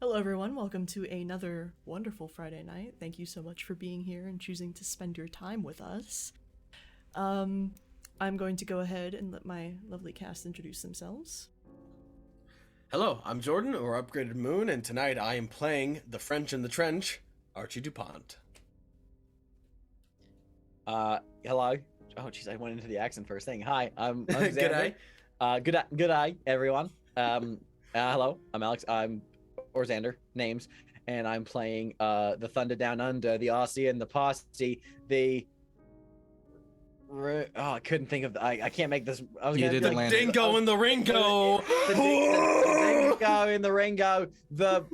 Hello, everyone. Welcome to another wonderful Friday night. Thank you so much for being here and choosing to spend your time with us. I'm going to go ahead and let my lovely cast introduce themselves. Hello, I'm Jordan, or Upgraded Moon, and tonight I am playing the French in the Trench, Archie DuPont. Hello. Oh, jeez, I went into the accent first thing. Hi, I'm Good Xander. eye. Good eye, everyone. Hello, I'm Alex. I'm or Xander names, and I'm playing the Thunder Down Under, the RC and the Posse, the. I couldn't think of. I can't make this. I was You gonna didn't be like, land it. Dingo in the Ringo! the dingo in the Ringo, the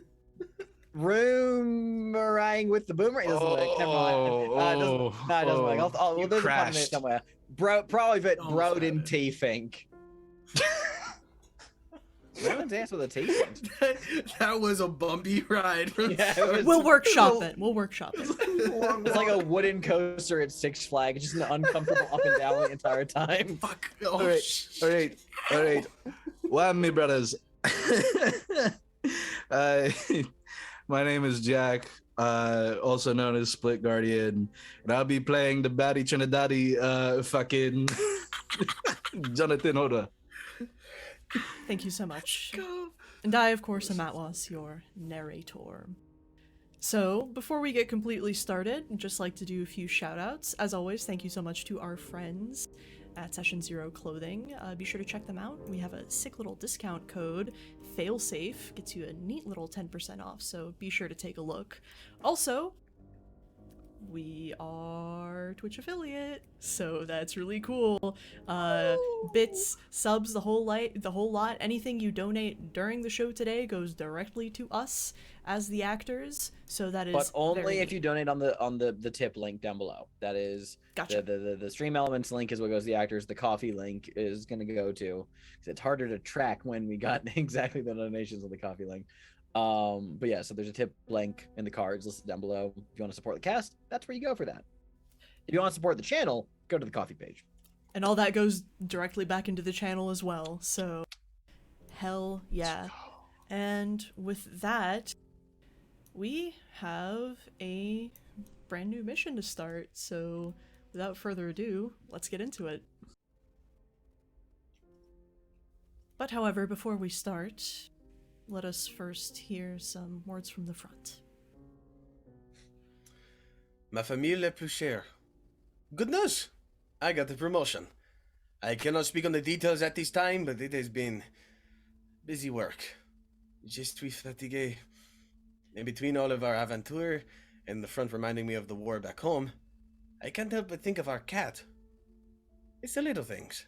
Roomerang with the boomerang. It doesn't work. Never mind. It doesn't work. No, it doesn't work. Well, there's a pun in there somewhere. Private Broden T Fink. Broden's ass with a T Fink. That was a bumpy ride. Yeah, it was- We'll workshop it. It's like a wooden coaster at Six Flags, just an uncomfortable up and down the entire time. Fuck. All right. Well, me brothers. My name is Jack, also known as Split Guardian, and I'll be playing the baddie Trinidadi, fucking Jonathan Oda. Thank you so much. And I, of course, am Atwas, your narrator. So, before we get completely started, I'd just like to do a few shout-outs. As always, thank you so much to our friends at Session Zero Clothing. Be sure to check them out. We have a sick little discount code, FAILSAFE, gets you a neat little 10% off, so be sure to take a look. Also, we are Twitch affiliate, so that's really cool. Bits, subs, the whole lot. Anything you donate during the show today goes directly to us as the actors. So that is. But only if you donate on the tip link down below. That is Gotcha. The Stream Elements link is what goes to the actors. The coffee link is going to go to. It's harder to track when we got exactly the donations on the coffee link. But yeah, so there's a tip link in the cards listed down below. If you want to support the cast, that's where you go for that. If you want to support the channel, go to the coffee page. And all that goes directly back into the channel as well, so hell yeah. And with that, we have a brand new mission to start, so without further ado, let's get into it. But however, before we start, let us first hear some words from the front. Ma famille la plus chère. Good news! I got the promotion. I cannot speak on the details at this time, but it has been busy work. Je suis fatigué. In between all of our aventure and the front reminding me of the war back home, I can't help but think of our cat. It's the little things.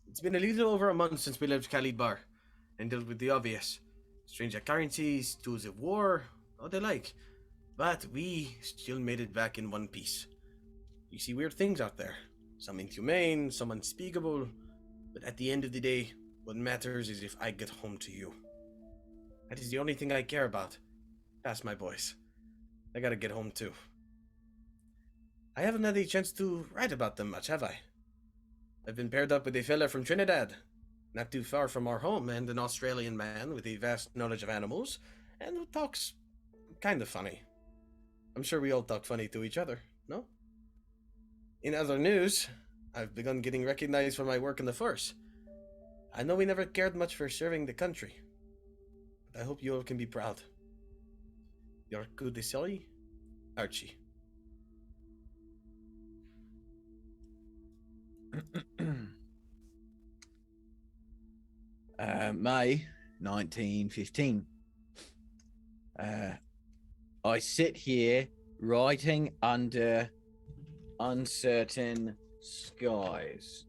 It's been a little over a month since we left Khalid Bar and dealt with the obvious. Strange occurrences, tools of war, all the like. But we still made it back in one piece. You see weird things out there. Some inhumane, some unspeakable. But at the end of the day, what matters is if I get home to you. That is the only thing I care about. Past my boys. I gotta get home too. I haven't had a chance to write about them much, have I? I've been paired up with a fella from Trinidad, not too far from our home, and an Australian man with a vast knowledge of animals, and who talks kind of funny. I'm sure we all talk funny to each other, no? In other news, I've begun getting recognized for my work in the force. I know we never cared much for serving the country, but I hope you all can be proud. Your coup de soleil, Archie. May 1915. I sit here writing under uncertain skies.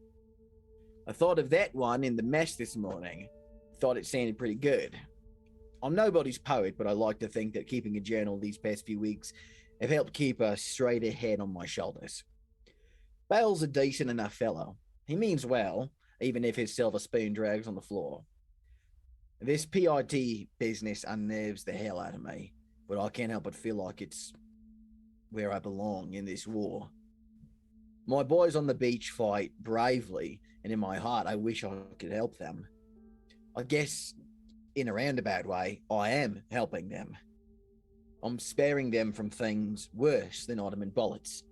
I thought of that one in the mess this morning. Thought it sounded pretty good. I'm nobody's poet, but I like to think that keeping a journal these past few weeks have helped keep a straighter head on my shoulders. Bale's a decent enough fellow. He means well, even if his silver spoon drags on the floor. This PID business unnerves the hell out of me, but I can't help but feel like it's where I belong in this war. My boys on the beach fight bravely, and in my heart, I wish I could help them. I guess in a roundabout way, I am helping them. I'm sparing them from things worse than Ottoman bullets.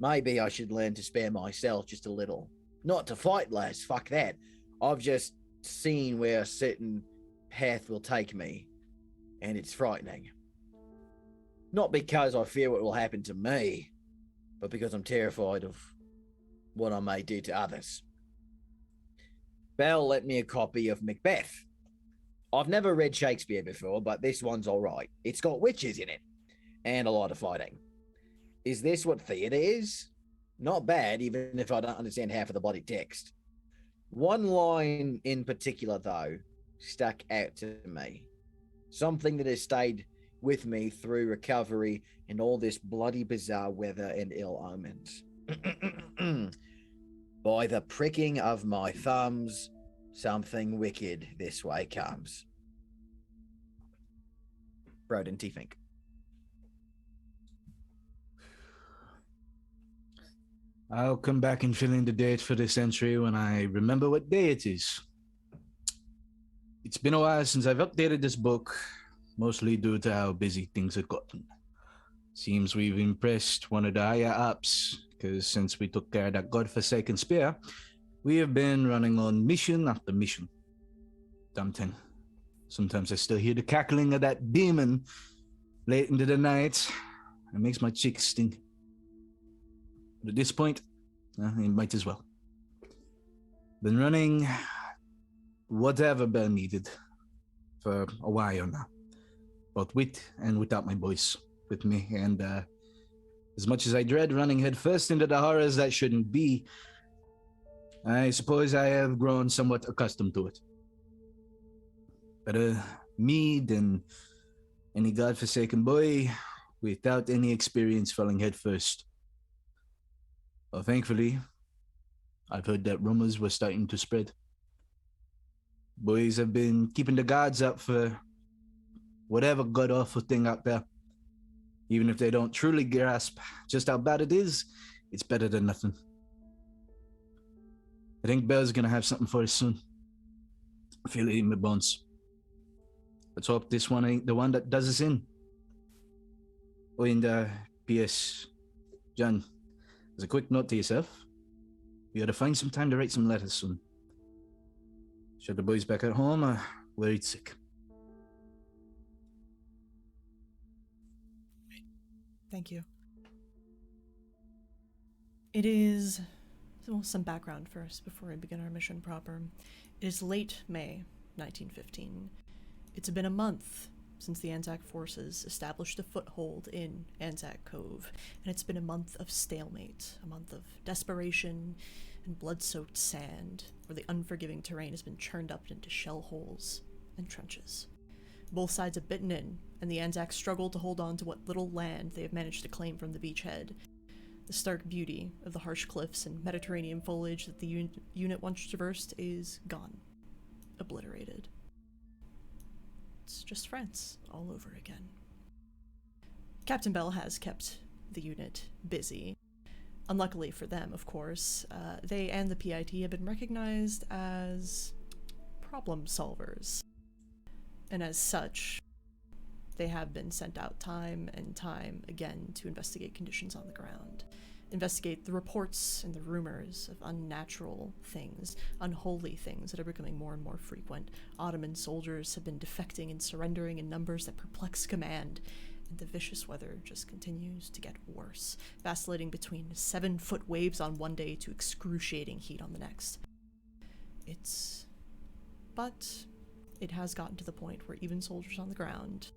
Maybe I should learn to spare myself just a little. Not to fight less, fuck that. I've just seen where a certain path will take me, and it's frightening. Not because I fear what will happen to me, but because I'm terrified of what I may do to others. Bell lent me a copy of Macbeth. I've never read Shakespeare before, but this one's all right. It's got witches in it, and a lot of fighting. Is this what theatre is? Not bad, even if I don't understand half of the bloody text. One line in particular, though, stuck out to me. Something that has stayed with me through recovery and all this bloody bizarre weather and ill omens. By the pricking of my thumbs, something wicked this way comes. Broden Tiefink. I'll come back and fill in the date for this entry when I remember what day it is. It's been a while since I've updated this book, mostly due to how busy things have gotten. Seems we've impressed one of the higher ups, because since we took care of that godforsaken spear, we have been running on mission after mission. Damn. Sometimes I still hear the cackling of that demon late into the night. It makes my cheeks sting. But at this point, it might as well. Been running whatever Bell needed for a while now, both with and without my boys with me. And as much as I dread running headfirst into the horrors that shouldn't be, I suppose I have grown somewhat accustomed to it. Better me than any godforsaken boy without any experience falling headfirst. Well, thankfully, I've heard that rumors were starting to spread. Boys have been keeping the guards up for whatever god-awful thing out there. Even if they don't truly grasp just how bad it is, it's better than nothing. I think Bell's gonna have something for us soon. I feel it in my bones. Let's hope this one ain't the one that does us in. Oh, and P.S. John, as a quick note to yourself, you gotta find some time to write some letters soon. Sure the boys back at home are worried sick. Thank you. It is... well, some background first before we begin our mission proper. It is late May 1915. It's been a month since the Anzac forces established a foothold in Anzac Cove, and it's been a month of stalemate, a month of desperation and blood-soaked sand, where the unforgiving terrain has been churned up into shell holes and trenches. Both sides have bitten in, and the Anzacs struggle to hold on to what little land they have managed to claim from the beachhead. The stark beauty of the harsh cliffs and Mediterranean foliage that the unit once traversed is gone, obliterated. It's just France all over again. Captain Bell has kept the unit busy. Unluckily for them, of course, they and the PIT have been recognized as problem solvers. And as such, they have been sent out time and time again to investigate conditions on the ground. Investigate the reports and the rumors of unnatural things, unholy things that are becoming more and more frequent. Ottoman soldiers have been defecting and surrendering in numbers that perplex command, and the vicious weather just continues to get worse, vacillating between 7-foot waves on one day to excruciating heat on the next. But it has gotten to the point where even soldiers on the ground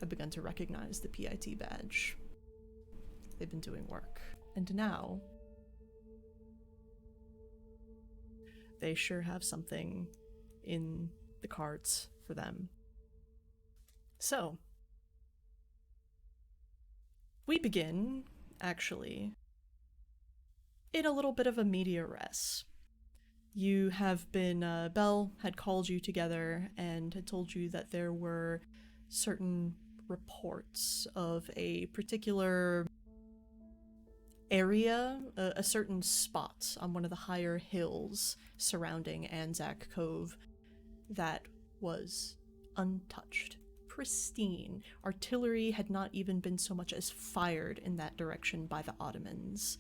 have begun to recognize the PIT badge. They've been doing work. And now, they sure have something in the cards for them. So, we begin, actually, in a little bit of a media res. You have been, Bell had called you together and had told you that there were certain reports of a particular area, a certain spot on one of the higher hills surrounding Anzac Cove that was untouched, pristine. Artillery had not even been so much as fired in that direction by the Ottomans.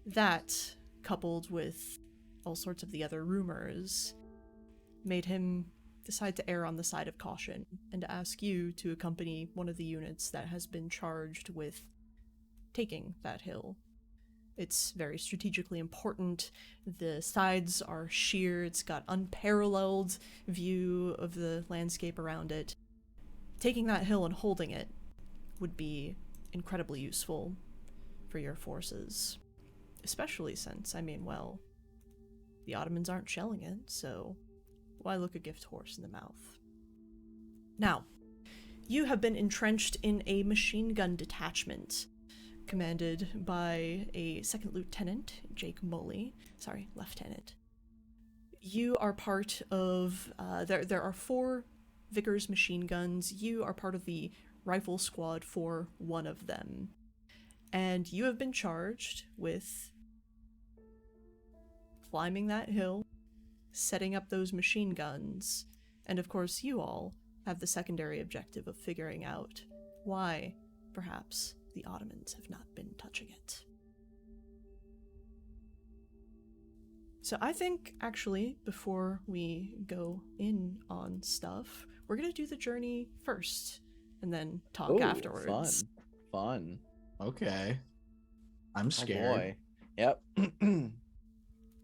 That, coupled with all sorts of the other rumors, made him decide to err on the side of caution and to ask you to accompany one of the units that has been charged with taking that hill. It's very strategically important. The sides are sheer. It's got unparalleled view of the landscape around it. Taking that hill and holding it would be incredibly useful for your forces. Especially since, well, the Ottomans aren't shelling it, so why look a gift horse in the mouth? Now, you have been entrenched in a machine gun detachment commanded by a second lieutenant, Jake Mully. Sorry, lieutenant. You are part of, there are 4 Vickers machine guns. You are part of the rifle squad for one of them. And you have been charged with climbing that hill, setting up those machine guns, and of course you all have the secondary objective of figuring out why, perhaps, the Ottomans have not been touching it. So I think, actually, before we go in on stuff, we're gonna do the journey first, and then talk afterwards. Fun. Okay. I'm Oh scared. boy. Yep.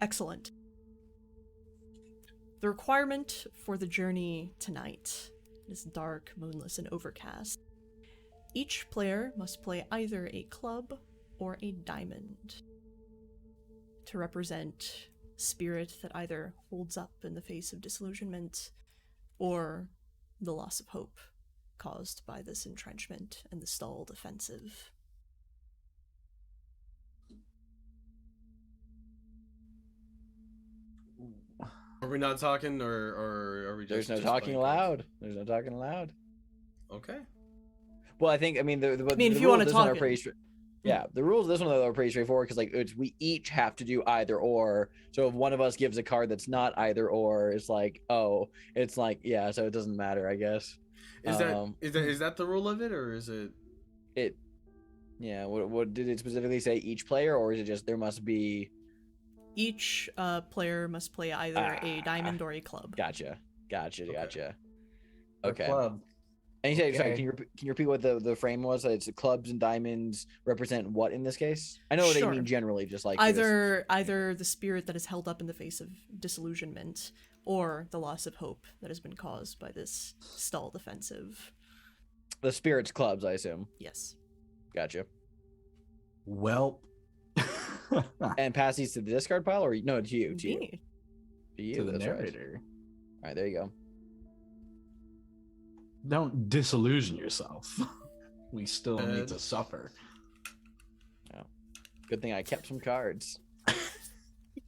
Excellent. The requirement for the journey tonight is dark, moonless, and overcast. Each player must play either a club or a diamond to represent spirit that either holds up in the face of disillusionment or the loss of hope caused by this entrenchment and the stalled offensive. Are we not talking, or are we just... There's no just talking playing cards? aloud. There's no talking aloud. Okay. Well, I think, the if you rules wanna of this one talk are pretty yeah, the rules of this one are pretty straightforward because we each have to do either or. So if one of us gives a card that's not either or, it's like, oh, it's like, yeah, so it doesn't matter, I guess. Is that the rule of it, or is it? Yeah. What did it specifically say? Each player, or is it just there must be? Each player must play either a diamond or a club. Gotcha. Okay. Okay. Club. And you say, sorry, Okay. can you repeat what the frame was? It's clubs and diamonds represent what in this case? I know what Sure. they mean generally, just like Either the spirit that is held up in the face of disillusionment, or the loss of hope that has been caused by this stalled offensive. the spirits clubs, I assume. Yes. Gotcha. Well. And pass these to the discard pile, or no, to you, Me. to you. to the That's right. narrator. All right, there you go. Don't disillusion yourself. We still need Uh, to suffer. Good thing I kept some cards.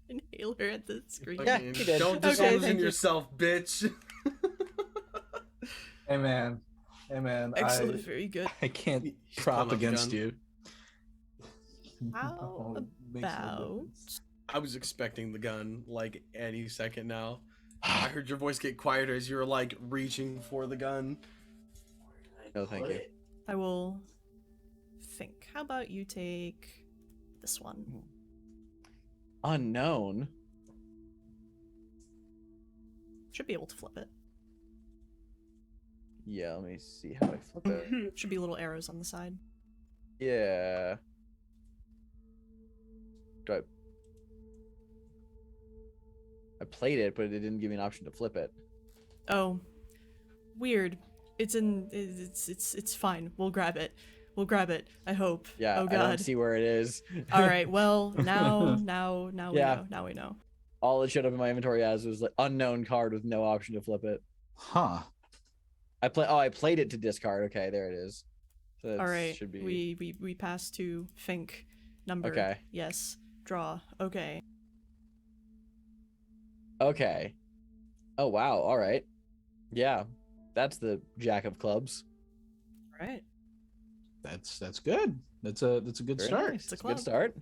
Inhaler at the screen. Yeah, Fucking he did. Don't Okay, disillusion thank you. yourself, bitch. Hey man. Excellent, very good. I can't He's prop pulling up against gun. you. How Oh, it makes no about difference. I was expecting the gun like any second now. I heard your voice get quieter as you were like reaching for the gun. No, thank you. I will think. How about you take this one? Unknown. Should be able to flip it. Yeah, let me see how I flip it. Should be little arrows on the side. Yeah. Do I played it, but it didn't give me an option to flip it. Oh, weird. It's fine. We'll grab it. I hope. Yeah, Oh I don't God. see where it is. All right. Well, now we Yeah. know. Now we know. All it showed up in my inventory as was like unknown card with no option to flip it. Huh. I played it to discard. Okay, there it is. So that All right. should be We pass to Fink. Number. Okay. Yes. Draw. Okay. okay. Oh wow! All right. Yeah, that's the Jack of Clubs. All right. That's good. That's a good Very start. nice. It's a It's a good club. start.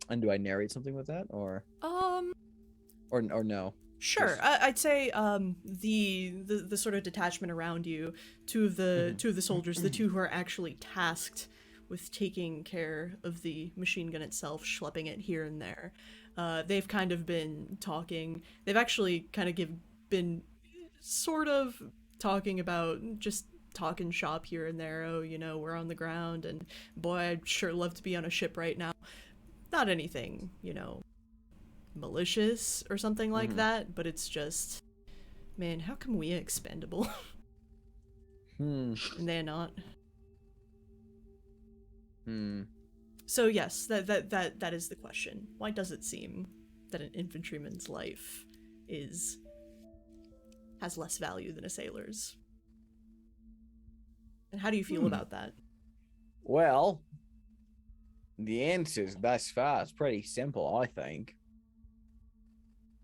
And do I narrate something with that, or or no? Sure, Yes. I'd say the sort of detachment around you, two of the soldiers, the two who are actually tasked with taking care of the machine gun itself, schlepping it here and there. They've kind of been talking. They've actually kind of been sort of talking about just talking shop here and there. Oh, we're on the ground, and boy, I'd sure love to be on a ship right now. Not anything, malicious or something like that, but it's just, man, how come we expendable and they're not? So yes, that is the question. Why does it seem that an infantryman's life has less value than a sailor's? And how do you feel about that? Well, the answers thus far is pretty simple, I think.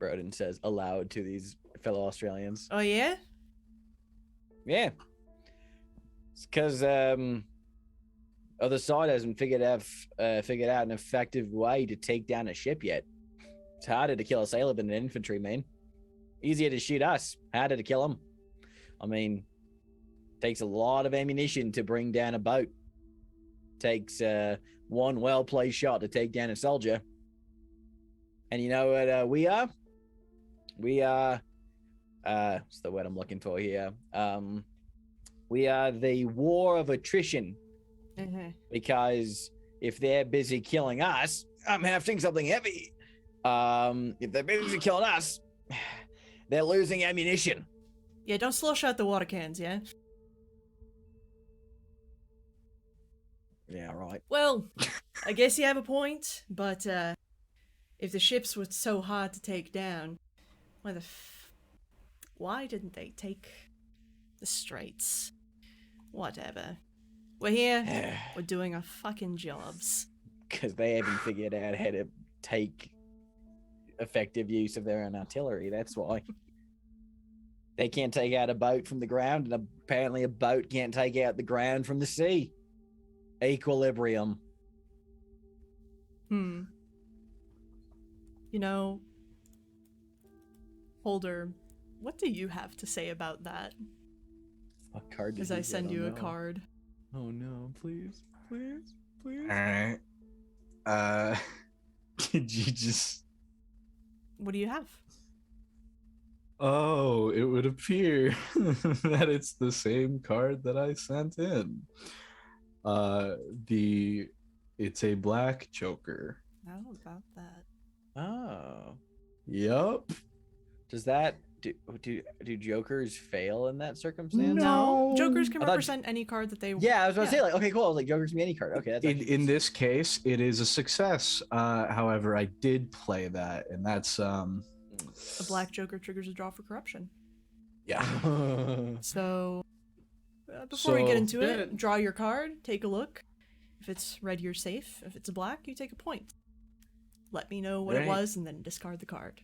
Broden says aloud to these fellow Australians. Oh yeah? Yeah. It's because other side hasn't figured out an effective way to take down a ship yet. It's harder to kill a sailor than an infantryman. Easier to shoot us, harder to kill them. I mean, takes a lot of ammunition to bring down a boat. Takes one well-placed shot to take down a soldier. And you know what we are? We are, what's the word I'm looking for here? We are the war of attrition. Because if they're busy killing us, I'm hafting something heavy. If they're busy killing us, they're losing ammunition. Yeah, don't slosh out the water cans, yeah? Yeah, right. Well, I guess you have a point, but if the ships were so hard to take down, why didn't they take the Straits? Whatever. We're here, we're doing our fucking jobs. Because they haven't figured out how to take effective use of their own artillery, that's why. They can't take out a boat from the ground, and apparently a boat can't take out the ground from the sea. Equilibrium. Holder, what do you have to say about that? What card As I send you a card. Oh no, please. Please. Please. All right. Did you just... What do you have? Oh, it would appear that it's the same card that I sent in. It's a black joker. How about that? Oh. Yup. Does that do jokers fail in that circumstance? No. Jokers can I thought- represent any card that they Yeah, I was about to Yeah. say, like, okay, cool. I was like, jokers can be any card. Okay, that's In this case, it is a success. However, I did play that, and that's A black joker triggers a draw for corruption. yeah. So, before we get So- into it, draw your card, take a look. If it's red, you're safe. If it's black, you take a point. Let me know what it Right. was, and then discard the card.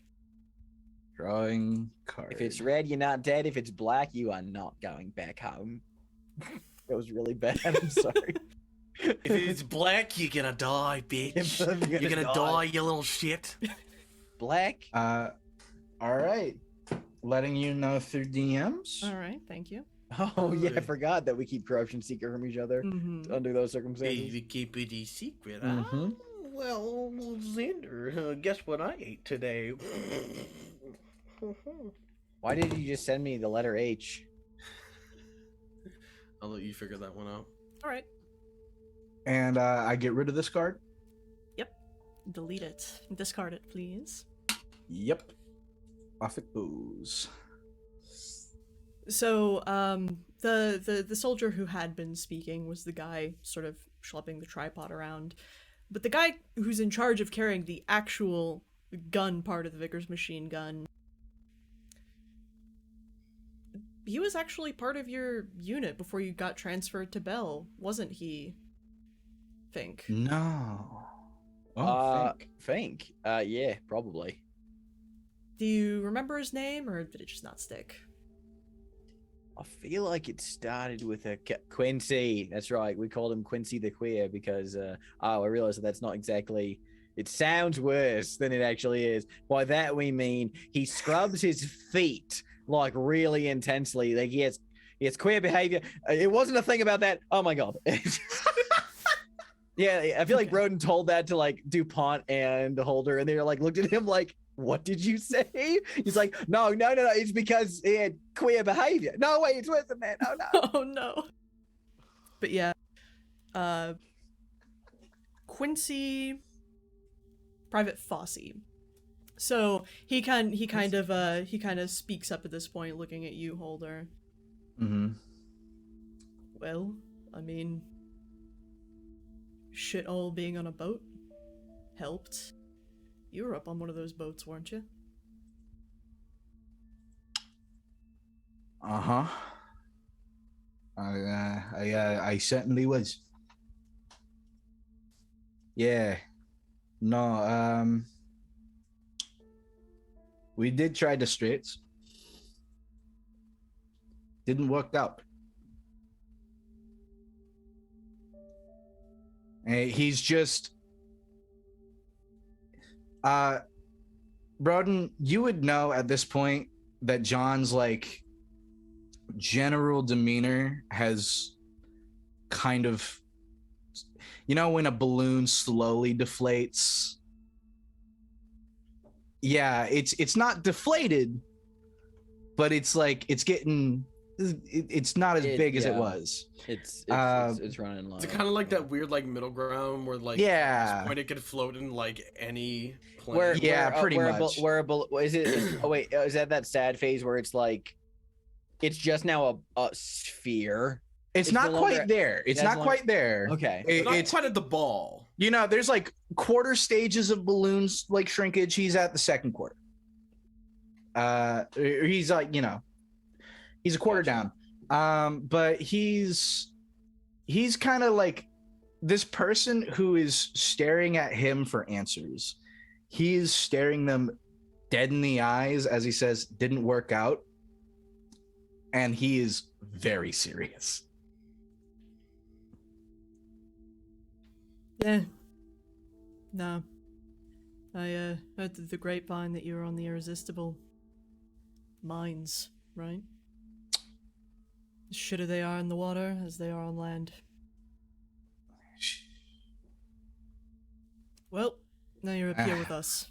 Drawing card. If it's red, you're not dead. If it's black, you are not going back home. That was really bad. I'm sorry. If it's black, you're gonna die, bitch. You're gonna die, you little shit. Black? all right. Letting you know through DMs. All right, thank you. Oh, yeah, I forgot that we keep corruption secret from each other Mm-hmm. under those circumstances. Baby, keep it a secret. Mhm. Well, Xander, guess what I ate today? Why did you just send me the letter H? I'll let you figure that one out. All right, And I get rid of this card. delete it. Discard it, please. Yep. Off it goes. So, the soldier who had been speaking was the guy sort of schlepping the tripod around. But the guy who's in charge of carrying the actual gun part of the Vickers machine gun, he was actually part of your unit before you got transferred to Bell, wasn't he, Fink? No. Oh, Fink. Yeah, probably. Do you remember his name, or did it just not stick? I feel like it started with a Quincy. That's right. We called him Quincy the Queer because I realized that that's not exactly It sounds worse than it actually is. By that we mean he scrubs his feet like really intensely. Like he has queer behavior. It wasn't a thing about that. Oh my god. Yeah, I feel like Broden told that to like DuPont and Holder, and they were like looked at him like, "What did you say?" He's like, "No, it's because he had queer behavior." No, wait, it's worse than that. Oh no. Oh no. But yeah, Quincy, Private Fossey. So he kind of speaks up at this point, looking at you, Holder. Mm-hmm. Well, I mean, shit all being on a boat helped. You were up on one of those boats, weren't you? Uh-huh. I certainly was. Yeah. No, we did try the Straits. Didn't work out. He's just Broden, you would know at this point that John's like general demeanor has kind of, you know, when a balloon slowly deflates. Yeah, it's not deflated, but it's like it's getting, it's not as big as it was. It's running low. It's kind of like that weird like middle ground where like Yeah. at this point it could float in like any plane. Pretty much. Is that sad phase where it's like it's just now a sphere? It's not no quite longer- there. It's not quite there. Okay. Not It's quite at the ball. You know, there's like quarter stages of balloons like shrinkage. He's at the second quarter. He's like, you know, he's a quarter down. But he's kind of like this person who is staring at him for answers. He's staring them dead in the eyes as he says, "Didn't work out." And he is very serious. Yeah. No. I heard through the grapevine that you were on the Irresistible mines, right? As shitter they are in the water as they are on land. Well, now you're up here with us.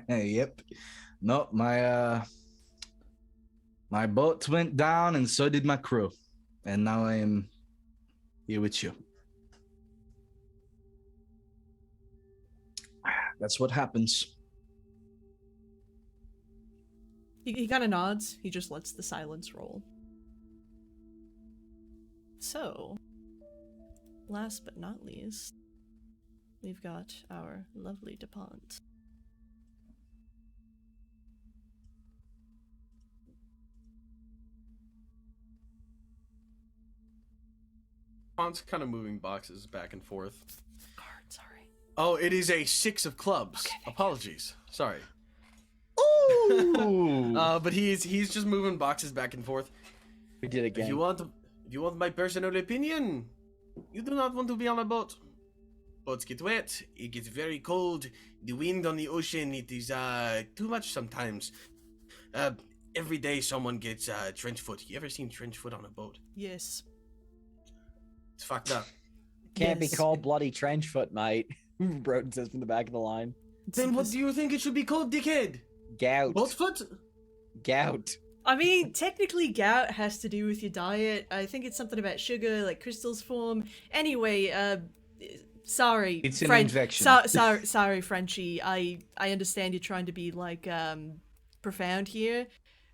Yep. No, my boat went down and so did my crew. And now I am here with you. That's what happens. He kind of nods. He just lets the silence roll. So, last but not least, we've got our lovely DuPont. DuPont's kind of moving boxes back and forth. Card, sorry. Oh, it is a 6 of clubs. Okay. Apologies. Sorry. Ooh. But he's just moving boxes back and forth. We did it again. If you want my personal opinion, you do not want to be on a boat. Boats get wet. It gets very cold. The wind on the ocean, it is too much sometimes. Every day someone gets trench foot. You ever seen trench foot on a boat? Yes. It's fucked up. Can't be Yes. called bloody trench foot, mate. Broden says from the back of the line. Then what do you think it should be called, dickhead? Gout. Boat foot? Gout. I mean, technically gout has to do with your diet. I think it's something about sugar, like crystals form. Anyway, sorry. It's an infection. Sorry, Frenchie. I understand you're trying to be, like, profound here.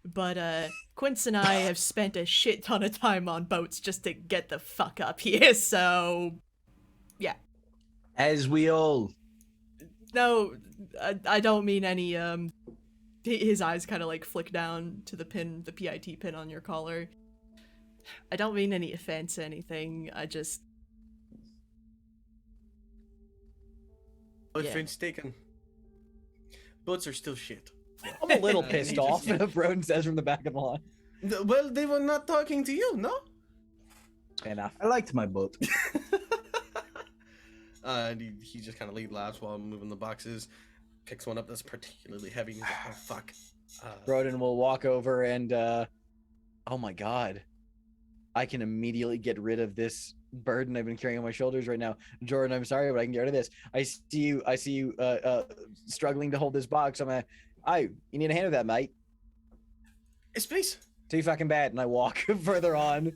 But, Quince and I have spent a shit ton of time on boats just to get the fuck up here, so... Yeah. As we all. No, I don't mean any, his eyes kind of like flick down to the pin, the PIT pin on your collar. I don't mean any offense or anything, I just... Offense taken. Boats are still shit. I'm a little He pissed just- off, Broden says from the back of the line. Well, they were not talking to you, no? Fair enough. I liked my boat. And he just kind of laughs while moving the boxes. Picks one up that's particularly heavy. And he's like, oh, fuck. Broden will walk over and, oh my god. I can immediately get rid of this burden I've been carrying on my shoulders right now. Jordan, I'm sorry, but I can get rid of this. I see you struggling to hold this box. I'm you need a hand with that, mate. Yes, please. Too fucking bad. And I walk further on.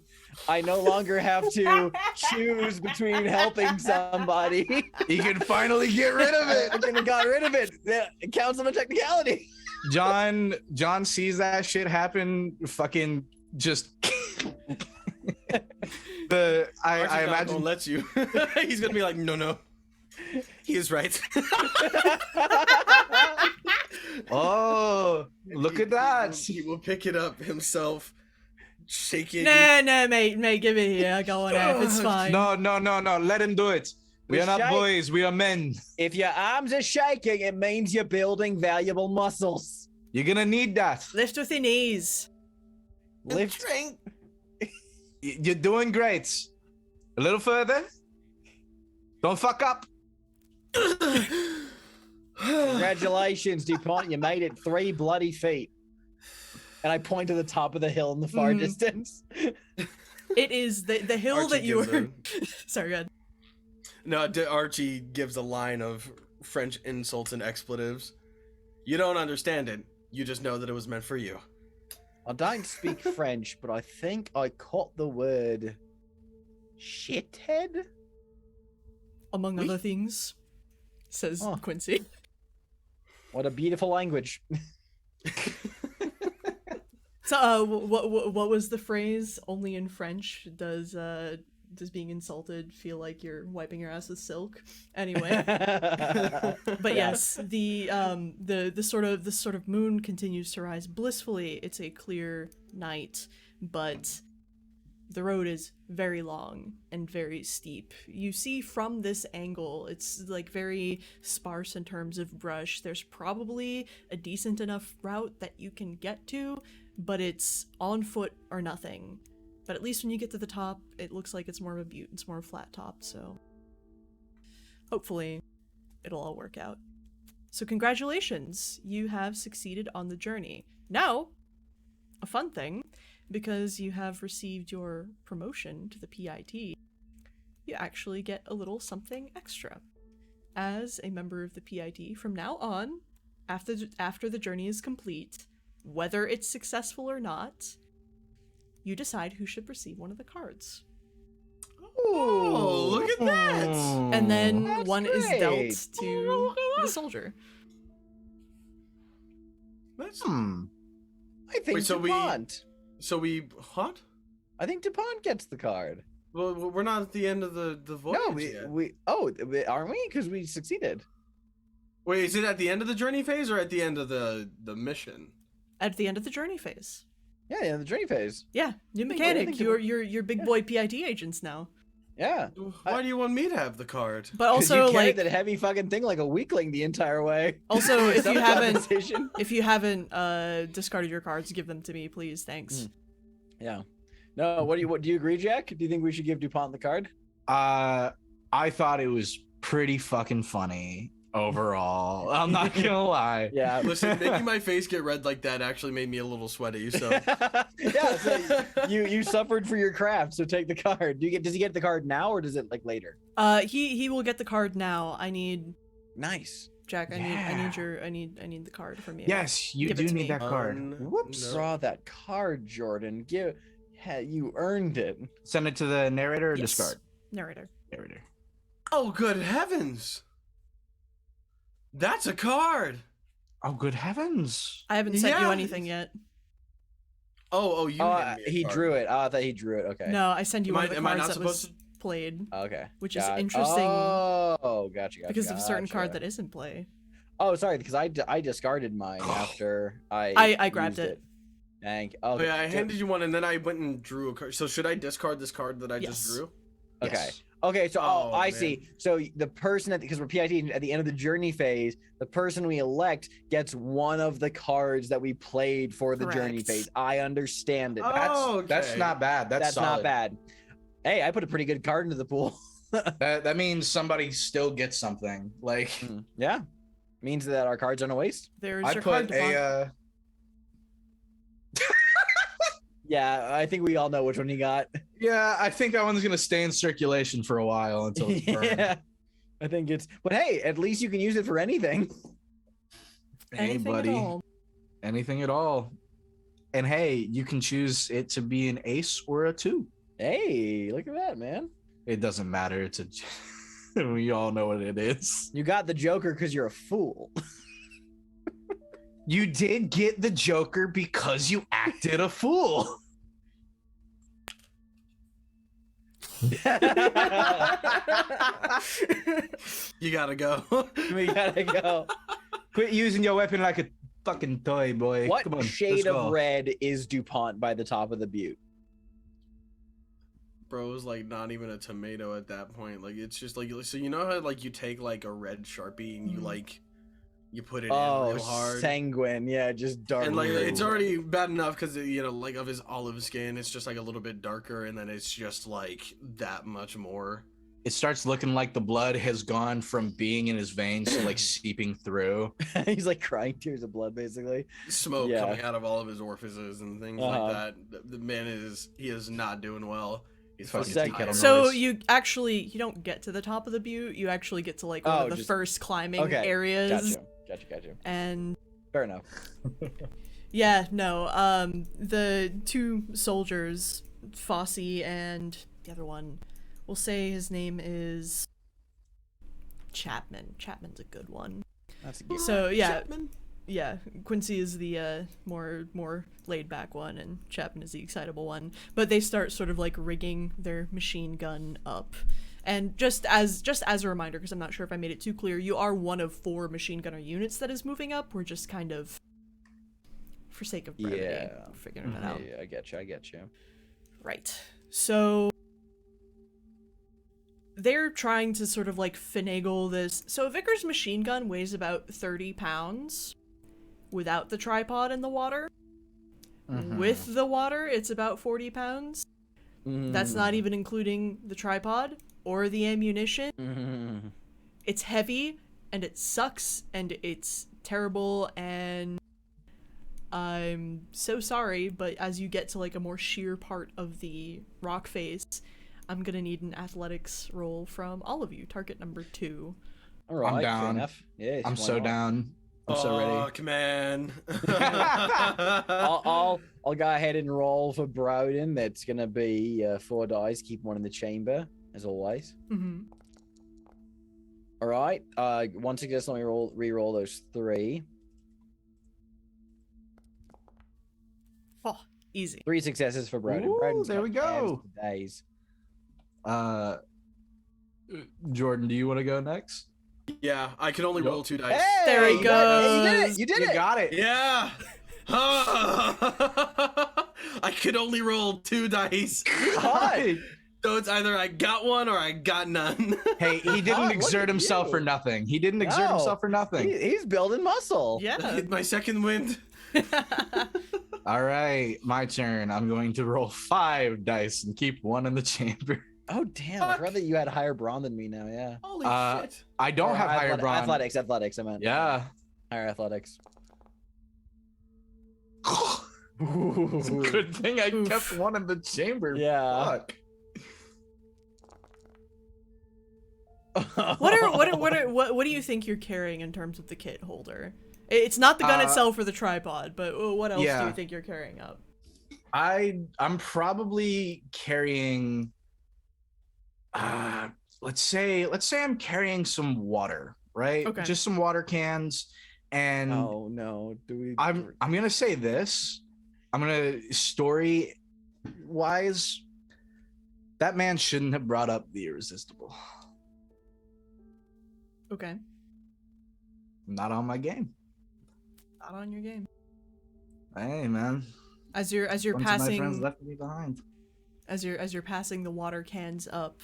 I no longer have to choose between helping somebody. You can finally get rid of it. I can got rid of it. It counts on a technicality. John sees that shit happen. Fucking just. I imagine lets you. He's gonna be like, no. He is right. Oh, look at that. He will pick it up himself, shaking. No, mate, give it here. Go on, F. It's fine. No. Let him do it. We are not shake. boys. We are men. If your arms are shaking, it means you're building valuable muscles. You're gonna need that. Lift with your knees. Lift. Drink. You're doing great. A little further. Don't fuck up. Congratulations, DuPont. You made it 3 bloody feet. And I point to the top of the hill in the far distance. It is the hill Archie that you were. gives Sorry, go ahead. No, Archie gives a line of French insults and expletives. You don't understand it. You just know that it was meant for you. I don't speak French, but I think I caught the word shithead. Among Oui. other things, says Oh. Quincy. What a beautiful language. So, what was the phrase? Only in French does being insulted feel like you're wiping your ass with silk? Anyway, but yes, the sort of moon continues to rise blissfully. It's a clear night, but the road is very long and very steep. You see from this angle, it's like very sparse in terms of brush. There's probably a decent enough route that you can get to, but it's on foot or nothing. But at least when you get to the top, it looks like it's more of a butte. It's more flat top, so hopefully it'll all work out. So congratulations, you have succeeded on the journey. Now, a fun thing, because you have received your promotion to the PIT, you actually get a little something extra. As a member of the PIT, from now on, after the journey is complete, whether it's successful or not, you decide who should receive one of the cards. Oh, look at that! And then That's one is great. dealt to the soldier. That's... I think Wait, so DuPont. What? I think DuPont gets the card. Well, we're not at the end of the voyage No, yet. aren't we? Because we succeeded. Wait, is it at the end of the journey phase or at the end of the mission? At the end of the journey phase. Yeah, in the journey phase. Yeah, new I mechanic. think You're big boy PIT agents now. Yeah. Why do you want me to have the card? But 'Cause also, you carried like, that heavy fucking thing like a weakling the entire way. also if Some you haven't, compensation. discarded your cards, give them to me, please. Thanks. Yeah. No, what do you agree, Jack? Do you think we should give DuPont the card? I thought it was pretty fucking funny overall. I'm not gonna lie. Yeah. Listen, making my face get red like that actually made me a little sweaty. So Yeah, so you suffered for your craft, so take the card. Does he get the card now or does it like later? He will get the card now. I need Jack. I need the card from you. Yes, you Give it do to need me. that card. Whoops, No. saw that card, Jordan. You earned it. Send it to the narrator or Yes. discard? Narrator. Narrator. Oh, good heavens! That's a card. Oh, good heavens. I haven't sent you Yeah. anything yet. Oh, you. handed me a He card. drew it. Oh, I thought he drew it. Okay. No, I send you one of the Am I cards not that was supposed to? played Okay. Which is Got it. interesting Oh, gotcha. because of a certain gotcha. card that is in play. Oh, sorry, because I discarded mine after I grabbed used it. Thank. Oh Okay. yeah, I handed you one, and then I went and drew a card. So should I discard this card that I Yes. just drew? Okay. Yes. Okay, so Oh, I man. see. So the person because we're PIT at the end of the journey phase, the person we elect gets one of the cards that we played for the journey Correct. phase. I understand it. Oh, That's okay. not bad. That's That's solid. not bad. Hey, I put a pretty good card into the pool. That means somebody still gets something. Like Yeah. Means that our cards aren't a waste. There's I your card put deposit. a Yeah, I think we all know which one you got. yeah, I think that one's gonna stay in circulation for a while until it's burned. Yeah. I think it's but hey, at least you can use it for anything. Hey, Anything buddy. at all. Anything at all. And hey, you can choose it to be an ace or a 2. Hey, look at that, man. It doesn't matter. It's a we all know what it is. You got the Joker because you're a fool. You did get the Joker because you acted a fool. You gotta go. We gotta go. Quit using your weapon like a fucking toy, boy. What Come on, shade let's of go. red is DuPont by the top of the butte? Bro, it was like not even a tomato at that point. Like it's just like so you know how like you take like a red Sharpie and you like you put it in Oh, real hard. sanguine. Yeah, just dark. And like blue. it's already bad enough because you know like of his olive skin, it's just like a little bit darker, and then it's just like that much more. It starts looking like the blood has gone from being in his veins to like seeping through. He's like crying tears of blood, basically. Smoke Yeah. coming out of all of his orifices and things Uh-huh. like that. The man is not doing well. He's Fucking fucking second. tired. So noise. you don't get to the top of the butte. You actually get to like one Oh, of the just- first climbing Okay, areas. Gotcha. And Fair enough. yeah, no. The two soldiers, Fossey and the other one, we'll say his name is Chapman. Chapman's a good one. That's a good. So yeah, Chapman? yeah. Quincy is the more laid back one, and Chapman is the excitable one. But they start sort of like rigging their machine gun up. And just as a reminder, because I'm not sure if I made it too clear, you are one of 4 machine gunner units that is moving up. We're just kind of, for sake of brevity, Yeah. figuring that out. Yeah, I get you. Right. So they're trying to sort of like finagle this. So Vickers' machine gun weighs about 30 pounds without the tripod and the water. Mhm. With the water, it's about 40 pounds. That's not even including the tripod or the ammunition. Mm-hmm. It's heavy and it sucks and it's terrible, and I'm so sorry, but as you get to like a more sheer part of the rock face, I'm gonna need an athletics roll from all of you. Target number 2. All right, fair down. enough. Yeah, I'm so down. I'm so ready. Fuck, man. I'll go ahead and roll for Broden. That's gonna be 4 dice. Keep one in the chamber as always. Mm-hmm. All right. Once again, let me re-roll those 3. Oh, easy. 3 successes for Broden. Ooh, Broden's there got we go. abs for days. Jordan, do you want to go next? Yeah, I can only roll 2 dice. Hey, There he you did it! goes. You did it! You got it. Yeah. I could only roll 2 dice. Hot. So it's either I got one or I got none. Hey, he Oh, didn't look exert at himself you. for nothing. He didn't exert No. himself for nothing. He's building muscle. Yeah. My second wind. All right, my turn. I'm going to roll 5 dice and keep 1 in the chamber. Oh damn! I Fuck. forgot that you had higher brawn than me now. Yeah. Holy shit. I don't Or have higher brawn. Athletics. I meant. Yeah. Higher athletics. It's a good thing I Oof. kept 1 in the chamber. Yeah. Fuck. What do you think you're carrying in terms of the kit holder? It's not the gun itself or the tripod, but what else do yeah. you think you're carrying up? I'm probably carrying let's say I'm carrying some water, right? Okay. Just some water cans, and Oh no! Do we? I'm gonna say this. I'm gonna story wise, that man shouldn't have brought up the irresistible. Okay. Not on my game. Not on your game. Hey man. As you're Bunch of my friends passing left me behind. as you're passing the water cans up,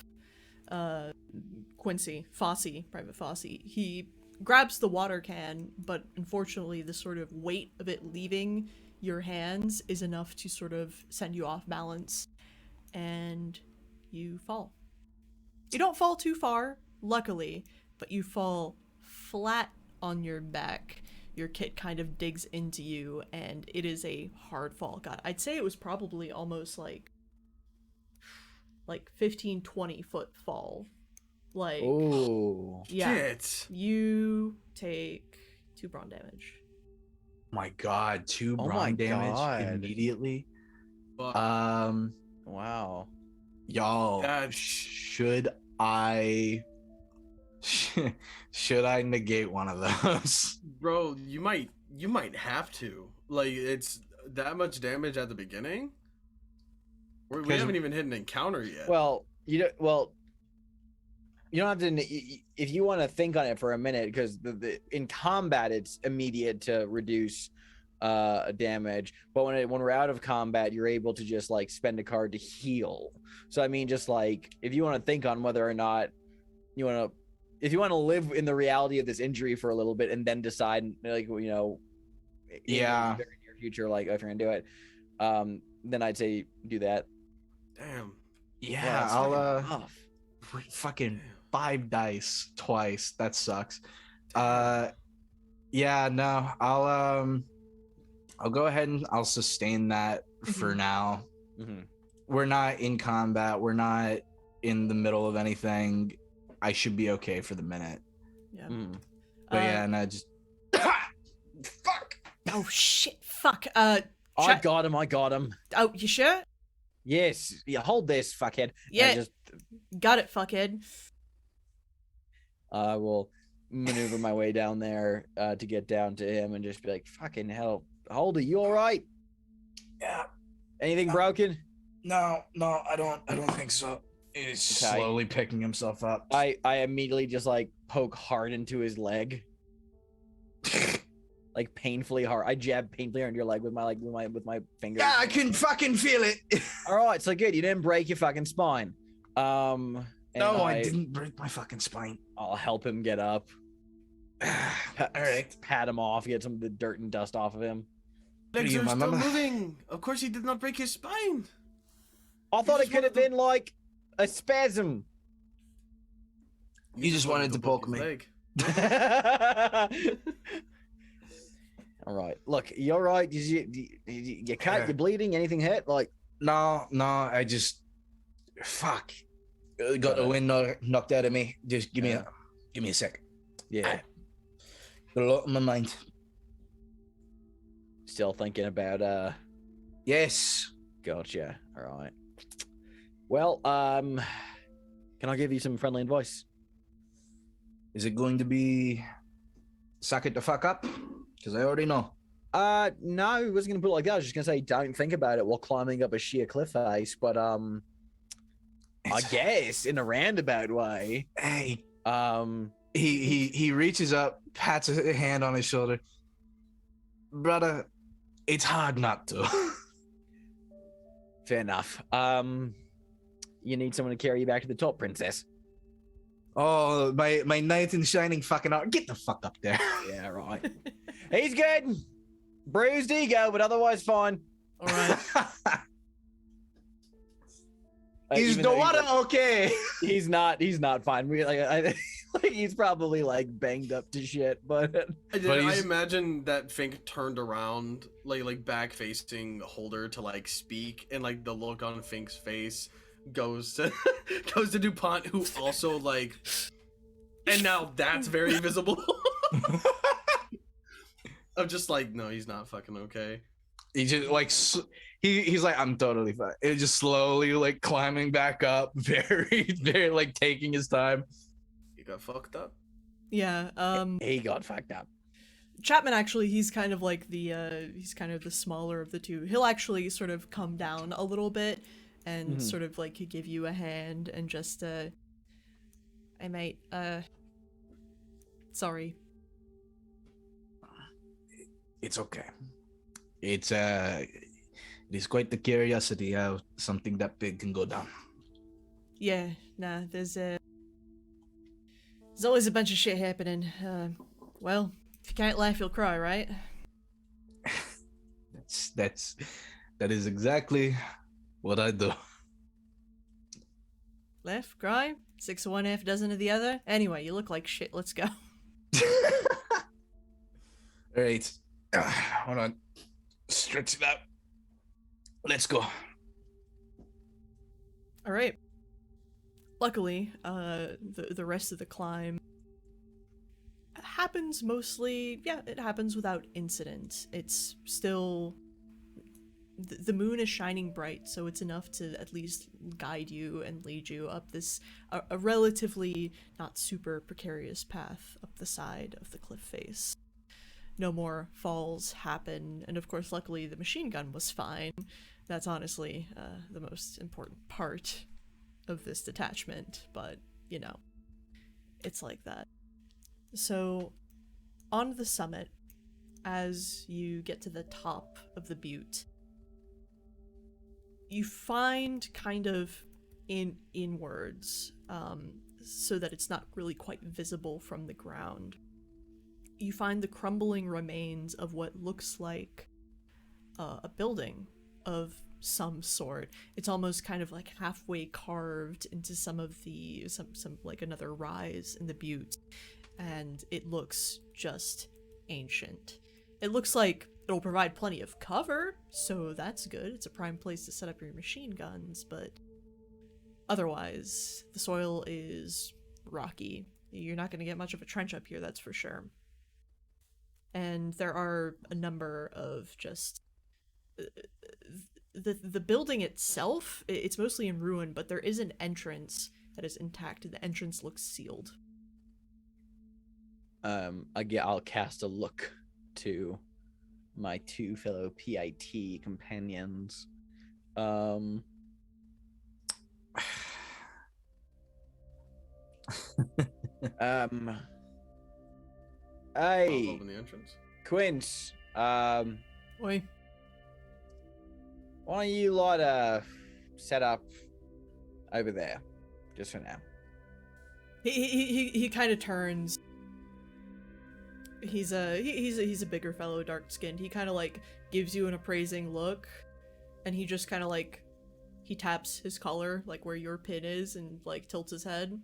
Quincy, Private Fossey, he grabs the water can, but unfortunately the sort of weight of it leaving your hands is enough to sort of send you off balance, and you fall. You don't fall too far, luckily, but you fall flat on your back. Your kit kind of digs into you, and it is a hard fall. God, I'd say it was probably almost like 15, 20 foot fall. Like, Ooh. yeah, Shit. you take 2 brawn damage. My God, 2 Oh brawn my damage God. immediately. Fuck. Wow. Y'all, That's- should I negate one of those? Bro, you might have to. Like, it's that much damage at the beginning. We 'Cause- haven't even hit an encounter yet. Well, you don't have to. If you want to think on it for a minute, because in combat it's immediate to reduce damage, but when we're out of combat, you're able to just like spend a card to heal. So I mean, just like if you want to think on whether or not you want to, if you want to live in the reality of this injury for a little bit and then decide, like in Yeah. the very near future, like if you're gonna do it, then I'd say do that. Damn. Yeah, it's I'll fucking rough. fucking 5 dice twice. That sucks. Damn. Yeah, no, I'll go ahead and I'll sustain that for now. Mhm. We're not in combat. We're not in the middle of anything. I should be okay for the minute. Yeah. Mm. But yeah, no, just fuck. Oh shit! Fuck. I Chat- got him. Oh, you sure? Yes. Yeah. Hold this, fuckhead. Yeah. I just Got it, fuckhead. I will maneuver my way down there to get down to him and just be like, "Fucking hell, Holder, you all right? Yeah. Anything broken?" No, I don't think so. He's Okay. slowly picking himself up. I immediately just like poke hard into his leg, like painfully hard. I jab painfully on your leg with my fingers. Yeah, I can fucking feel it. All right, so good. You didn't break your fucking spine. And No, I didn't break my fucking spine. I'll help him get up. All right. Pat him off, get some of the dirt and dust off of him. Legs you, are my still mama? moving. Of course, he did not break his spine. I thought it just could have wanted been like a spasm. You just wanted to poke his me. leg. All right. Look, you all right? You cut? Yeah. You bleeding? Anything hurt? Like, No, I just fuck. Got the wind knocked out of me. Just give me a sec. yeah. Got a lot on my mind. Still thinking about Yes. Gotcha. All right. Well, can I give you some friendly advice? Is it going to be suck it the fuck up? Because I already know. No, I wasn't gonna put it like that. I was just gonna say don't think about it while climbing up a sheer cliff face, but I guess in a roundabout way. Hey, Um, he reaches up, pats a hand on his shoulder. Brother, it's hard not to. fair enough. You need someone to carry you back to the top, princess. Oh, my knight in shining fucking armor. Get the fuck up there. Yeah, right. He's good. Bruised ego, but otherwise fine. All right. Is Even the though water okay? He's not fine. Like he's probably like banged up to shit, but I he's- imagine that Fink turned around, like back facing Holder to like speak, and like the look on Fink's face goes to goes to DuPont, who also like, and now that's very visible. I'm just like, no, he's not fucking okay. He just like he's like, I'm totally fine. It's just slowly like climbing back up, very like taking his time. He got fucked up. Yeah. he got fucked up. Chapman actually, he's kind of like he's kind of the smaller of the two. He'll actually sort of come down a little bit and sort of like give you a hand and just hey mate, sorry. It's okay. It is quite the curiosity how something that big can go down. Yeah, nah, there's always a bunch of shit happening. Well, if you can't laugh, you'll cry, right? That is exactly what I do. left, right, 6 of one, half dozen of the other. Anyway, you look like shit. Let's go. All right. Hold on. Stretch it out. Let's go. All right. Luckily, the rest of the climb happens mostly, it happens without incident. It's still, the moon is shining bright, so it's enough to at least guide you and lead you up this, a relatively not super precarious path up the side of the cliff face. No more falls happen, and of course, luckily, the machine gun was fine. That's honestly the most important part of this detachment, but, you know, it's like that. So, on the summit, as you get to the top of the butte, you find kind of inwards, so that it's not really quite visible from the ground. You find the crumbling remains of what looks like a building of some sort. It's almost kind of like halfway carved into some like another rise in the butte, and it looks just ancient. It looks like it'll provide plenty of cover, so that's good. It's a prime place to set up your machine guns, but otherwise, the soil is rocky. You're not going to get much of a trench up here, that's for sure. And there are a number of just the building itself, it's mostly in ruin, but there is an entrance that is intact, and the entrance looks sealed. I'll cast a look to my two fellow PIT companions. Hey, Open the entrance. Quince, Oi. why don't you lot set up over there, just for now? He kind of turns. He's a bigger fellow, dark skinned. He kind of like gives you an appraising look, and he just kind of like he taps his collar like where your pin is and like tilts his head.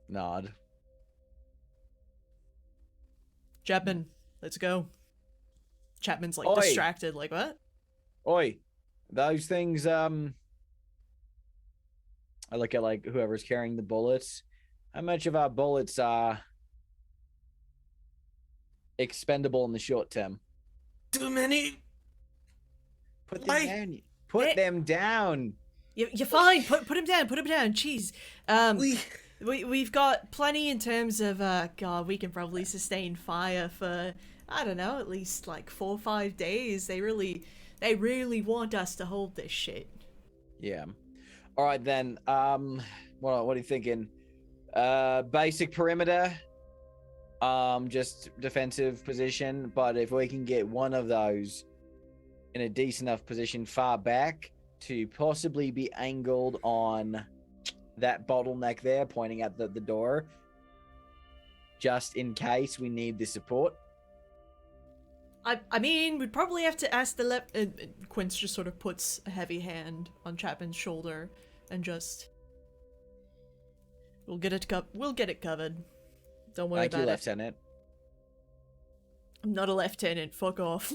Nod. Chapman, let's go. Chapman's like Oi. distracted, like what? Oi, those things. I look at like whoever's carrying the bullets. How much of our bullets are expendable in the short term? Too many. Put them Why? down. Put them down. You're fine. Put him down. Put him down. Jeez. We've got plenty in terms of God. We can probably sustain fire for I don't know, at least like 4 or 5 days. They really want us to hold this shit. Yeah. All right then. What are you thinking? Basic perimeter. Just defensive position. But if we can get one of those in a decent enough position far back to possibly be angled on that bottleneck there, pointing at the door, just in case we need the support. I mean, we'd probably have to ask the left. Quince just sort of puts a heavy hand on Chapman's shoulder and just, we'll get it covered. Don't worry Thank about you, it. Lieutenant. I'm not a lieutenant. Fuck off.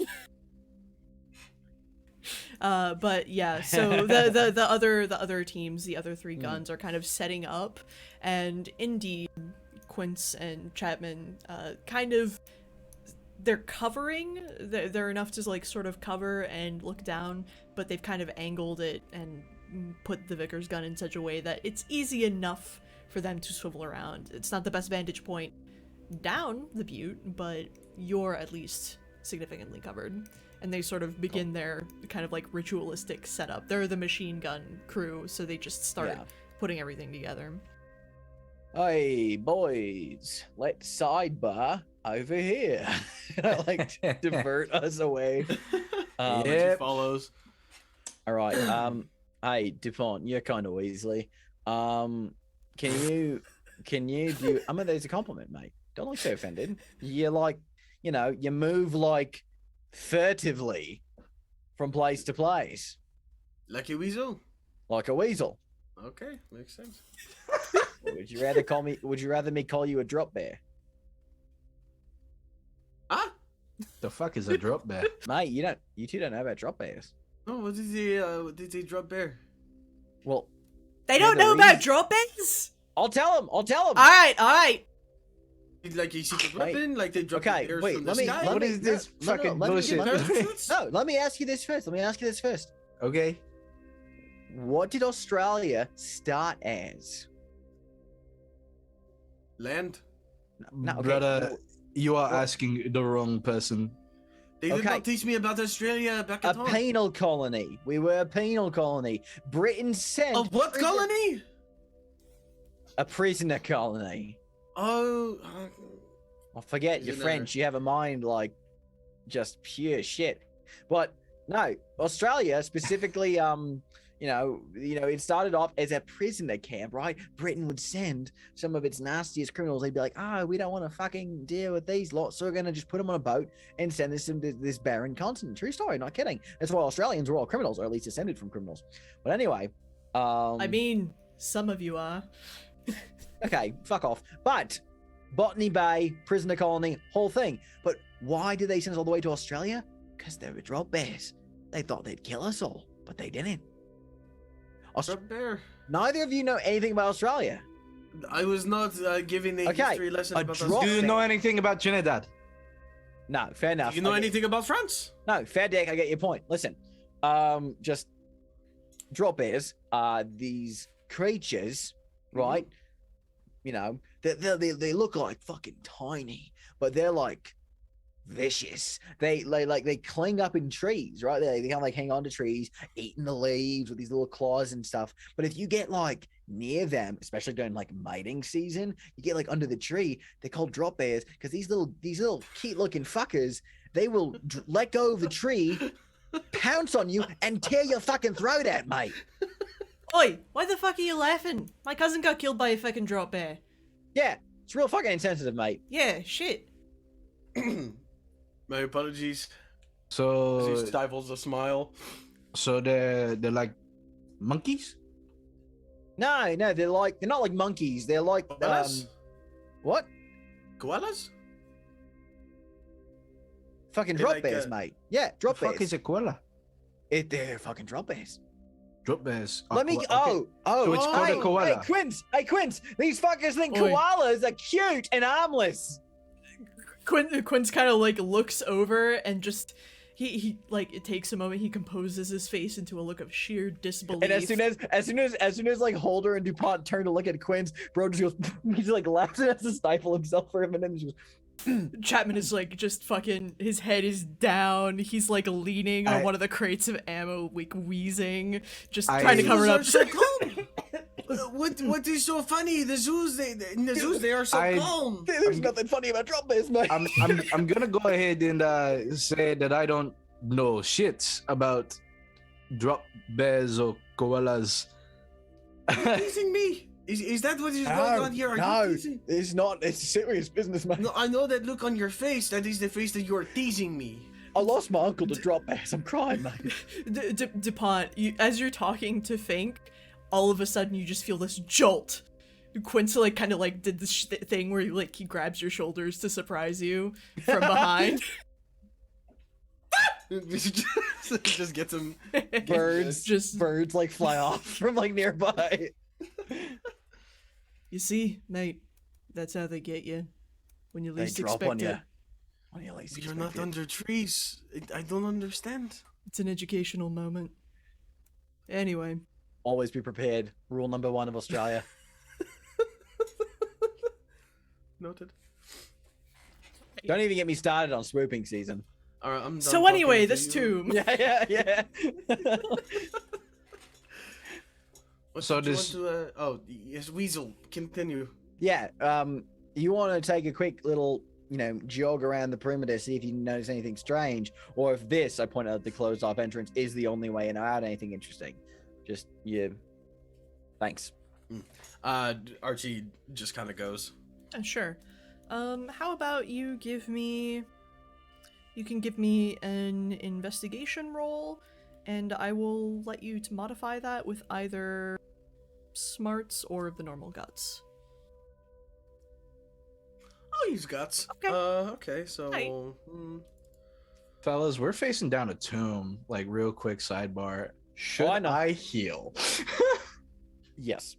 But yeah, so the other teams, the other 3 guns are kind of setting up, and indeed, Quince and Chapman, kind of, they're covering. They're enough to like sort of cover and look down, but they've kind of angled it and put the Vickers gun in such a way that it's easy enough for them to swivel around. It's not the best vantage point down the butte, but you're at least significantly covered. And they sort of begin their kind of like ritualistic setup. They're the machine gun crew, so they just start putting everything together. Hey, boys, let's sidebar over here. I like to divert us away. He follows. All right. Hey, DuPont, you're kind of Weasley. Can you do? I mean, there's a compliment, mate. Don't look so offended. You're like, you move like furtively from place to place, Like a weasel. like a weasel. Okay, makes sense. Would you rather call me? Would you rather me call you a drop bear, Ah? The fuck is a drop bear? mate? You two don't know about drop bears. No, what did they drop bear? Well, They don't Yeah, know the about reason- drop ins? I'll tell them. Alright. Like a secret Wait. weapon? Like they drop Okay, bears wait, from let the me- sky? let What me- is this no, no, fucking let me bullshit? get Parachutes? No, let me ask you this first. Okay. What did Australia start as? Land? No, okay. Brother, you are Well- asking the wrong person. They did Okay. not teach me about Australia back A at home. penal colony. We were a penal colony. Britain sent A what prison- colony? A prisoner colony. Oh, I forget your Prisoner. French. You have a mind like just pure shit. But no, Australia specifically, it started off as a prisoner camp, right? Britain would send some of its nastiest criminals. They'd be like, we don't want to fucking deal with these lots, so we're gonna just put them on a boat and send this to this barren continent. True story, not kidding. That's why Australians were all criminals, or at least descended from criminals. But anyway, I mean, some of you are. okay, fuck off. But Botany Bay, prisoner colony, whole thing. But why did they send us all the way to Australia? Because they were drop bears. They thought they'd kill us all, but they didn't. drop bear. Neither of you know anything about Australia. I was not giving a Okay, history lesson a about drop- Do Australia. you know anything about Trinidad? No, fair enough. Do you know I get- anything about France? No, fair dick. I get your point. Listen, just drop bears are these creatures, right? You know, they look like fucking tiny, but they're like vicious. They cling up in trees, right? They kind of like hang on to trees, eating the leaves with these little claws and stuff. But if you get like near them, especially during like mating season, you get like under the tree. They're called drop bears because these little cute looking fuckers, they will let go of the tree, pounce on you, and tear your fucking throat out, mate. Oi, why the fuck are you laughing? My cousin got killed by a fucking drop bear. Yeah, it's real fucking insensitive, mate. Yeah, shit. My apologies. As he So, stifles a smile. they're like monkeys. No, they're not like monkeys. They're like Koalas? what? Koalas? Fucking They're drop like, bears, mate. Yeah, The drop fuck bears. is a koala? They're fucking drop bears. Drop bears. are Let me. koa- okay. So it's called a hey, koala. Hey, Quince. These fuckers think Oi. koalas are cute and harmless. Quinn's kind of like looks over and just he like it takes a moment. He composes his face into a look of sheer disbelief. And as soon as like Holder and DuPont turn to look at Quince, bro just goes. He just like laughs and has to stifle himself for a minute. And just goes, Chapman is like just fucking. His head is down. He's like leaning on I- one of the crates of ammo, like wheezing, just I- trying to cover it up. Zoos are so calm. What is so funny? The zoos, in the zoos, they are so I- calm. There's nothing funny about drop bears, mate. I'm gonna go ahead and say that I don't know shit about drop bears or koalas. Teasing me? Is that what is going on here? Are no, you teasing? it's not. It's serious business, mate. No, I know that look on your face. That is the face that you are teasing me. I lost my uncle to drop bears. I'm crying, mate. DuPont, as you're talking to Fink, all of a sudden you just feel this jolt. Quince like kind of like did this thing where he grabs your shoulders to surprise you from behind. Just get some. Birds like fly off from like nearby. You see, mate, that's how they get you when you They least drop expect on it. you. When you least You're expect not it. under trees. I don't understand. It's an educational moment. Anyway, Always be prepared. Rule number 1 of Australia. Noted. Don't even get me started on swooping season. All right, I'm done so talking anyway, to this you. tomb. Yeah. So What you this- want to, oh, yes, Weasel. Continue. Yeah. You want to take a quick little, jog around the perimeter, see if you notice anything strange, or if this, I point out the closed off entrance, is the only way in or out anything interesting. Just, yeah. Thanks. Archie just kind of goes. Sure. How about you give me... You can give me an investigation roll, and I will let you to modify that with either smarts or the normal guts. I'll use guts. Okay. Okay, so... Right. Fellas, we're facing down a tomb. Like, real quick sidebar. Should I know. I heal? Yes.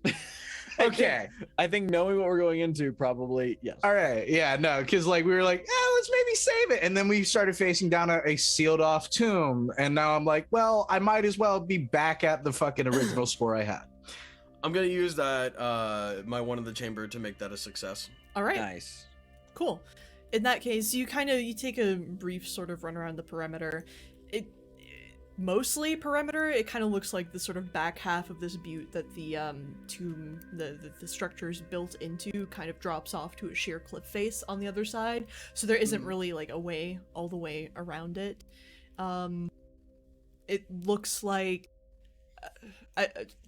Okay. I think knowing what we're going into, probably yes. All right. Yeah, no, because like we were like, let's maybe save it. And then we started facing down a sealed off tomb. And now I'm like, well, I might as well be back at the fucking original score I had. I'm gonna use that, my one in the chamber to make that a success. All right. Nice. Cool. In that case, you take a brief sort of run around the perimeter. It mostly perimeter. It kind of looks like the sort of back half of this butte that the tomb, the structure is built into, kind of drops off to a sheer cliff face on the other side. So there isn't really like a way all the way around it. It looks like.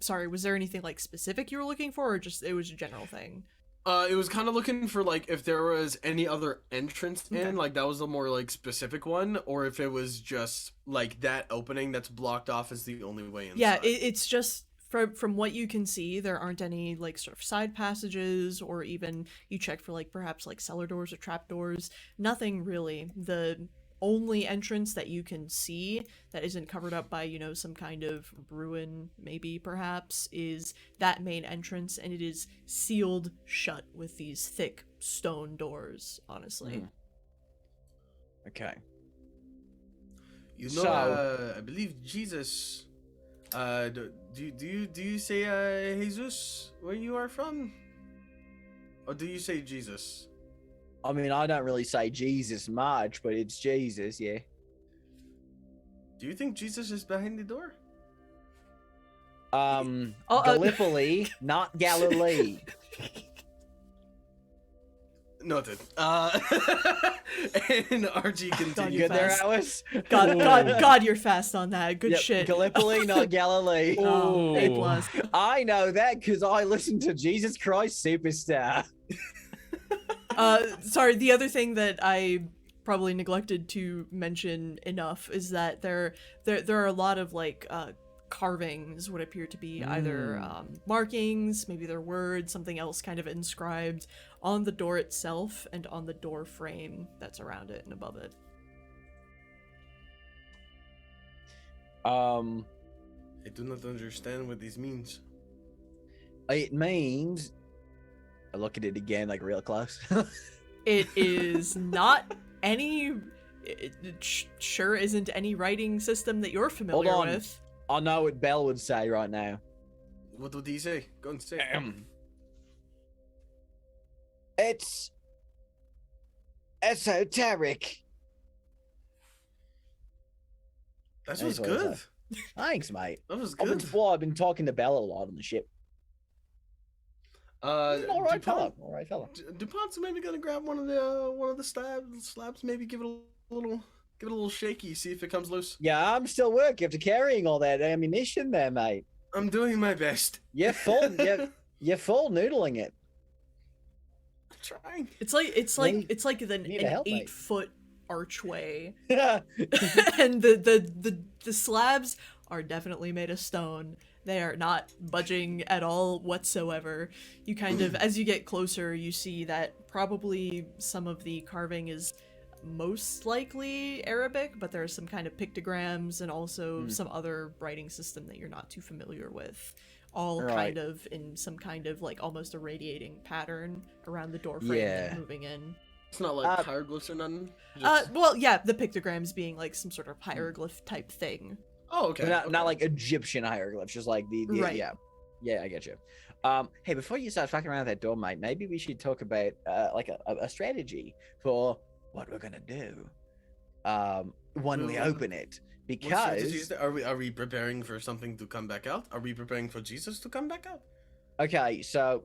Sorry, was there anything like specific you were looking for, or just it was a general thing? It was kind of looking for like if there was any other entrance in, Okay. like that was the more like specific one, or if it was just like that opening that's blocked off as the only way inside. Yeah, it's just from what you can see, there aren't any like sort of side passages, or even you check for like perhaps like cellar doors or trap doors. Nothing really. The only entrance that you can see that isn't covered up by, some kind of ruin, maybe perhaps, is that main entrance, and it is sealed shut with these thick stone doors, honestly. Okay. You know, So- I believe Jesus. Do you say Jesus where you are from, or do you say Jesus? I mean, I don't really say Jesus much, but it's Jesus, yeah. Do you think Jesus is behind the door? Gallipoli, not Galilee. Noted. And RG God, continues. you Good there, fast. Alice? God, you're fast on that. Good Yep, shit. Gallipoli, not Galilee. Oh, A+. Ooh. I know that because I listened to Jesus Christ Superstar. Sorry, the other thing that I probably neglected to mention enough is that there are a lot of like carvings, what appear to be either markings, maybe they're words, something else kind of inscribed on the door itself and on the door frame that's around it and above it. I do not understand what this means. It means. I look at it again, like real close. It is not any. It sure isn't any writing system that you're familiar on. with. I know what Bell would say right now. What would he say? Go and say. It's esoteric. That That's was what I good. said. Thanks, mate. That was I've good. been talking to Bell a lot on the ship. He's an all right fella. All right fella. DuPont's maybe gonna grab one of the slabs. Maybe give it a little shaky. See if it comes loose. Yeah, I'm still working after carrying all that ammunition there, mate. I'm doing my best. You're full. you're full noodling it. I'm trying. It's like an need to help, mate. 8-foot archway, Yeah. and the slabs are definitely made of stone. They are not budging at all whatsoever. You kind of, as you get closer, you see that probably some of the carving is most likely Arabic, but there are some kind of pictograms and also some other writing system that you're not too familiar with. All Right. kind of in some kind of like almost a radiating pattern around the door frame Yeah. and moving in. It's not like hieroglyphs or nothing. Well, yeah, the pictograms being like some sort of hieroglyph type thing. Oh, okay. Not okay. like Egyptian hieroglyphs, just like the Right. yeah, I get you. Hey, before you start fucking around that door, mate, maybe we should talk about like a strategy for what we're gonna do when we open it. What strategy is Because there? Are we preparing for something to come back out? Are we preparing for Jesus to come back out? okay, so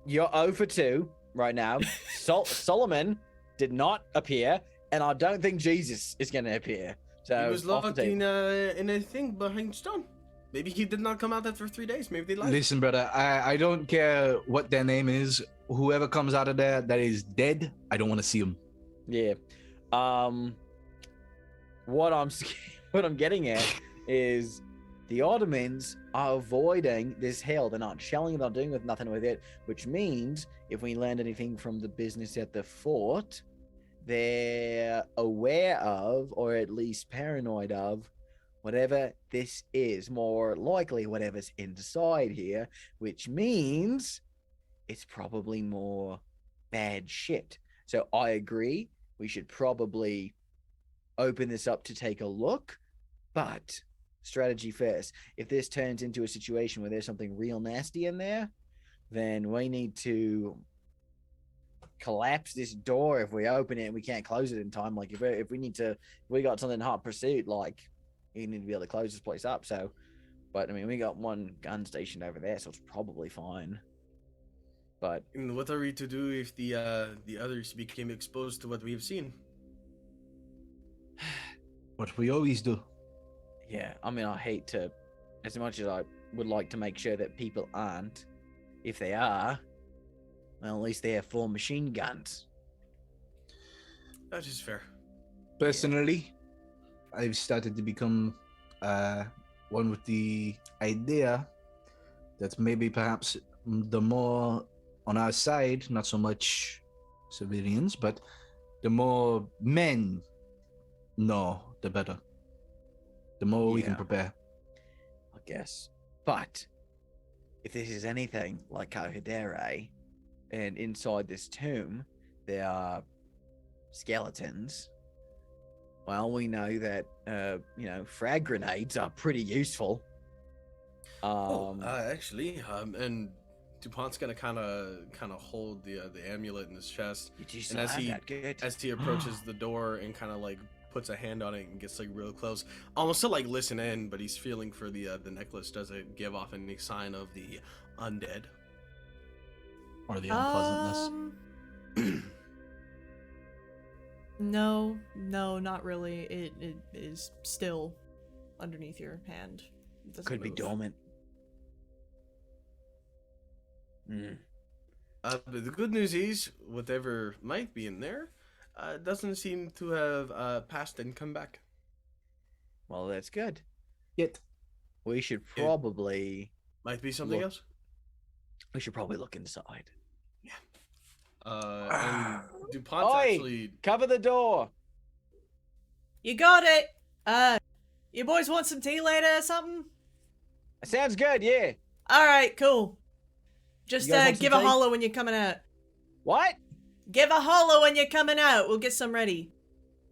you're 0 for 2 right now. Solomon did not appear, and I don't think Jesus is gonna appear. So He was off the locked table. in a thing behind stone. Maybe he did not come out after 3 days. Maybe they lied. Listen, brother, I don't care what their name is. Whoever comes out of there that is dead, I don't want to see them. Yeah. What I'm getting at is the Ottomans are avoiding this hill. They're not shelling it, they're not doing with nothing with it, which means if we learned anything from the business at the fort, they're aware of, or at least paranoid of, whatever this is. More likely, whatever's inside here, which means it's probably more bad shit. So I agree. We should probably open this up to take a look, but strategy first. If this turns into a situation where there's something real nasty in there, then we need to collapse this door if we open it and we can't close it in time. Like if we got something hot pursuit, like you need to be able to close this place up. So, but I mean, we got one gun stationed over there, so it's probably fine. But And what are we to do if the others became exposed to what we have seen? What we always do. yeah, I mean, I hate to, as much as I would like to make sure that people aren't, if they are, well, at least they have 4 machine guns. That is fair. Personally, I've started to become one with the idea that maybe perhaps the more on our side, not so much civilians, but the more men know, the better. The more we can Yeah. prepare. I guess. But if this is anything like Kahedere, and inside this tomb there are skeletons, well, we know that frag grenades are pretty useful. Actually, and DuPont's gonna kind of hold the amulet in his chest, You just and not as have he that good. as he approaches the door and kind of like puts a hand on it and gets like real close, almost to like listen in, but he's feeling for the necklace. Does it give off any sign of the undead? Or the unpleasantness. No, not really. It is still underneath your hand. It doesn't Could be move. dormant. Mm. But the good news is, whatever might be in there, doesn't seem to have passed and come back. Well, that's good. Yet. We should probably Might be something Look. else. look inside. And DuPont's Oi! actually. Cover the door. You got it. You boys want some tea later or something? Sounds good. Yeah. All right, cool. Just You guys want some give a tea? holler when you're coming out. What? Give a holler when you're coming out. We'll get some ready.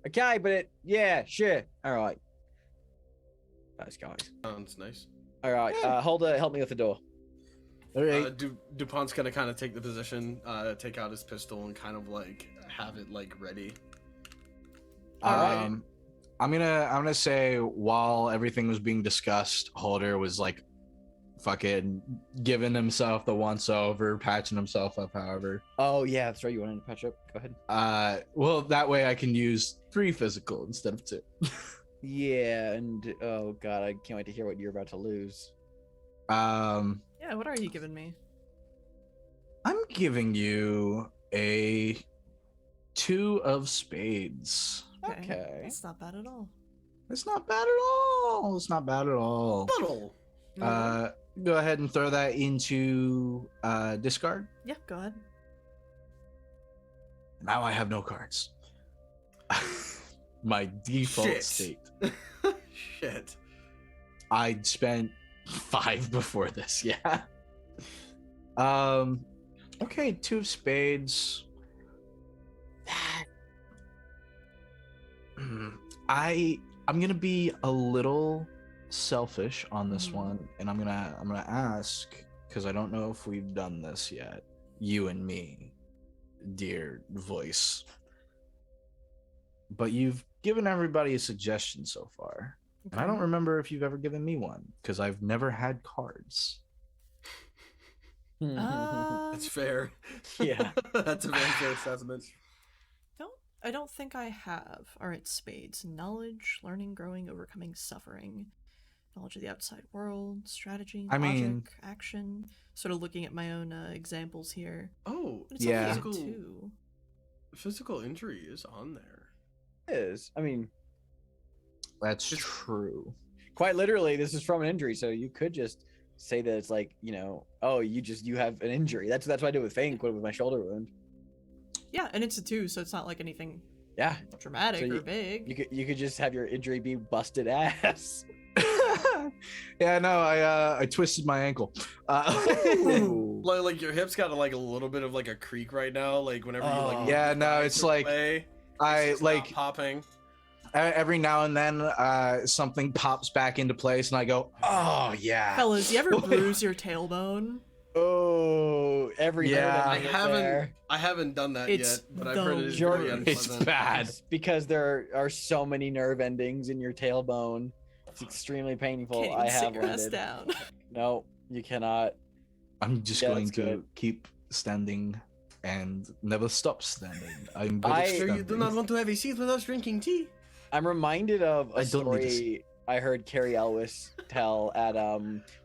Okay, but yeah, sure. All right. Those guys. Sounds nice. All right. Help me with the door. All right. DuPont's gonna kind of take the position, take out his pistol, and kind of like have it like ready. Alright. I'm gonna say while everything was being discussed, Holder was like fucking giving himself the once over, patching himself up, however. Oh yeah, that's right. You wanted to patch up? Go ahead. Well, that way I can use 3 physical instead of 2. Yeah, and oh god, I can't wait to hear what you're about to lose. Yeah, what are you giving me? I'm giving you a 2 of spades. Okay. That's not bad at all. It's not bad at all. It's not bad at all. Buttle. Go ahead and throw that into discard. Yeah, go ahead. Now I have no cards. My default Shit. state. Shit. I'd spent 5 before this, yeah. Okay, 2 of spades. I'm gonna be a little selfish on this one, and I'm gonna ask, because I don't know if we've done this yet. You and me, dear voice. But you've given everybody a suggestion so far. And I don't remember if you've ever given me one, because I've never had cards. That's fair. Yeah. That's a very fair assessment. I don't think I have. Alright, spades. Knowledge, learning, growing, overcoming, suffering. Knowledge of the outside world, strategy, I logic, mean- action. Sort of looking at my own examples here. Oh, But it's Yeah. only a 2. physical injury is on there. Is. I mean, That's It's- true. quite literally, this is from an injury. So you could just say that it's like, oh, you have an injury. That's what I did with Fink with my shoulder wound. Yeah, and it's a 2, so it's not like anything Yeah, dramatic So or big. you could just have your injury be busted ass. Yeah, no, I twisted my ankle. Ooh. Like your hips got like a little bit of like a creak right now. Like whenever you like. Oh. move Yeah, your no, thighs it's to like play, I it's just like not popping. every now and then something pops back into place and I go, oh yeah. Fellas, you ever bruise your tailbone? Oh, every Yeah. I haven't done that It's yet, but I've heard it is Jordan, very It's unpleasant. bad. It's because there are so many nerve endings in your tailbone. It's extremely painful. Can't I even sit have your ass landed. down. No, you cannot. I'm just Yeah, going that's to good. keep standing and never stop standing. I'm good I- at Sure, you do standing. not want to have a seat with us drinking tea. I'm reminded of a I don't need to story I heard Carrie Elwes tell at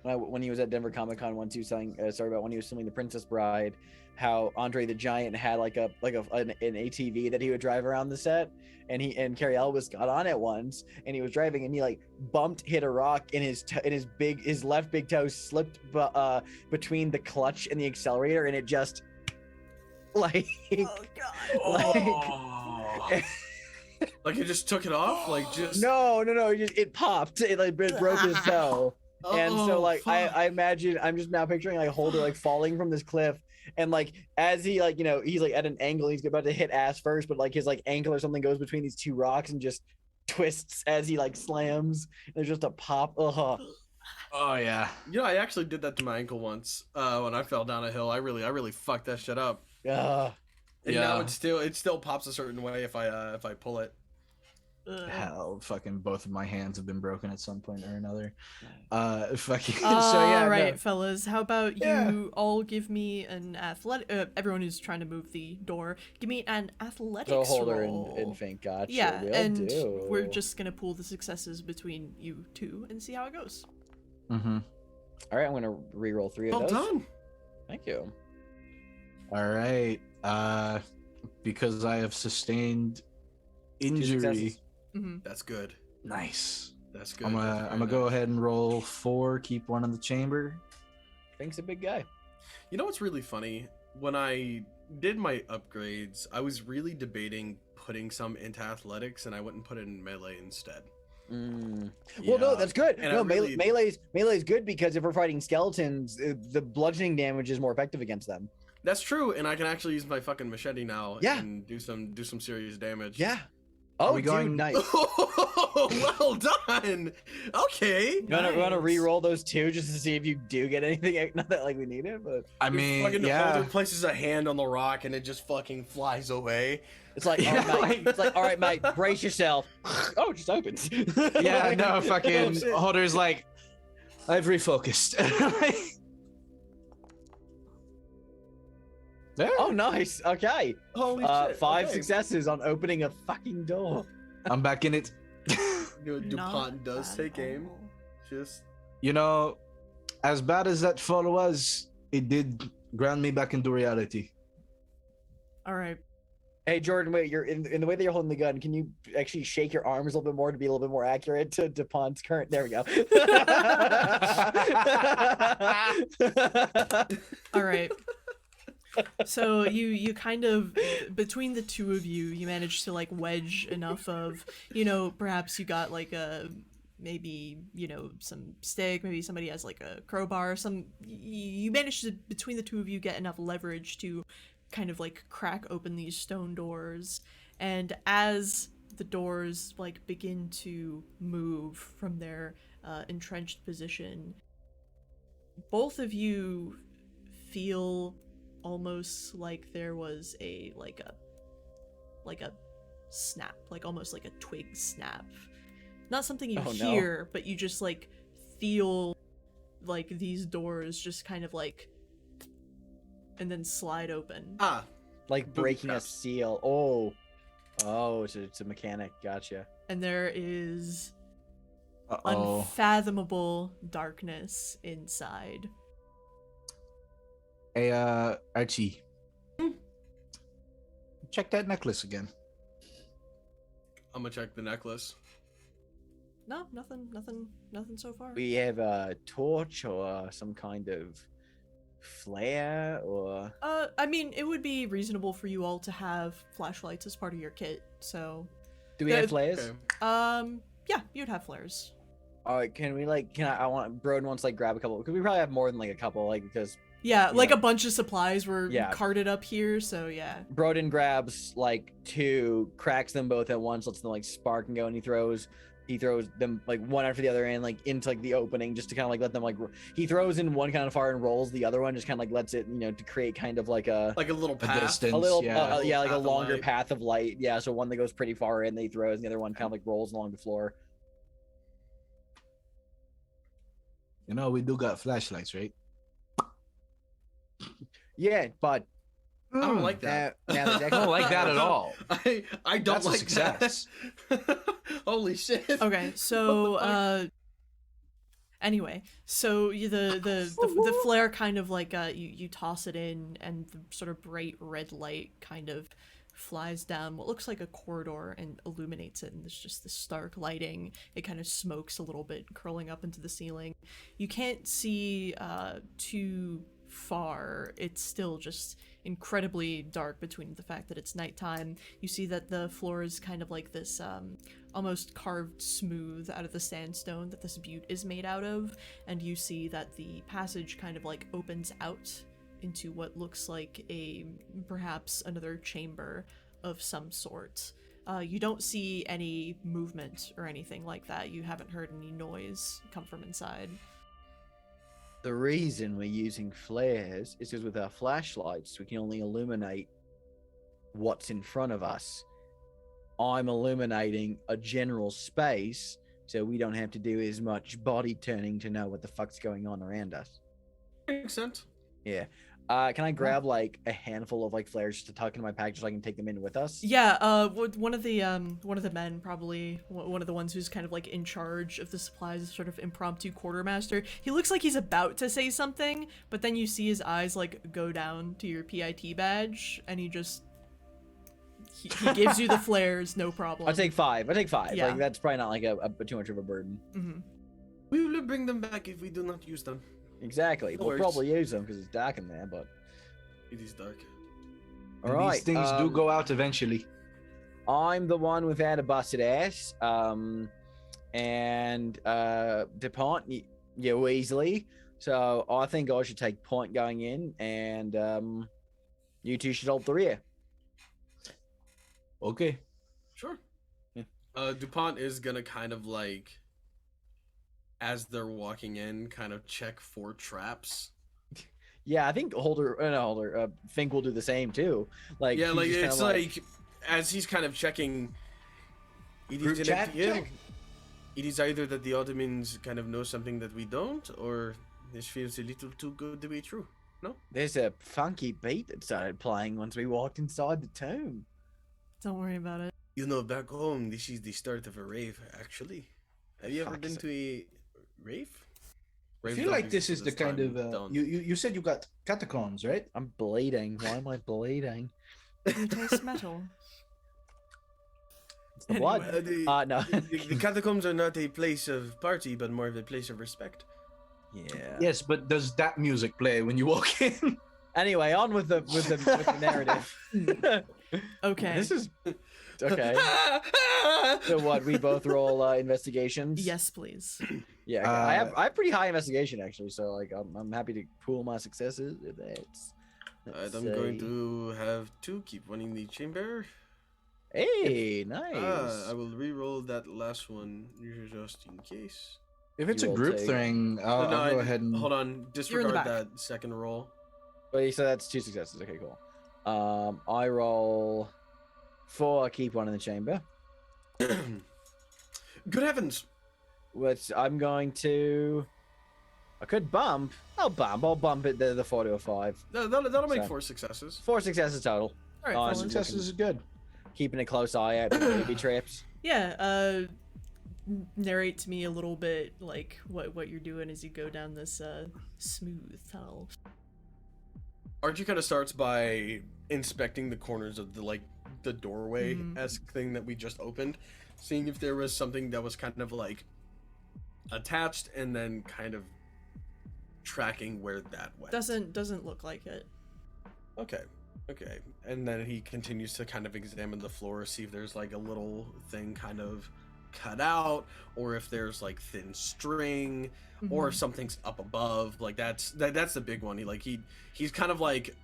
when he was at Denver Comic Con once. He was telling a story about when he was filming The Princess Bride, how Andre the Giant had an ATV that he would drive around the set, and Carrie Elwes got on it once, and he was driving and he like hit a rock, and his left big toe slipped between the clutch and the accelerator, and it just like Oh god. like. Like you just took it off, like just. No, it popped. It broke his toe. And so Oh, like fuck. I imagine, I'm just now picturing like Holder like falling from this cliff, and like as he like he's like at an angle, he's about to hit ass first, but like his like ankle or something goes between these two rocks and just twists as he like slams. There's just a pop. Ugh. Oh yeah. You know, I actually did that to my ankle once when I fell down a hill. I really fucked that shit up. Ugh. And now Yeah. it still pops a certain way if I pull it. Ugh. Hell, fucking both of my hands have been broken at some point or another. Fucking. so All yeah, right, no. fellas. How about Yeah. you all give me an athletic? Everyone who's trying to move the door, give me an athletics So Holder roll. and Fink, gotcha. Yeah, will and do. we're just gonna pool the successes between you two and see how it goes. Mm-hmm. all right. I'm gonna re-roll 3 of Well those. done. Thank you. All right. Because I have sustained 2 injury. successes. Hmm. That's good. Nice. That's good. I'm gonna go ahead and roll 4. Keep 1 in the chamber. Fink's a big guy. You know what's really funny? When I did my upgrades, I was really debating putting some into athletics, and I went and put it in melee instead. Well, no, Yeah. that's good. And No, I really- melee's good because if we're fighting skeletons, the bludgeoning damage is more effective against them. That's true, and I can actually use my fucking machete now Yeah. and do some serious damage. Yeah. Are Oh, we dude, going- nice. Well done. Okay. You wanna Nice. re-roll those 2 just to see if you do get anything? Not that like we need it, but I mean, fucking yeah. Holder places a hand on the rock and it just fucking flies away. it's like, Yeah, all right, mate. like- It's like, all right, mate, brace yourself. Oh, it just opens. Yeah, Like, no, oh, fucking shit. Holder's like, I've refocused. There. Oh, nice. Okay. Holy 5 okay. successes on opening a fucking door. I'm back in it. DuPont Not does bad take at aim. all. Just You know, as bad as that fall was, it did ground me back into reality. All right. Hey, Jordan, wait, you're in the way that you're holding the gun. Can you actually shake your arms a little bit more to be a little bit more accurate to DuPont's current? There we go. All right. So you kind of, between the two of you, you managed to like wedge enough of, perhaps you got like a, maybe, some stick, maybe somebody has like a crowbar, you managed to, between the two of you, get enough leverage to kind of like crack open these stone doors. And as the doors like begin to move from their entrenched position, both of you feel almost like there was a snap, like almost like a twig snap. Not something you Oh, no. hear, but you just like feel like these doors just kind of like and then slide open. Like breaking a Yes. seal. Oh, it's a mechanic. Gotcha. And there is Uh-oh. unfathomable darkness inside. Hey, Archie. Check that necklace again. I'm gonna check the necklace. No, nothing so far. We have a torch or some kind of flare or. I mean, it would be reasonable for you all to have flashlights as part of your kit. So, Do we have flares? Okay. yeah, you'd have flares. All right, can we like? Can I want Broden wants to, like grab a couple because we probably have more than like a couple like because Yeah, like Yeah. a bunch of supplies were Yeah. carted up here. So yeah. Broden grabs like two, cracks them both at once, lets them like spark and go, and he throws them like one after the other in like into like the opening just to kind of like let them like he throws in one kind of fire and rolls the other one, just kind of like lets it to create kind of like a Like a little path. distance. a little yeah. yeah like a path of longer light. path of light. Yeah, so one that goes pretty far in, that he throws, and the other one kind of like rolls along the floor. You know, we do got flashlights, right? Yeah, but I don't like that. now the deck- I don't like that at all. I don't That's a like success. that. Holy shit. Okay, so anyway, so the flare kind of like you toss it in, and the sort of bright red light kind of flies down what looks like a corridor and illuminates it, and there's just this stark lighting. It kind of smokes a little bit, curling up into the ceiling. You can't see too far. It's still just incredibly dark between the fact that it's nighttime. You see that the floor is kind of like this almost carved smooth out of the sandstone that this butte is made out of, and you see that the passage kind of like opens out into what looks like perhaps another chamber of some sort. You don't see any movement or anything like that. You haven't heard any noise come from inside. The reason we're using flares is because with our flashlights, we can only illuminate what's in front of us. I'm illuminating a general space, so we don't have to do as much body turning to know what the fuck's going on around us. Makes sense. Yeah. Can I grab like a handful of like flares just to tuck into my pack, just so I can take them in with us? Yeah, one of the men, probably one of the ones who's kind of like in charge of the supplies, is sort of impromptu quartermaster. He looks like he's about to say something, but then you see his eyes like go down to your PIT badge, and he gives you the flares, no problem. I'll take five. Yeah. Like that's probably not like a too much of a burden. Mhm. We will bring them back if we do not use them. Exactly. No We'll worries. probably use them because it's dark in there, but It is dark. all And right. these things do go out eventually. I'm the one without a busted ass. And DuPont, yeah, Weasley. So I think I should take point going in, and you two should hold the rear. Okay. Sure. Yeah. DuPont is gonna kind of like, as they're walking in, kind of check for traps. Yeah, I think Fink will do the same too. Like Yeah, he's like just kinda it's like, as he's kind of checking, it Group is, chat? Check. it is either that the Ottomans kind of know something that we don't, or this feels a little too good to be true. No? There's a funky beat that started playing once we walked inside the tomb. Don't worry about it. You know, back home, this is the start of a rave, actually. Have you ever Fuck been is to a rave? I Raves feel don't like this exist is the this kind time, of don't. you said you got catacombs, right? I'm bleeding. Why am I bleeding? You taste metal. It's the blood. No. The catacombs are not a place of party, but more of a place of respect. Yeah. Yes, but does that music play when you walk in? Anyway, on with the narrative. Okay. This is okay. So what? We both roll investigations. Yes, please. Yeah. Okay. I have pretty high investigation actually, so like I'm happy to pool my successes. If that's. Alright, I'm going to have two keep one in the chamber. Hey, nice. I will re-roll that last one just in case. If it's You a will group take- thing, I'll go ahead and Hold on, You're in the disregard back. that second roll. Wait, so that's 2 successes. Okay, cool. I roll 4. I keep one in the chamber. Good heavens! Which I'm going to. I could bump. I'll bump it the 4 to a 5. That'll make So- 4 successes. 4 successes total. All right, Oh, fellas. success. success is good. Keeping a close eye out for booby traps. Yeah, narrate to me a little bit like what you're doing as you go down this smooth tunnel. Archie kind of starts by inspecting the corners of the doorway esque thing that we just opened, seeing if there was something that was kind of like attached and then kind of tracking where that went. Doesn't look like it. Okay. And then he continues to kind of examine the floor, see if there's like a little thing kind of cut out, or if there's like thin string, or if something's up above. Like that's the big one. He's kind of like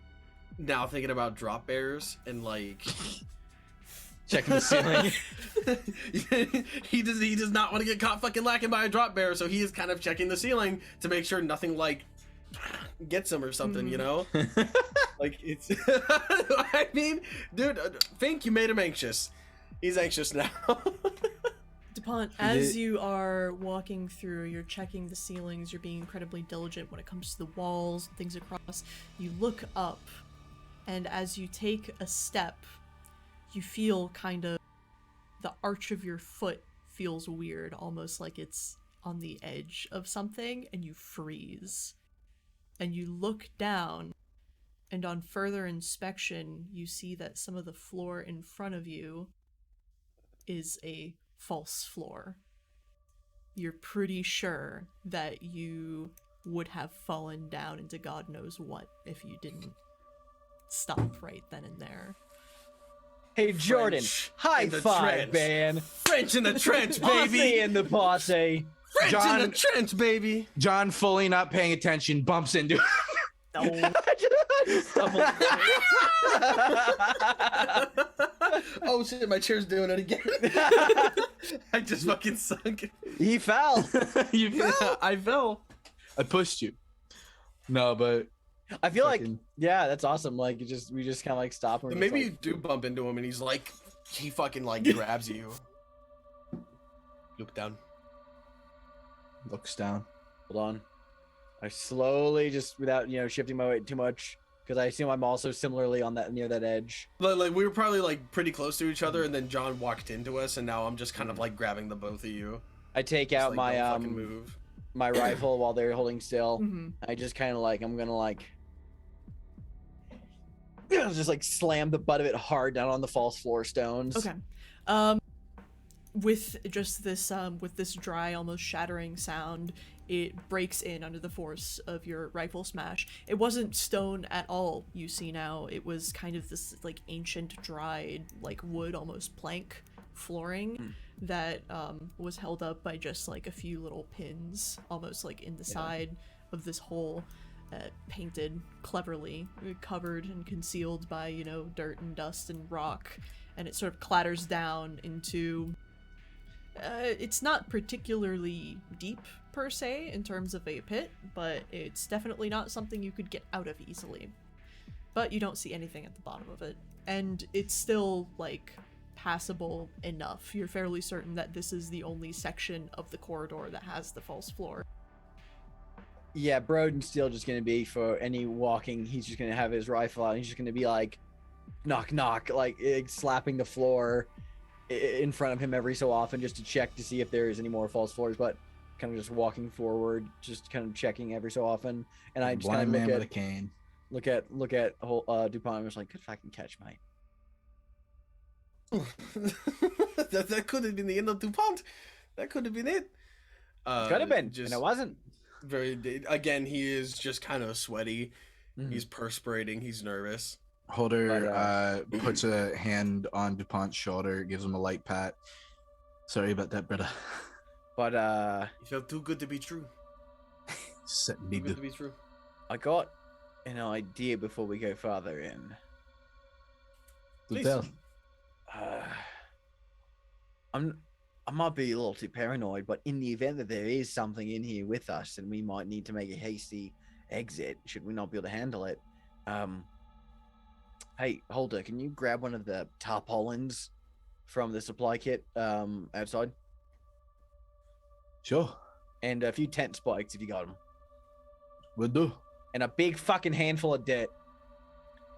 now thinking about drop bears and like Checking the ceiling. he does not want to get caught fucking lacking by a drop bear, so he is kind of checking the ceiling to make sure nothing like gets him or something, you know? Like it's I mean, dude, Fink, you made him anxious. He's anxious now. DuPont, as you are walking through, you're checking the ceilings, you're being incredibly diligent when it comes to the walls, things across. You look up, and as you take a step, you feel kind of the arch of your foot feels weird, almost like it's on the edge of something, and you freeze. And you look down, and on further inspection, you see that some of the floor in front of you is a false floor. You're pretty sure that you would have fallen down into God knows what if you didn't stop right then and there. Hey, Jordan, French high in the five, trench. man. French in the trench, Posse baby. in the posse. French John- in the trench, baby. John, fully not paying attention, bumps into Oh shit, my chair's doing it again. I just fucking sunk. He fell. You fell. I fell. I pushed you. No, but I feel like, fucking- yeah, that's awesome. Like, we just kind of like stop. And we're Maybe just you do bump into him and he's like, he fucking like grabs you. Look down. looks down. hold on. I slowly, just without shifting my weight too much, because I assume I'm also similarly on that near that edge. Like we were probably like pretty close to each other, and then John walked into us, and now I'm just kind of like grabbing the both of you. I take Just, out like, my don't fucking move. my rifle while they're holding still. Mm-hmm. I just kind of like, I'm gonna like just like slam the butt of it hard down on the false floor stones. Okay. With just this with this dry, almost shattering sound, it breaks in under the force of your rifle smash. It wasn't stone at all, you see now. It was kind of this like ancient dried like wood, almost plank flooring that was held up by just like a few little pins, almost like in the side of this hole, painted cleverly, covered and concealed by dirt and dust and rock, and it sort of clatters down into it's not particularly deep per se in terms of a pit, but it's definitely not something you could get out of easily. But you don't see anything at the bottom of it, and it's still like passable enough. You're fairly certain that this is the only section of the corridor that has the false floor. Yeah, Broden's still just gonna be, for any walking, he's just gonna have his rifle out and he's just gonna be like, knock knock, like slapping the floor in front of him every so often, just to check to see if there is any more false floors, but kind of just walking forward, just kind of checking every so often. And I just kind Blind of man with a cane. look at whole DuPont, and was like, good fucking catch, mate. that could have been the end of DuPont. That could have been it. Could have been, Just and it wasn't. again, he is just kind of sweaty. Mhm. He's perspirating. He's nervous. Holder puts a hand on DuPont's shoulder, gives him a light pat. Sorry about that, brother. But It felt too good to be true. Set Too me good to the be true. I got an idea before we go farther in. Please. tell. I might be a little too paranoid, but in the event that there is something in here with us and we might need to make a hasty exit, should we not be able to handle it, hey, Holder, can you grab one of the tarpaulins from the supply kit outside? Sure, And a few tent spikes if you got them. we'll do. And a big fucking handful of dirt.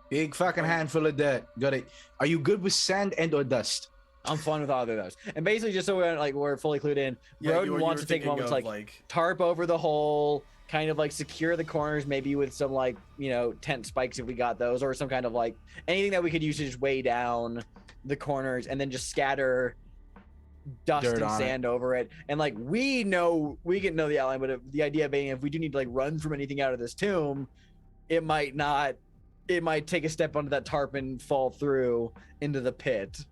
Big fucking handful of dirt. Got it. Are you good with sand and or dust? I'm fine with either of those. And basically, just so we're fully clued in, Broden wants to take a moment to like tarp over the hole, kind of like secure the corners, maybe with some like tent spikes if we got those, or some kind of like anything that we could use to just weigh down the corners, and then just scatter dust Dirt and on it. sand over it, and like we can know the outline, but the idea being if we do need to like run from anything out of this tomb, it might take a step onto that tarp and fall through into the pit.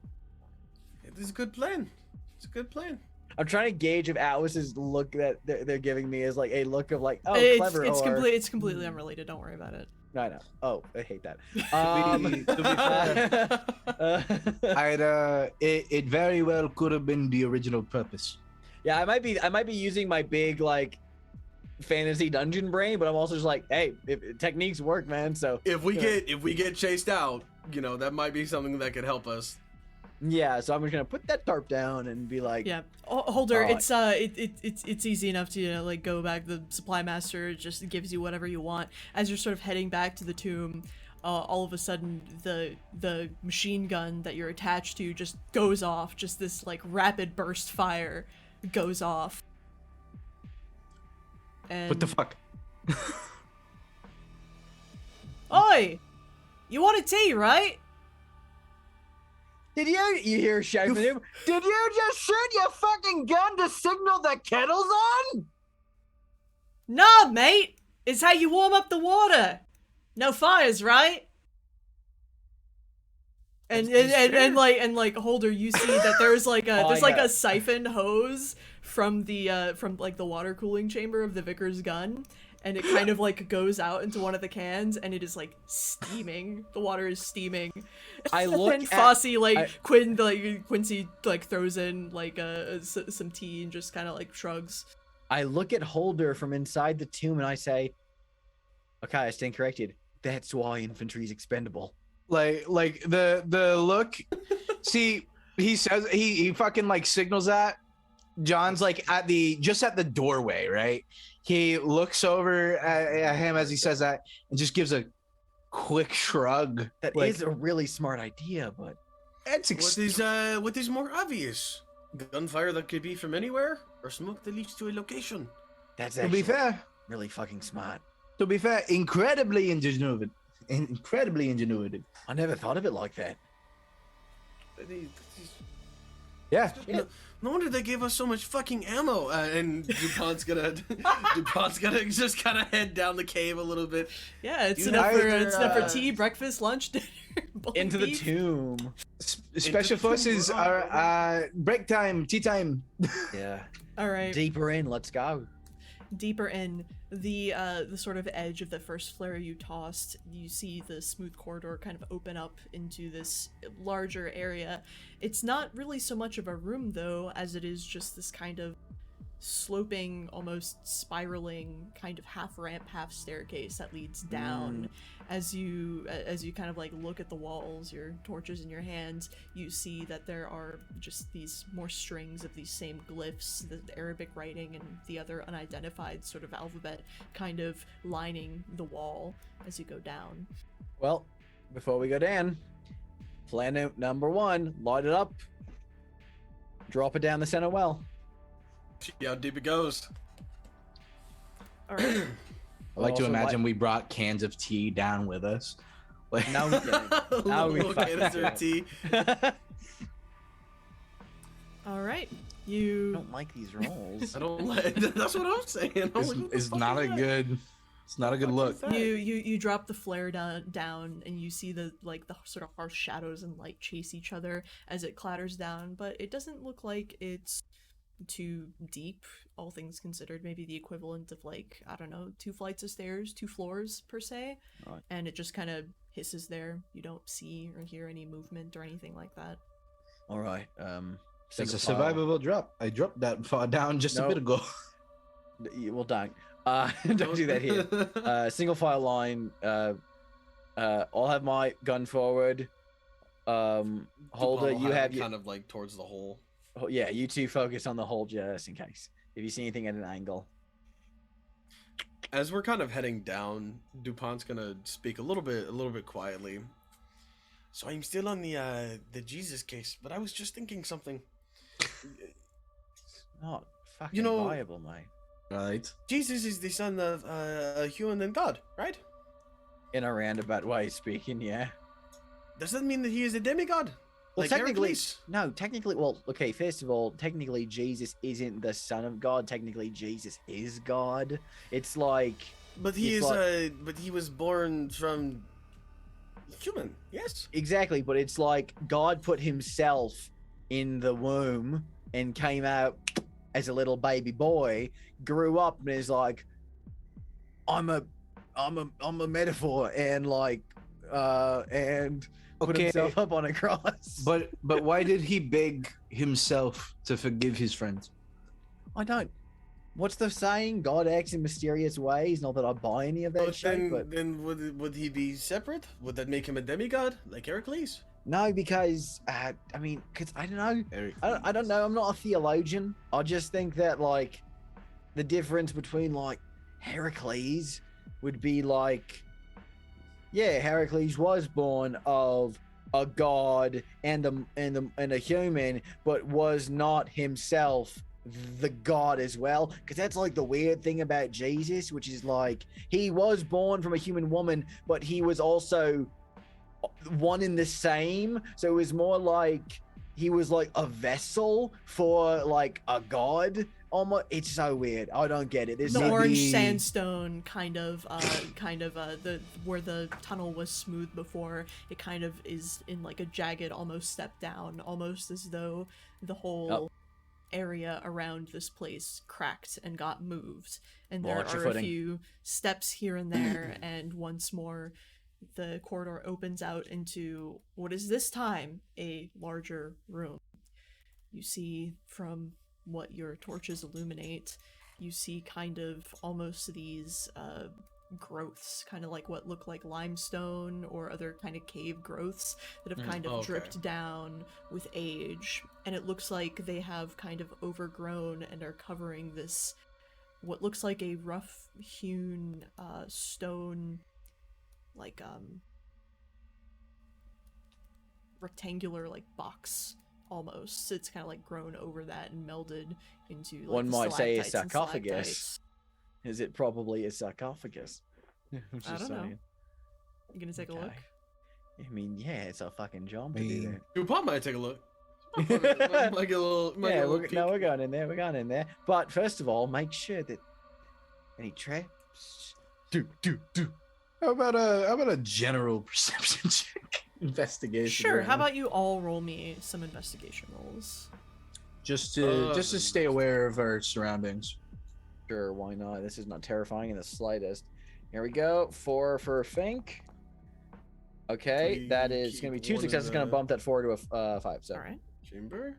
It is a good plan. It's a good plan. I'm trying to gauge if Atlas's look that they're giving me is like a look of like, oh, it's clever, it's, or... it's completely unrelated. Don't worry about it. I know. Oh, I hate that. It very well could have been the original purpose. Yeah, I might be using my big like fantasy dungeon brain, but I'm also just like, hey, if techniques work, man. So If we get chased out, that might be something that could help us. yeah, so I'm just gonna put that tarp down and be like, Yeah, Holder, Alright. it's easy enough to like go back. The supply master just gives you whatever you want. As you're sort of heading back to the tomb, all of a sudden the machine gun that you're attached to just goes off. Just this like rapid burst fire goes off. And What the fuck? Oi! You want a tea, right? did you hear a shout from him? Did you just shoot your fucking gun to signal the kettle's on? Nah, mate. It's how you warm up the water. No fires, right? And like Holder, you see that there's like a a siphon hose from the water cooling chamber of the Vickers gun, and it kind of like goes out into one of the cans, and it is like steaming. The water is steaming. I look and at- Fossey Quincy like throws in like some tea and just kind of like shrugs. I look at Holder from inside the tomb and I say, okay, I stand corrected. That's why infantry's expendable. Like the look. See, he says he fucking like signals that. John's like at the doorway, right? He looks over at him as he says that and just gives a quick shrug. That like, is a really smart idea, but It's What is more obvious? Gunfire that could be from anywhere, or smoke that leads to a location? that's to actually be fair, really fucking smart. incredibly ingenuitive. Incredibly ingenuitive. I never thought of it like that. Yeah. No wonder they gave us so much fucking ammo. And DuPont's gonna just kind of head down the cave a little bit. Yeah, it's You enough for either, it's enough for tea, breakfast, lunch, dinner, bully Into the beef. tomb. Special forces are break time, tea time. Yeah. All right. Deeper in, let's go. Deeper in the sort of edge of the first flare you tossed, you see the smooth corridor kind of open up into this larger area. It's not really so much of a room though, as it is just this kind of sloping, almost spiraling kind of half ramp, half staircase that leads down. As you kind of like look at the walls, your torches in your hands, you see that there are just these more strings of these same glyphs, the Arabic writing and the other unidentified sort of alphabet kind of lining the wall as you go down. Well, before we go down, plan number one, light it up, drop it down the center well. See how deep it goes. All right. I like to Also, imagine we brought cans of tea down with us. Like, Now we get it. Now we Little fucking canister get of tea. All right. I You don't like these rolls. I don't like. That's what I'm saying. I'm like, what the it's fuck not is a that? good. It's not a good look. Fuck is that? you drop the flare down and you see the sort of harsh shadows and light chase each other as it clatters down, but it doesn't look like it's too deep, all things considered. Maybe the equivalent of like, I don't know, 2 flights of stairs, 2 floors per se. Right. And it just kind of hisses there. You don't see or hear any movement or anything like that. All right. It's a single file. survivable drop. I dropped that far down just a Nope. bit ago. Well, don't. Don't do that here. Single file line. I'll have my gun forward. Holder, DuPont will you have it your. kind of like towards the hole. Yeah, you two focus on the hole just in case. If you see anything at an angle. As we're kind of heading down, DuPont's gonna speak a little bit quietly. So I'm still on the Jesus case, but I was just thinking something. Not fucking You know- viable, mate. Right. Jesus is the son of a human and God, right? In a roundabout way speaking, yeah. Does that mean that he is a demigod? Well, Like technically, Heracles? no. Technically, well, okay. First of all, technically, Jesus isn't the Son of God. Technically, Jesus is God. It's like, But he it's is like but he was born from human, yes? exactly. But it's like God put Himself in the womb and came out as a little baby boy, grew up, and is like, I'm a metaphor, and and put Okay, himself up on a cross. but why did he beg himself to forgive his friends? I don't. What's the saying? God acts in mysterious ways. Not that I buy any of that But shit, but then would he be separate? Would that make him a demigod like Heracles? no, because I mean, because I don't know. I don't know. I'm not a theologian. I just think that like the difference between like Heracles would be like, yeah, Heracles was born of a god and a human, but was not himself the god as well. Because that's like the weird thing about Jesus, which is like he was born from a human woman, but he was also one in the same. So it was more like he was like a vessel for like a god. Almost, it's so weird. I don't get it. There's The something- orange maybe- sandstone kind of the where the tunnel was smooth before, it kind of is in like a jagged almost step down, almost as though the whole area around this place cracked and got moved, and there Watch your are a footing. few steps here and there, and once more the corridor opens out into what is this time a larger room. You see, from what your torches illuminate, you see kind of almost these growths, kind of like what look like limestone or other kind of cave growths that have kind of Okay. dripped down with age, and it looks like they have kind of overgrown and are covering this what looks like a rough hewn stone, like rectangular like box almost. It's kind of like grown over that and melded into like One the might say a stalactites and sarcophagus. stalactites. Is it probably a sarcophagus? I don't know. You gonna take a look? Okay. I mean, yeah, it's a fucking jump to I do mean, that. You Pop might take a look. Might get a little, might Yeah, get a little no, peek. we're going in there. We're going in there. But first of all, make sure that any traps. Do. How about a general perception check? Investigation. Sure. How round. about you all roll me some investigation rolls? just to stay aware of our surroundings? Sure, why not? This is not terrifying in the slightest. Here we go. 4 for Fink. Okay, We that is going to be keep 2 one of successes. Going to the- bump that 4 to a 5. So All right. Chamber?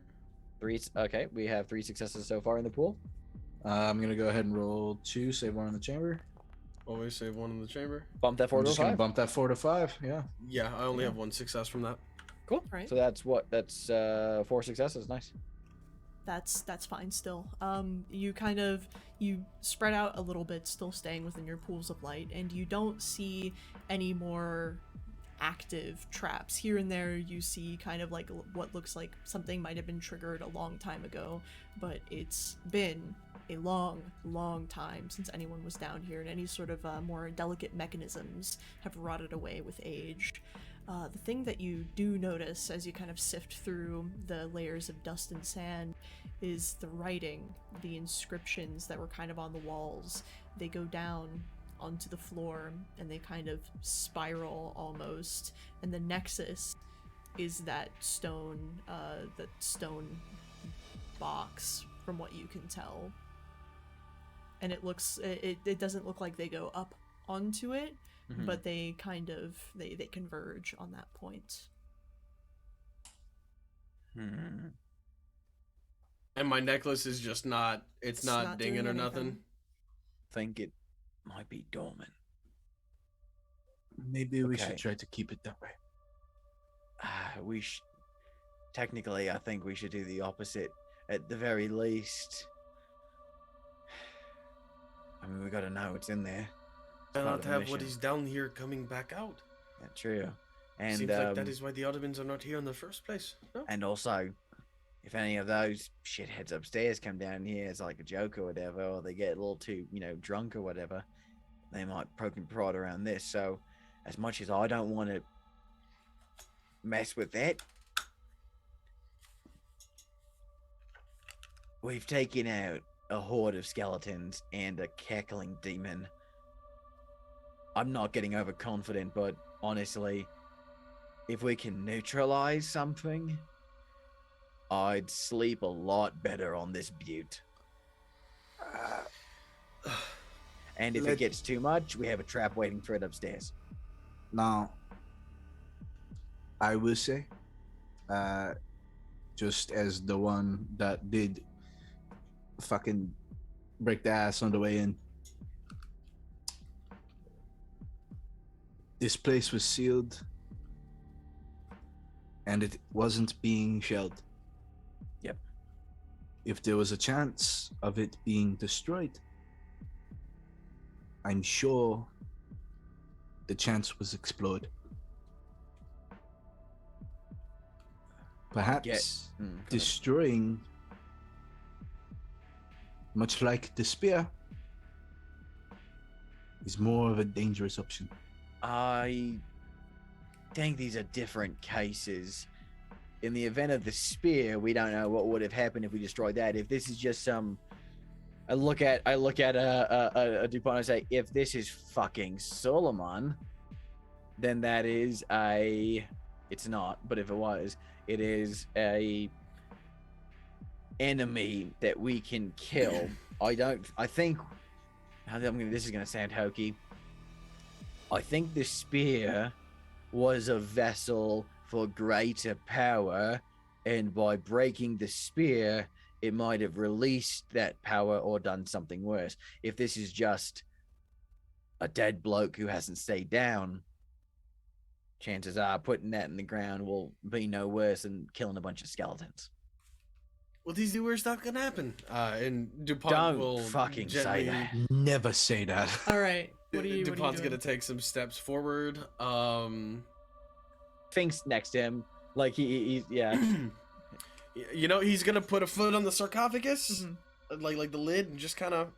3. Okay, we have 3 successes so far in the pool. I'm gonna go ahead and roll 2, save 1 in the chamber. Always save one in the chamber. Bump that 4 I'm to a just gonna 5. bump that 4 to 5. Yeah. Yeah, I only Yeah. have one success from that. Cool. Right. So that's what? That's 4 successes. Nice. That's fine still. You spread out a little bit, still staying within your pools of light, and you don't see any more active traps. Here and there you see kind of like what looks like something might have been triggered a long time ago, but it's been a long time since anyone was down here, and any sort of more delicate mechanisms have rotted away with age. The thing that you do notice as you kind of sift through the layers of dust and sand is the writing, the inscriptions that were kind of on the walls. They go down onto the floor and they kind of spiral almost, and the nexus is that stone box from what you can tell. And it doesn't look like they go up onto it, but they kind of they converge on that point. Hmm. And my necklace is just not, it's not dinging doing or anything. nothing. Think it might be dormant. Maybe we Okay. should try to keep it that way. We technically, I think we should do the opposite at the very least. I mean, we gotta know what's in there. Why part not of the have what mission. is down here coming back out? That's true. And Seems like that is why the Ottomans are not here in the first place. No? and also, if any of those shitheads upstairs come down here as like a joke or whatever, or they get a little too, drunk or whatever, they might poke and prod around this. So, as much as I don't want to mess with that, we've taken out a horde of skeletons and a cackling demon. I'm not getting overconfident, but honestly, if we can neutralize something, I'd sleep a lot better on this butte. And if it gets too much, we have a trap waiting for it upstairs. Now, I will say, just as the one that did fucking break the ass on the way in, this place was sealed and it wasn't being shelled. Yep. If there was a chance of it being destroyed, I'm sure the chance was explored. Perhaps destroying, much like the spear, is more of a dangerous option. I think these are different cases. In the event of the spear, we don't know what would have happened if we destroyed that. If this is just some, I look at a DuPont and say, if this is fucking Solomon, then that is a. It's not, but if it was, it is a enemy that we can kill. I think. This is gonna sound hokey. I think the spear was a vessel for greater power, and by breaking the spear, it might have released that power or done something worse. If this is just a dead bloke who hasn't stayed down, chances are putting that in the ground will be no worse than killing a bunch of skeletons. Well, these do worse stuff can happen. And DuPont will Don't fucking say that. Never say that. All right. What are you DuPont's doing? gonna take some steps forward. Fink's next to him. Like he's yeah. You know, he's gonna put a foot on the sarcophagus, Mhm. like the lid, and just kind of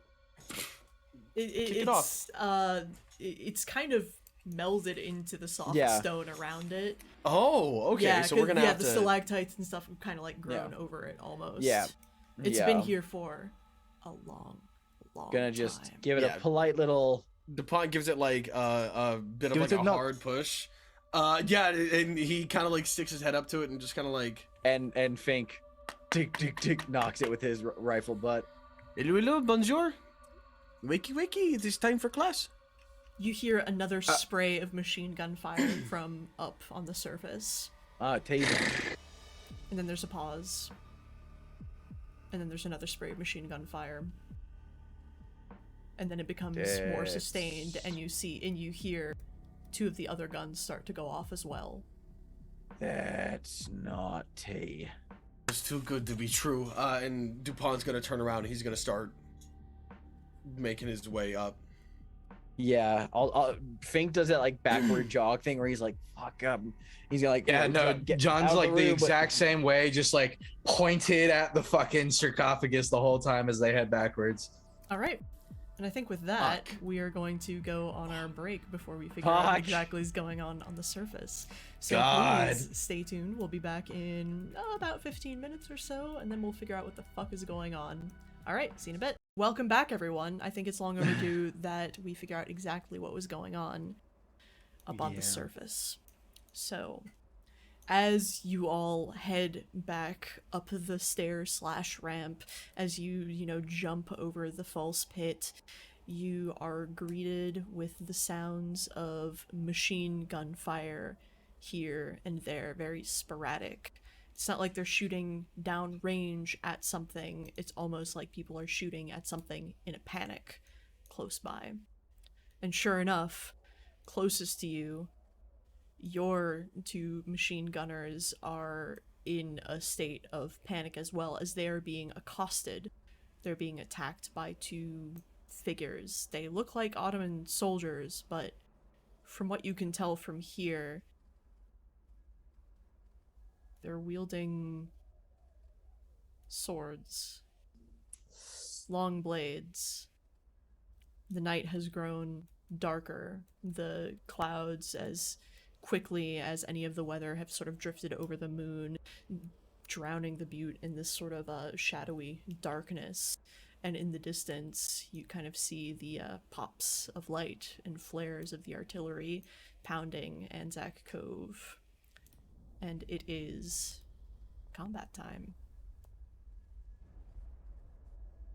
kick it It's off. it's kind of melded into the soft Yeah. stone around it. Oh, okay. Yeah, So we're 'cause, gonna have the to. stalactites and stuff have kind of like grown Yeah. over it almost. Yeah. It's Yeah. been here for a long Gonna just time. give it Yeah. a polite little. DuPont gives it like a bit of Give like it a a knock. hard push. Yeah, and he kind of like sticks his head up to it and just kind of like. And Fink tick tick tick knocks it with his rifle butt. Hello, bonjour. Wakey, wakey! It is time for class. You hear another spray of machine gun fire from up on the surface. Taser. And then there's a pause. And then there's another spray of machine gun fire. And then it becomes more sustained, and you hear two of the other guns start to go off as well. That's not tea. It's too good to be true. And DuPont's gonna turn around and he's gonna start making his way up. Yeah, I'll Fink does that like backward jog thing where he's like, "Fuck up." He's gonna like, Yeah, you know, no, get John's out of like the room, exact same way, just like pointed at the fucking sarcophagus the whole time as they head backwards. All right. And I think with that, we are going to go on our break before we figure out what Fuck. exactly is going on the surface. So God. please stay tuned. We'll be back in about 15 minutes or so, and then we'll figure out what the fuck is going on. All right, see you in a bit. Welcome back, everyone. I think it's long overdue that we figure out exactly what was going on up on the Yeah. surface. So, as you all head back up the stairs/ramp, as you jump over the false pit, you are greeted with the sounds of machine gun fire here and there, very sporadic. It's not like they're shooting down range at something. It's almost like people are shooting at something in a panic close by. And sure enough, closest to you, your two machine gunners are in a state of panic as well, as they are being accosted. They're being attacked by two figures. They look like Ottoman soldiers, but from what you can tell from here, they're wielding swords, long blades. The night has grown darker. The clouds, as quickly as any of the weather, have sort of drifted over the moon, drowning the butte in this sort of shadowy darkness. And in the distance, you kind of see the pops of light and flares of the artillery pounding Anzac Cove. And it is combat time.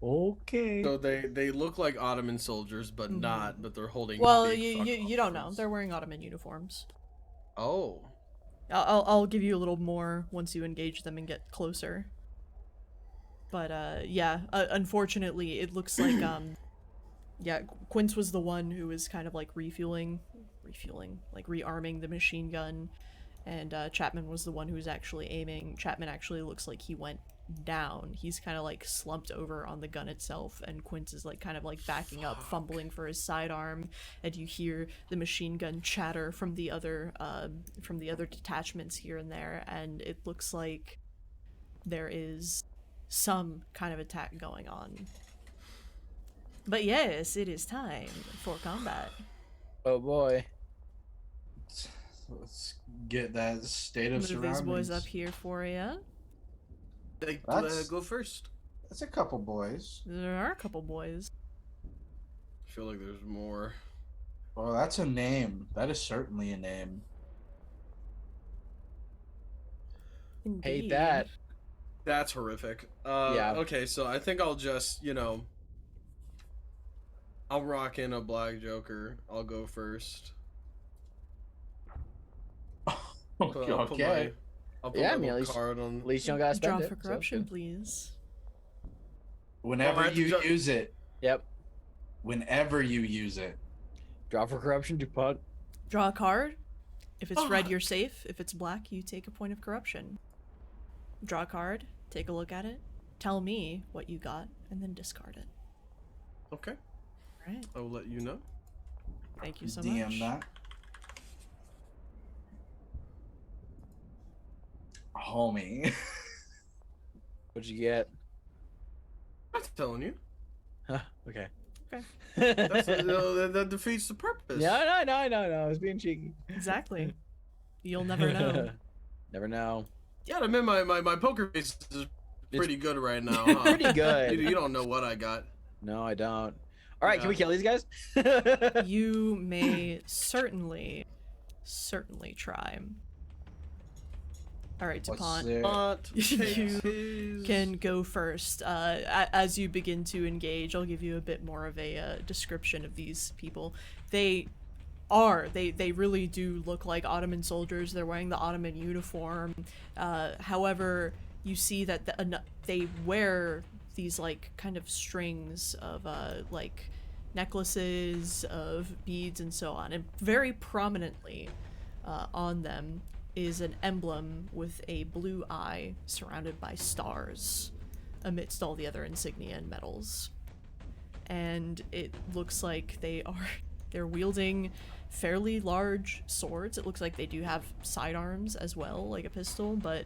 Okay. So they look like Ottoman soldiers, but not. But they're holding. Well, big you don't know. fuck-offs. They're wearing Ottoman uniforms. Oh. I'll give you a little more once you engage them and get closer. But yeah, unfortunately, it looks like yeah, Quince was the one who was kind of like refueling, like rearming the machine gun, and Chapman was the one who was actually aiming. Chapman actually looks like he went down. He's kind of like slumped over on the gun itself, and Quince is like kind of like backing up, fumbling for his sidearm, and you hear the machine gun chatter from the other detachments here and there, and it looks like there is some kind of attack going on. But yes, it is time for combat. Oh boy. Let's get that state of Move surroundings. these boys up here for you. That's- Go first. That's a couple boys. There are a couple boys. I feel like there's more. Well, that's a name. That is certainly a name. Hate Indeed. that. That's horrific. Yeah. Okay, so I think I'll just, I'll rock in a black joker. I'll go first. I'll put Okay. I'll put Yeah, my I mean, at little least- card on. At least you don't gotta spend Draw it. for so corruption, good. please. Whenever I have to you ju- use it, Yep. whenever you use it, Draw for corruption, DuPont. Draw a card. If it's red, Fuck. you're safe. If it's black, you take a point of corruption. Draw a card, take a look at it, tell me what you got, and then discard it. Okay, Alright, I will let you know. thank you so DM much. that. Homie. What'd you get? I'm not telling you. Huh, okay. That's, that defeats the purpose. No, I was being cheeky. Exactly. You'll never know. Never know. Yeah, I mean my poker face is pretty good right now. Huh? Pretty good. You don't know what I got. No, I don't. All right, can we Yeah. kill these guys? You may certainly try. Alright, What's DuPont. there? But You can go first. As you begin to engage, I'll give you a bit more of a description of these people. They really do look like Ottoman soldiers. They're wearing the Ottoman uniform. However, you see that they wear these like kind of strings of like necklaces of beads and so on, and very prominently on them is an emblem with a blue eye surrounded by stars amidst all the other insignia and medals. And it looks like they're wielding fairly large swords. It looks like they do have sidearms as well, like a pistol, but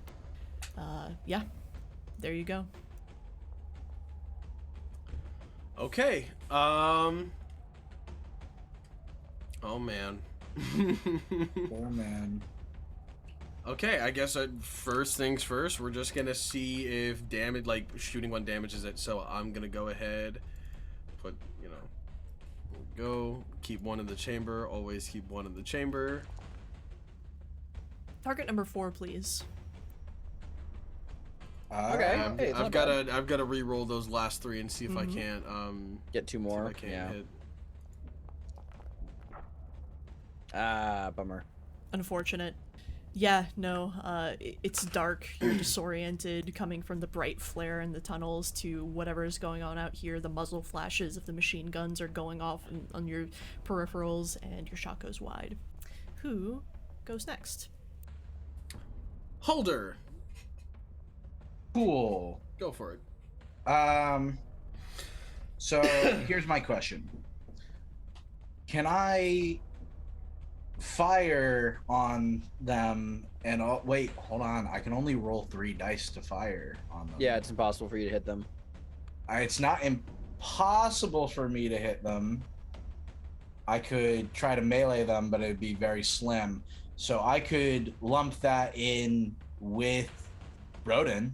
yeah, there you go. Okay. Oh man. Oh man. Okay, I guess first things first. We're just gonna see if damage, like shooting one damages it. So I'm gonna go ahead, put go keep one in the chamber. Always keep one in the chamber. Target number 4, please. Okay. I've, Hey, it's I've not got to re-roll those last 3 and see if I can't Get two see if more. I can't Yeah. hit. Ah, bummer. Unfortunate. Yeah, no, it's dark, you're disoriented, coming from the bright flare in the tunnels to whatever is going on out here. The muzzle flashes of the machine guns are going off on your peripherals, and your shot goes wide. Who goes next? Holder, Cool. go for it. So here's my question. Can I fire on them and wait, hold on. I can only roll 3 dice to fire on them. Yeah, it's impossible for you to hit them. It's not impossible for me to hit them. I could try to melee them, but it'd be very slim. So I could lump that in with Broden.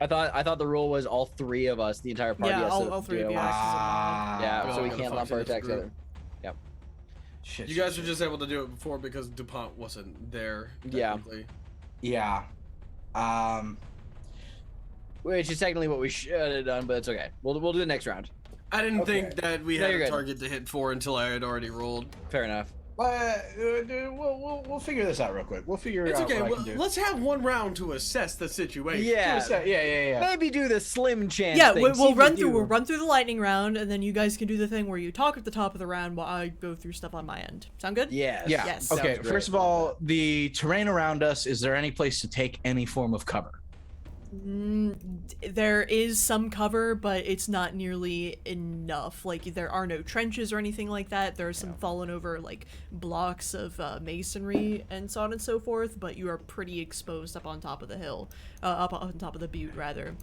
I thought the rule was all three of us, the entire party. Yeah, has to all three do of it you at once. act Yeah, Oh, so we gotta can't lump function our as a attacks group. together. Shit. You guys were just able to do it before because DuPont wasn't there. Yeah. technically. Yeah. Which is technically what we should have done, but it's okay. We'll do the next round. I didn't Okay. think that we No, had you're a good. target to hit for until I had already rolled. Fair enough. We'll figure this out real quick. We'll figure It's out okay. what I Well, can do. let's have one round to assess the situation. Yeah. Maybe do the slim chance. Yeah, thing. we'll See if run we through. do. We'll run through the lightning round, and then you guys can do the thing where you talk at the top of the round while I go through stuff on my end. Sound good? Yes. Yeah. Yes. Okay. Sounds great. First of all, the terrain around us. Is there any place to take any form of cover? There is some cover, but it's not nearly enough. Like, there are no trenches or anything like that. There are some fallen over, like, blocks of masonry and so on and so forth, but you are pretty exposed up on top of the hill. Up on top of the butte, rather.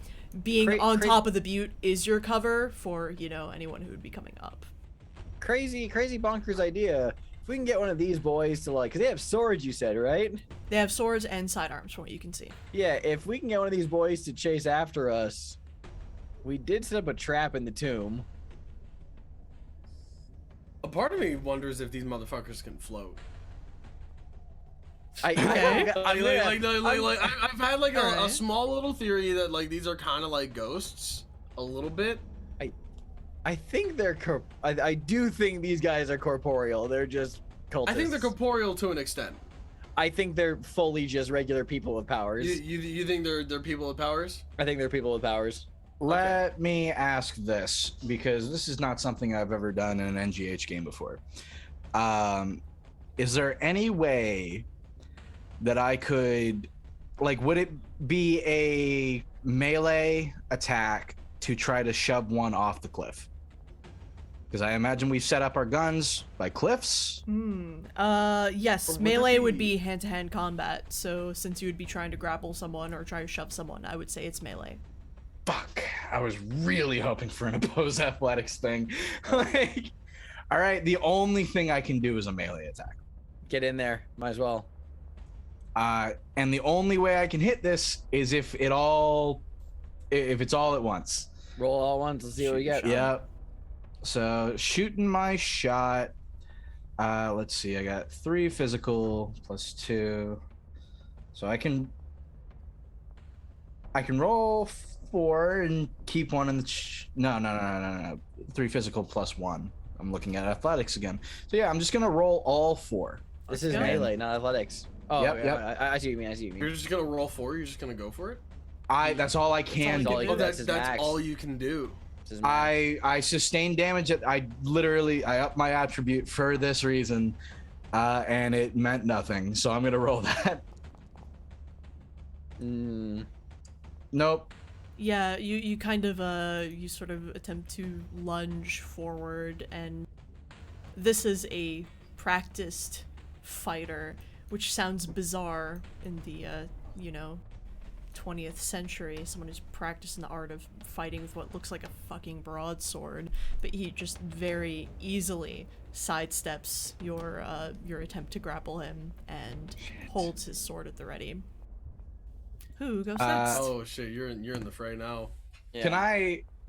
Being on top of the butte is your cover for, you know, anyone who would be coming up. Crazy bonkers idea. If we can get one of these boys to, like, because they have swords, you said, right? They have swords and sidearms, from what you can see. Yeah, if we can get one of these boys to chase after us, we did set up a trap in the tomb. A part of me wonders if these motherfuckers can float. Okay. I've had like a Alright. small little theory that like these are kind of like ghosts, a little bit. I think they're I do think these guys are corporeal. They're just cultists. I think they're corporeal to an extent. I think they're fully just regular people with powers. You think they're people with powers? I think they're people with powers. Let me ask this, because this is not something I've ever done in an NGH game before. Is there any way that I could, like, would it be a melee attack to try to shove one off the cliff? Because I imagine we've set up our guns by cliffs. Yes, Or would melee it would be- be hand-to-hand combat, so since you would be trying to grapple someone or try to shove someone, I would say it's melee. Fuck, I was really hoping for an opposed athletics thing. Like, all right, the only thing I can do is a melee attack. Get in there. Might as well. And the only way I can hit this is if it's all at once. Roll all ones. Let's see what we Shoot get. your shot. Yeah. So shooting my shot. Let's see. I got 3 physical plus 2, so I can roll 4 and keep 1 in the. No. 3 physical plus 1. I'm looking at athletics again. So yeah, I'm just gonna roll all 4. This is Okay. melee, not athletics. Oh, Yep, yeah, yep. I see what you mean. You're just gonna roll 4. You're just gonna go for it. That's all I can all do. you can do. That's his That's max. all you can do. This is max. I sustained damage. I upped my attribute for this reason, and it meant nothing. So I'm gonna roll that. Nope. Yeah, you kind of you sort of attempt to lunge forward, and this is a practiced fighter, which sounds bizarre in the 20th century. Someone who's practicing the art of fighting with what looks like a fucking broadsword, but he just very easily sidesteps your attempt to grapple him and holds his sword at the ready. Who goes next? Oh shit, you're in the fray now. Yeah.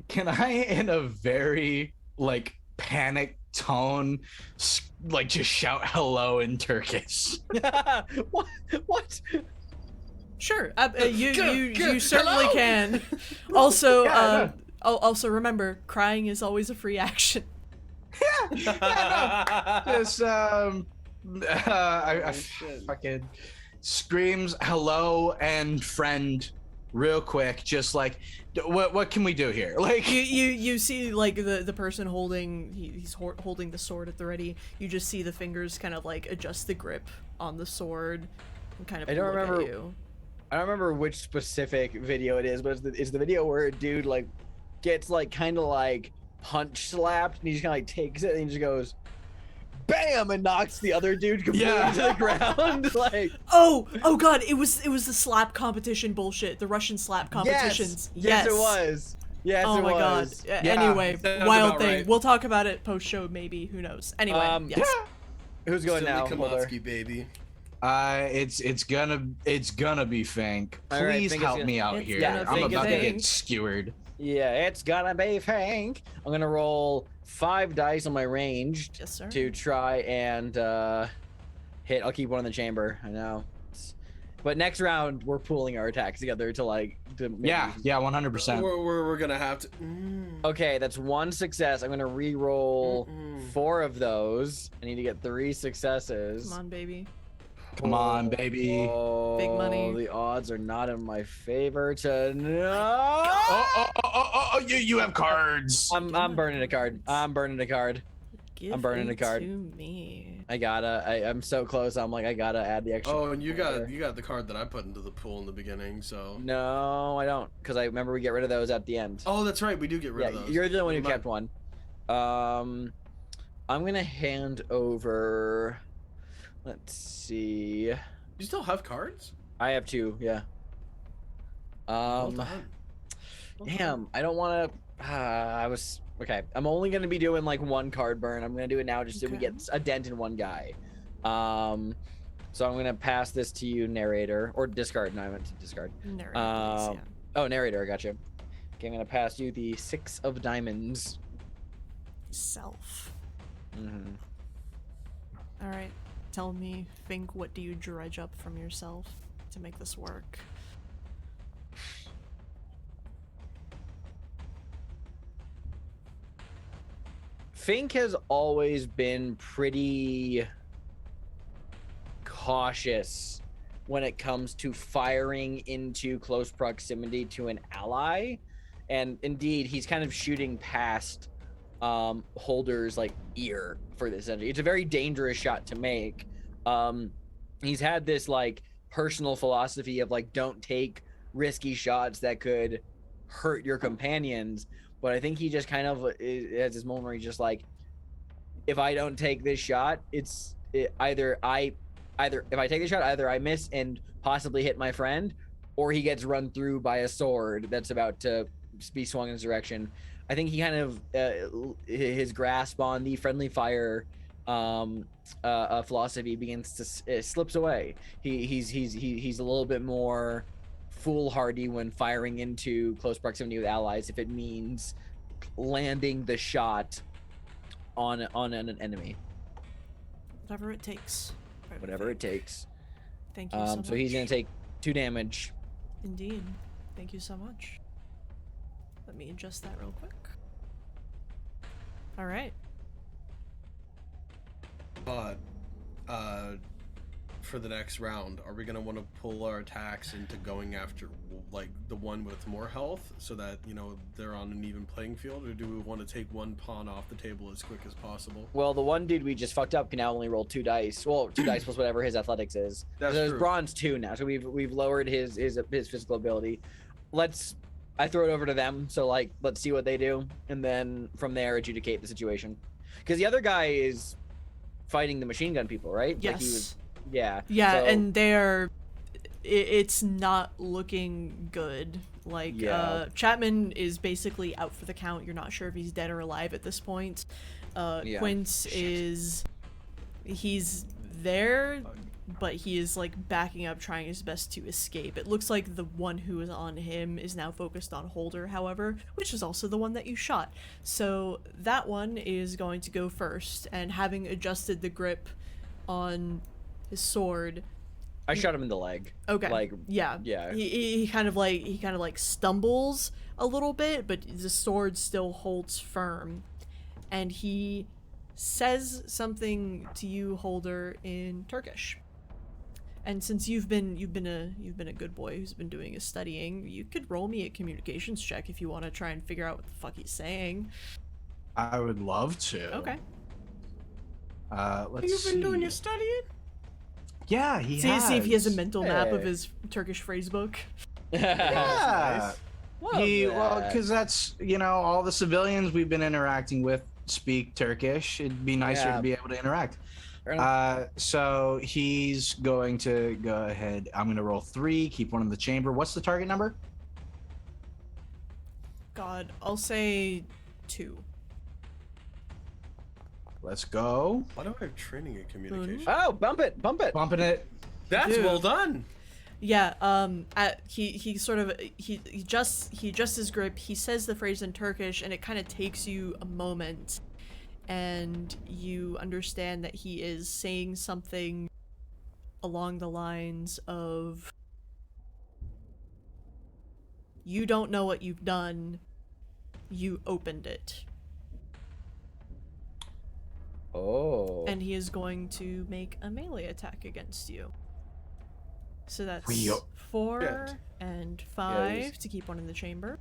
Can I in a very like panic tone like just shout hello in Turkish? What? Sure, you Good. certainly Hello? can. Also, Yeah, also remember, crying is always a free action. Just I shit. fucking screams hello and friend real quick, just like what can we do here? Like You see like the person holding he's holding the sword at the ready. You just see the fingers kind of like adjust the grip on the sword and kind of I don't look remember- at you. I don't remember which specific video it is, but it's the video where a dude like gets like kind of like punch slapped, and he just kind of like takes it and he just goes, "Bam!" and knocks the other dude completely Yeah. to the ground. Like, Oh god, it was the slap competition bullshit, the Russian slap competitions. yes, it was. Yes, Oh it my god. was. Anyway, sounds wild about thing. right. We'll talk about it post show maybe. Who knows? Anyway, yes. Who's going Silly now? Mulder? Kamatsky, baby. It's gonna be Fink. All right, Please Fink is help gonna- me out It's here. gonna I'm be about to get Fink. skewered. Yeah, it's gonna be Fank. I'm gonna roll 5 dice on my ranged Yes, sir. to try and hit. I'll keep one in the chamber. I know. But next round, we're pooling our attacks together to like. Yeah, 100%. We're gonna have to. Okay, that's 1 success. I'm gonna re-roll Mm-mm. 4 of those. I need to get 3 successes. Come on, baby. Come on, baby. Oh, Big money. The odds are not in my favor to no. Oh, you have cards. I'm burning a card. I'm burning a card. Give burning it a card. to me. I'm so close. I'm like, I gotta add the extra. Oh, and you there. got the card that I put into the pool in the beginning. So. No, I don't, because I remember we get rid of those at the end. Oh, that's right. We do get rid yeah, of those. you're the one who Never kept one. I'm gonna hand over. Let's see. You still have cards? I have 2. Yeah. Well done. Well done. Damn, I don't want to. I was okay. I'm only gonna be doing like 1 card burn. I'm gonna do it now just so we Okay. get a dent in one guy. So I'm gonna pass this to you, narrator, or discard. No, I meant to discard. Narrator, please, yeah. Oh, narrator, I got you. Okay, I'm gonna pass you the 6 of diamonds. Self. Mm-hmm. All right. Tell me, Fink, what do you dredge up from yourself to make this work? Fink has always been pretty cautious when it comes to firing into close proximity to an ally, and indeed he's kind of shooting past Holder's like ear for this energy. It's a very dangerous shot to make. He's had this like personal philosophy of like, don't take risky shots that could hurt your companions, but I think he just kind of has this moment where he's just like, if I don't take this shot, either if I take the shot, either I miss and possibly hit my friend, or he gets run through by a sword that's about to be swung in his direction. I think he kind of his grasp on the friendly fire philosophy begins to slips away. He's a little bit more foolhardy when firing into close proximity with allies if it means landing the shot on an enemy. Whatever it takes. Right, Whatever it Fink. takes. Thank you so much. So he's gonna take 2 damage. Indeed. Thank you so much. Let me adjust that real quick. All right. But for the next round, are we gonna want to pull our attacks into going after like the one with more health, so that they're on an even playing field, or do we want to take one pawn off the table as quick as possible? Well, the one dude we just fucked up can now only roll 2 dice. Well, 2 dice plus whatever his athletics is. That's So there's true. bronze 2 now, so we've lowered his physical ability. I throw it over to them. So like, let's see what they do, and then from there adjudicate the situation. Because the other guy is fighting the machine gun people, right? Yes. Like he was, yeah. Yeah, So- and they're. It's not looking good. Like, Yeah. Chapman is basically out for the count. You're not sure if he's dead or alive at this point. Yeah. Quince he's there, but he is like backing up, trying his best to escape. It looks like the one who is on him is now focused on Holder, however, which is also the one that you shot. So that one is going to go first, and having adjusted the grip on his sword. I shot him in the leg. Okay. Like, yeah. yeah. He kind of like stumbles a little bit, but the sword still holds firm, and he says something to you, Holder, in Turkish. And since you've been a good boy who's been doing his studying, you could roll me a communications check if you want to try and figure out what the fuck he's saying. I would love to. Okay. Let's You've been doing see. your studying? Yeah, he See if he has a has. mental map of Hey. his Turkish phrase book. Yeah. Love Well, that. because that's all the civilians we've been interacting with speak Turkish. It'd be nicer Yeah. to be able to interact. Fair enough. So he's going to go ahead. I'm going to roll 3, keep one in the chamber. What's the target number? God, I'll say 2. Let's go. Why do I have training in communication? Oh, bump it, bump it. Bumping it. That's Dude. well done. Yeah, he sort of he adjusts his grip. He says the phrase in Turkish, and it kind of takes you a moment, and you understand that he is saying something along the lines of, "You don't know what you've done. You opened it." Oh. And he is going to make a melee attack against you. So that's We- 4 Shit. and Yeah, 5 he's- to keep one in the chamber.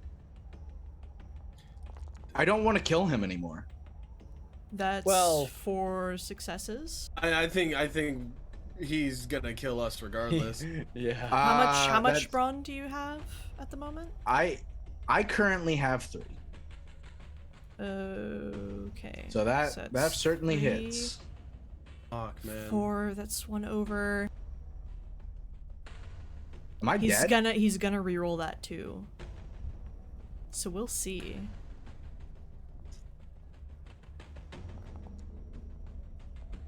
I don't want to kill him anymore. That's Well- 4 successes. I think he's gonna kill us regardless. Yeah. How much That's- brawn do you have at the moment? I currently have 3. Okay. So that that's certainly 3, hits. Fuck, man. 4, that's 1 over. Am I He's dead? gonna reroll that too. So we'll see.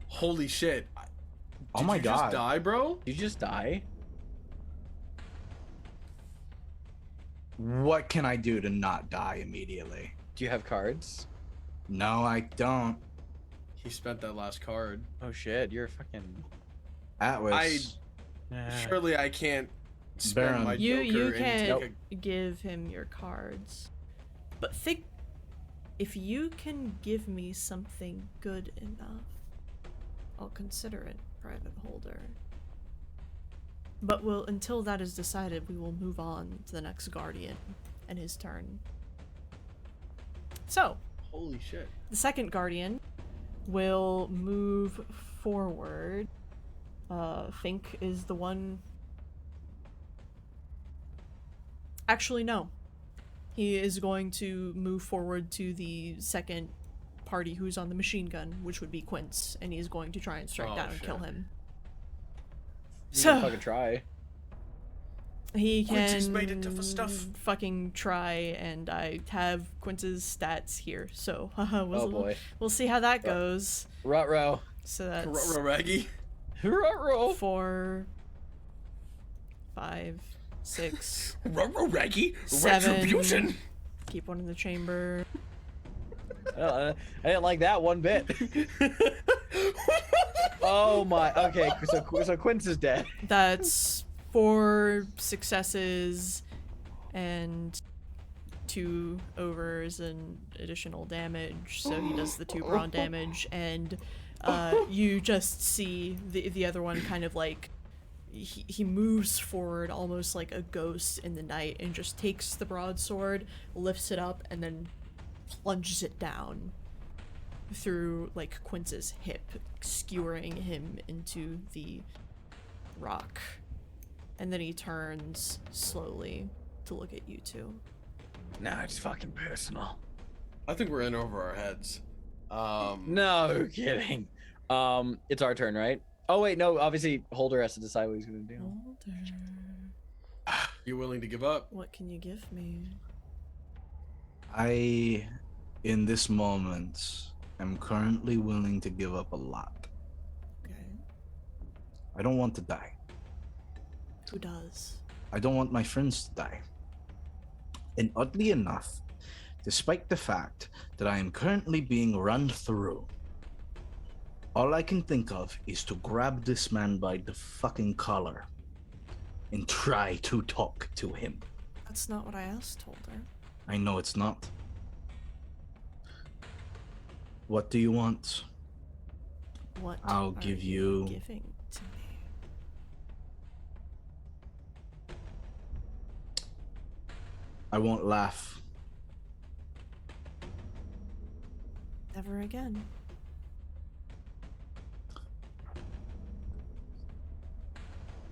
Holy shit. Oh Did my you god. Just die, bro? You just die? What can I do to not die immediately? Do you have cards? No, I don't. He spent that last card. Oh shit, you're fucking. That was. Surely I can't spend Baron. my You Joker can and take give him your cards, but think if you can give me something good enough, I'll consider it, Private Holder. But until that is decided, we will move on to the next Guardian and his turn. So, Holy shit. the second Guardian will move forward. Fink is the one. Actually, no. He is going to move forward to the second party who's on the machine gun, which would be Quince, and he's going to try and strike Oh, down and shit. kill him. You can So fucking try. he Quince has can made it tough stuff. fucking try, and I have Quince's stats here, so Oh boy. we'll see how that goes. Ruh-roh. So that's Raggy. Ruh-roh. 4, 5, 6. Raggy. 7. Retribution. Keep one in the chamber. I didn't like that one bit. Oh my. Okay, so Quince is dead. That's 4 successes and 2 overs and additional damage. So he does the 2 brawn damage, and you just see the other one kind of like he moves forward almost like a ghost in the night and just takes the broadsword, lifts it up, and then plunges it down through like Quince's hip, skewering him into the rock. And then he turns slowly to look at you two. No, it's fucking personal. I think we're in over our heads. No kidding. It's our turn, right? Oh wait, no. Obviously, Holder has to decide what he's gonna do. Holder, You willing to give up? what can you give me? I, in this moment, am currently willing to give up a lot. Okay. I don't want to die. Who does? I don't want my friends to die. And oddly enough, despite the fact that I am currently being run through, all I can think of is to grab this man by the fucking collar and try to talk to him. That's not what I asked, Holder. I know it's not. What do you want? What I'll are give you- giving to me? I won't laugh. Never again.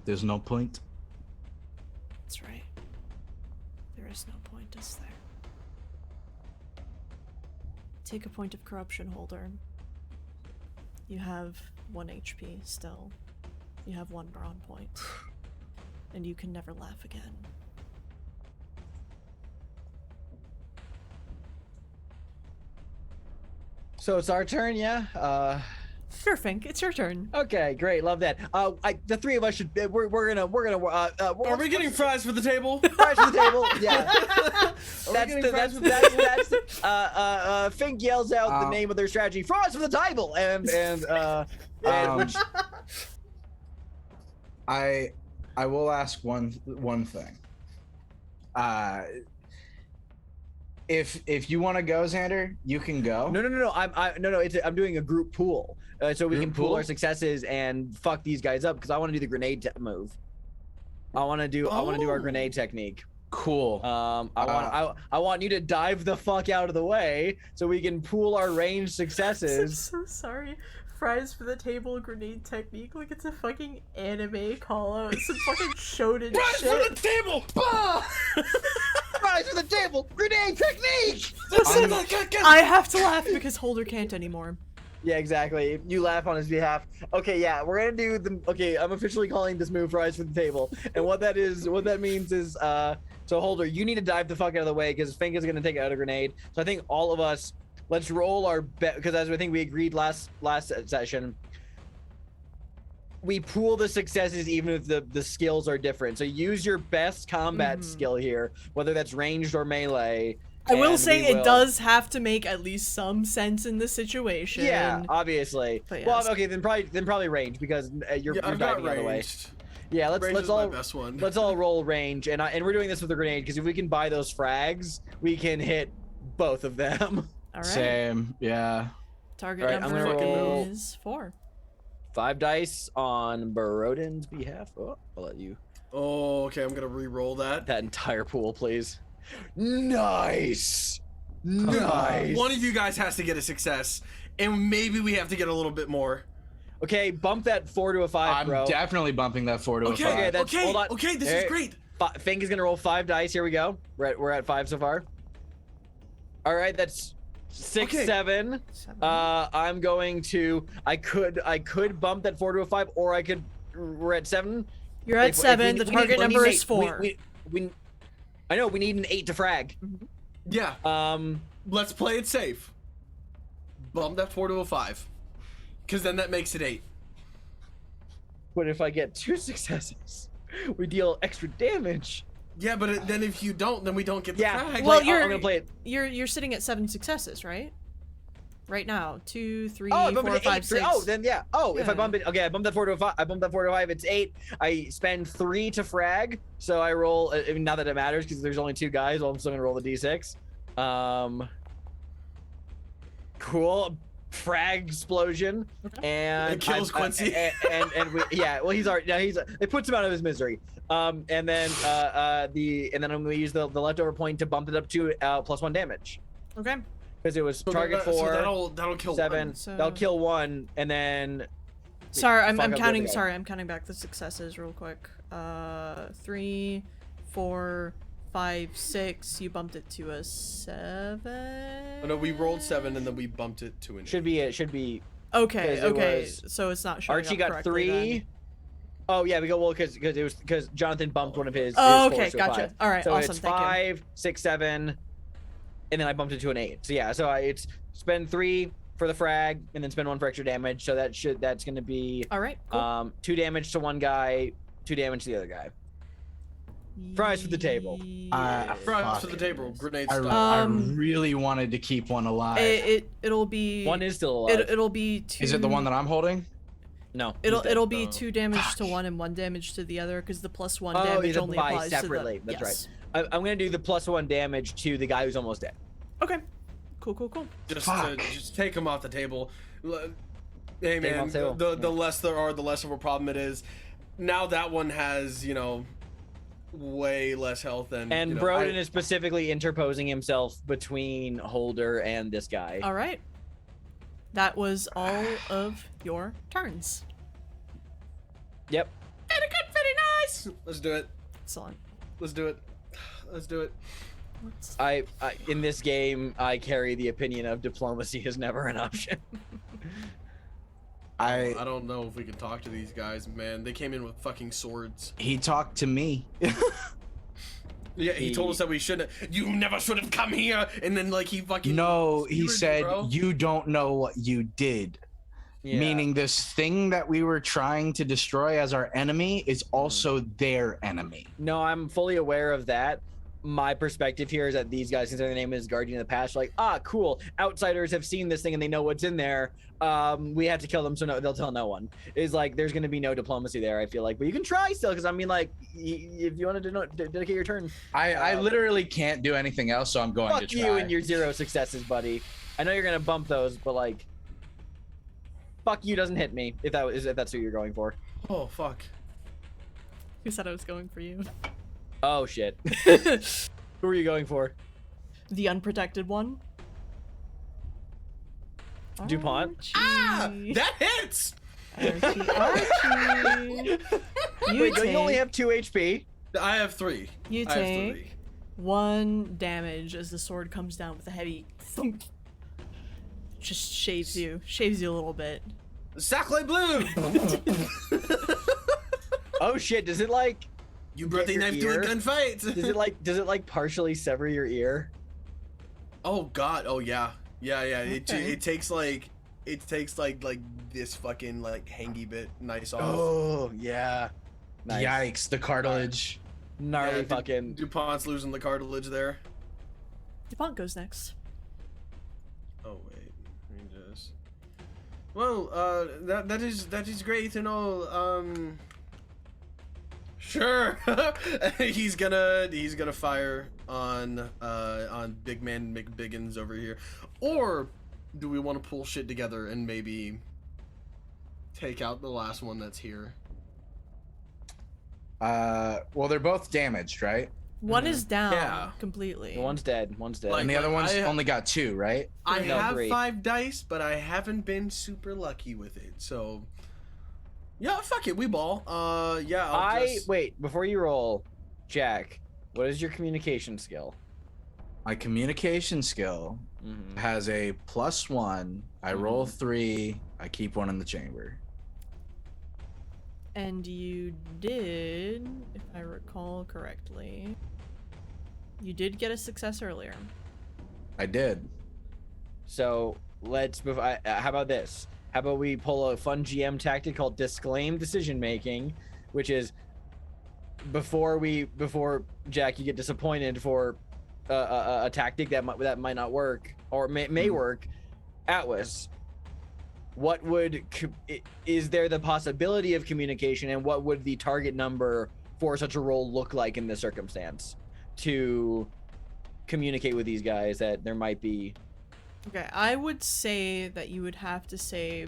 There's no point. That's right. There is no point, is there? Take a point of corruption, Holder. You have 1 HP still. You have 1 brawn point. And you can never laugh again. So it's our turn, yeah. Sure, Fink, it's your turn. Okay, great, love that. The three of us should. We're gonna. Are we getting fries for the table? fries for the table? Yeah. Fink yells out the name of their strategy, fries for the table, and which I will ask one thing. If you want to go, Xander, you can go. no. I'm doing a group pool, so we Group can pool pool? our successes and fuck these guys up because I want to do the grenade move. I want to do our grenade technique. Cool. I want you to dive the fuck out of the way so we can pool our ranged I'm successes. so sorry. Fries for the table grenade technique, like it's a fucking anime call out. Some fucking shonen Fries shit. for the table! Bah! Fries for the table, grenade technique. I have to laugh because Holder can't anymore. Yeah, exactly. You laugh on his behalf. Okay, yeah, we're gonna do the. Okay, I'm officially calling this move "Rise for the Table," and what that means is, so Holder, you need to dive the fuck out of the way because Fink is gonna take out a grenade. So I think all of us, let's roll our bet because as I think we agreed last session, we pool the successes even if the skills are different. So use your best combat skill here, whether that's ranged or melee. I will and say we it does have to make at least some sense in the situation. Yeah, obviously. But Well, yes. okay, then probably range because you're I've diving got the other way. ranged. Yeah, Range let's is my all best one. let's all roll range, and we're doing this with the grenade because if we can buy those frags, we can hit both of them. All right. Same. Yeah. Target All right, I'm number gonna roll- is 4. 5 dice on Barodin's behalf. Oh, I'll let you Oh, okay, I'm gonna re-roll that. that entire pool, please. Nice. Nice. One of you guys has to get a success, and maybe we have to get a little bit more. Okay, bump that 4 to a 5, I'm bro. definitely bumping that 4 to Okay, a 5. Okay, that's- hold on. okay, this Hey. is great. Fink is gonna roll 5 dice. Here we go. We're at 5 so far. All right, that's 6, Okay. 7. 7. I'm going to. I could bump that 4 to a 5, or I could. We're at 7. You're at If we 7. need- The we need- target we need number an is 8. 4. I know we need an 8 to frag. Yeah, let's play it safe. Bump that 4 to a 5, because then that makes it 8. But if I get 2 successes, we deal extra damage. Yeah, but then if you don't, then we don't get the Yeah. frag. Well, I'm gonna play it. You're sitting at 7 successes, right? Right now. 2, 3, Oh, I bumped 4, it to 5, 8. 6. Oh, then yeah. Oh, if I Yeah. bump it, okay, I bumped that 4 to a 5. I bumped that 4 to a 5. It's 8. I spend 3 to frag, so I roll. I mean, not that it matters because there's only 2 guys. Well, I'm still gonna roll the d6. Cool. Frag explosion, and It kills Quincy. and we, yeah. Well, he's already. It puts him out of his misery. And then I'm gonna use the leftover point to bump it up to +1 damage Okay. because it was So target that- 4. So that'll kill 7. one. So- That'll kill 1, and then Sorry, I'm fuck up the counting. other guy. Sorry, I'm counting back the successes real quick. 3, 4, 5, 6. You bumped it to a 7. Oh, no, we rolled 7 and then we bumped it to an 8. should be. Okay. 'cause it Okay. was- So it's not showing Archie up got correctly 3. then. Oh yeah, we go well because Jonathan bumped one of his. Oh, his okay, scores to a gotcha. 5. All right, So awesome. it's Thank you. 5, 6, 7, and then I bumped it to an 8. So yeah, so it's spend 3 for the frag and then spend 1 for extra damage. So that's gonna be All right. Cool. 2 damage to one guy, 2 damage to the other guy. fries for the table. Fries Fuck. for the table. Grenade I, style. I Um, really wanted to keep one alive. It'll be. One is still alive. It'll be 2. Is it the one that I'm holding? No. It'll he's dead. it'll be Oh. 2 damage to one and 1 damage to the other because the +1 Oh, damage you only buy applies separately. to the. That's yes. I'm gonna do the +1 damage to the guy who's almost dead. Okay. Cool. Just take them off the table. Hey Take 'em man, off the table. the less there are, the less of a problem it is. Now that one has, way less health than. And you know, Broden is specifically interposing himself between Holder and this guy. All right. That was all of your turns. Yep. Very good. Very nice. Let's do it. Excellent. Let's do it. Let's do it. Let's- I in this game I carry the opinion of diplomacy is never an option. I don't know if we can talk to these guys, man. They came in with fucking swords. He talked to me. Yeah, he told us that we shouldn't. You never should have come here. And then like he fucking. No, he skewered me, said, bro. you don't know what you did. Yeah. Meaning this thing that we were trying to destroy as our enemy is also their enemy. No, I'm fully aware of that. My perspective here is that these guys, since their name is Guardian of the Past, like, cool. Outsiders have seen this thing and they know what's in there. We have to kill them, so no, they'll tell no one. Is like, there's going to be no diplomacy there, I feel like. But you can try still, because I mean, like, if you want to dedicate your turn. I literally can't do anything else, so I'm going to Fuck try. you and your 0 successes, buddy. I know you're going to bump those, but like, fuck you doesn't hit me, if that's who you're going for. Oh fuck. Who said I was going for you? Oh, shit. Who are you going for? The unprotected one. DuPont? Archie. That hits. Archie. You Wait, don't take, you only have 2 HP? I have 3. you I have take 3. 1 damage as the sword comes down with a heavy thunk. Just shaves you a little bit. Sacre bleu. Oh shit, does it like You brought the your knife to a ear? gunfight. does it like partially sever your ear? Oh god. Oh yeah. Yeah. Okay. It takes like this fucking like hangy bit nice off. Oh yeah. Nice. Yikes, the cartilage. Gnarly Yeah, fucking DuPont's losing the cartilage there. DuPont goes next. Oh wait, let me just. Well, that is great and all. Sure. he's gonna fire on Big Man McBiggins over here, or do we want to pull shit together and maybe take out the last one that's here? Well, they're both damaged, right? One is down Yeah. completely. one's dead. One's dead. Like- And the other one's I- only got 2, right? I No, have 3. 5 dice, but I haven't been super lucky with it. So, yeah, fuck it, we ball. Yeah, I'll just... Wait, before you roll, Jack, what is your communication skill? My communication skill has a +1. I roll 3. I keep 1 in the chamber. And you did, if I recall correctly, you did get a success earlier. I did. So let's move. How about this? How about we pull a fun GM tactic called disclaim decision making, which is before Jack, you get disappointed for a tactic that might not work or may work. Atlas, what is there the possibility of communication, and what would the target number for such a role look like in this circumstance to communicate with these guys that there might be? Okay, I would say that you would have to say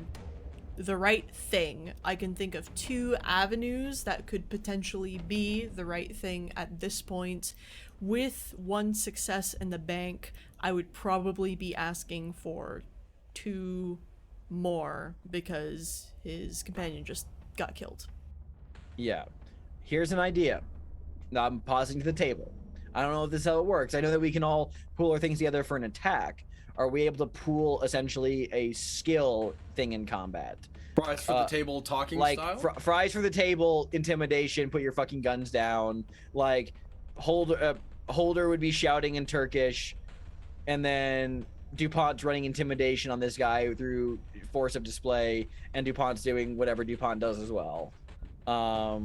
the right thing. I can think of 2 avenues that could potentially be the right thing at this point. With 1 success in the bank, I would probably be asking for 2 more because his companion just got killed. Yeah. Here's an idea. Now I'm pausing to the table. I don't know if this is how it works. I know that we can all pool our things together for an attack. Are we able to pool essentially a skill thing in combat? Fries for the table talking Like style? fries for the table, intimidation, put your fucking guns down. Like Holder would be shouting in Turkish, and then DuPont's running intimidation on this guy through force of display, and DuPont's doing whatever DuPont does as well. I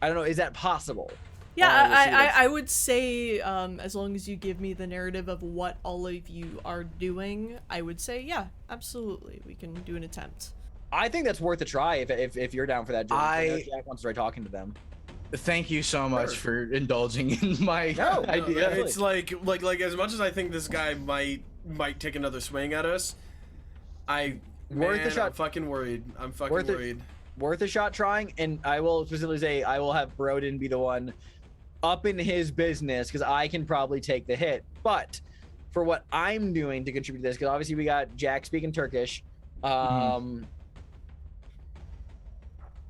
don't know. Is that possible? Yeah, I would say as long as you give me the narrative of what all of you are doing, I would say, yeah, absolutely. We can do an attempt. I think that's worth a try if you're down for that. I know I- Jack wants to try talking to them. Thank you so much for indulging in my No, idea. It's like as much as I think this guy might take another swing at us, Worth a shot. I'm fucking worried. I'm fucking Worth it. worried. Worth a shot trying, and I will specifically say I will have Broden be the one up in his business because I can probably take the hit. But for what I'm doing to contribute to this, because obviously we got Jack speaking Turkish.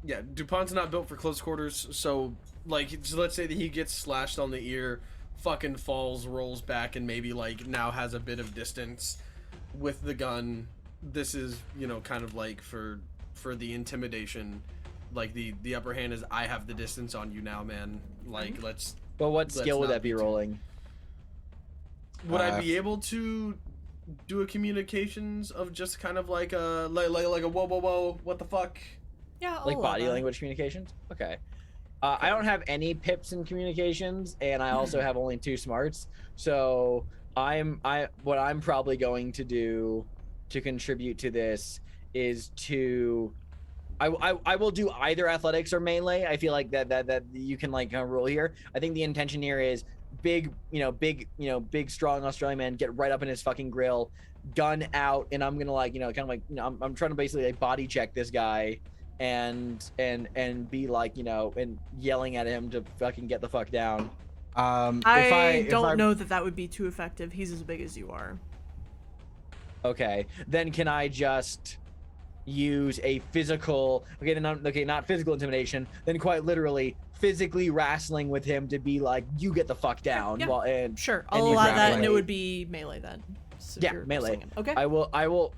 Yeah, DuPont's not built for close quarters, so let's say that he gets slashed on the ear, fucking falls, rolls back, and maybe like now has a bit of distance with the gun. This is, kind of like for the intimidation. like the upper hand is I have the distance on you now, man. Like let's. But what Let's skill would not that be be too- rolling? Would I be able to do a communications of just kind of like a like a whoa what the fuck? Yeah, I'll Like allow body that. language communications? Okay. I don't have any pips in communications, and I also have only 2 smarts. So what I'm probably going to do to contribute to this is to I will do either athletics or melee. I feel like that you can like kind of roll here. I think the intention here is big strong Australian man get right up in his fucking grill, gun out, and I'm gonna like I'm trying to basically like body check this guy and be like and yelling at him to fucking get the fuck down. I don't know that would be too effective. He's as big as you are. Okay, then can I just use a physical not physical intimidation, then quite literally physically wrestling with him to be like, you get the fuck down. Yeah. Well, and Sure, and I'll you allow grab that, and it melee. would be melee then. So Yeah, you're melee. wrestling him. Okay. I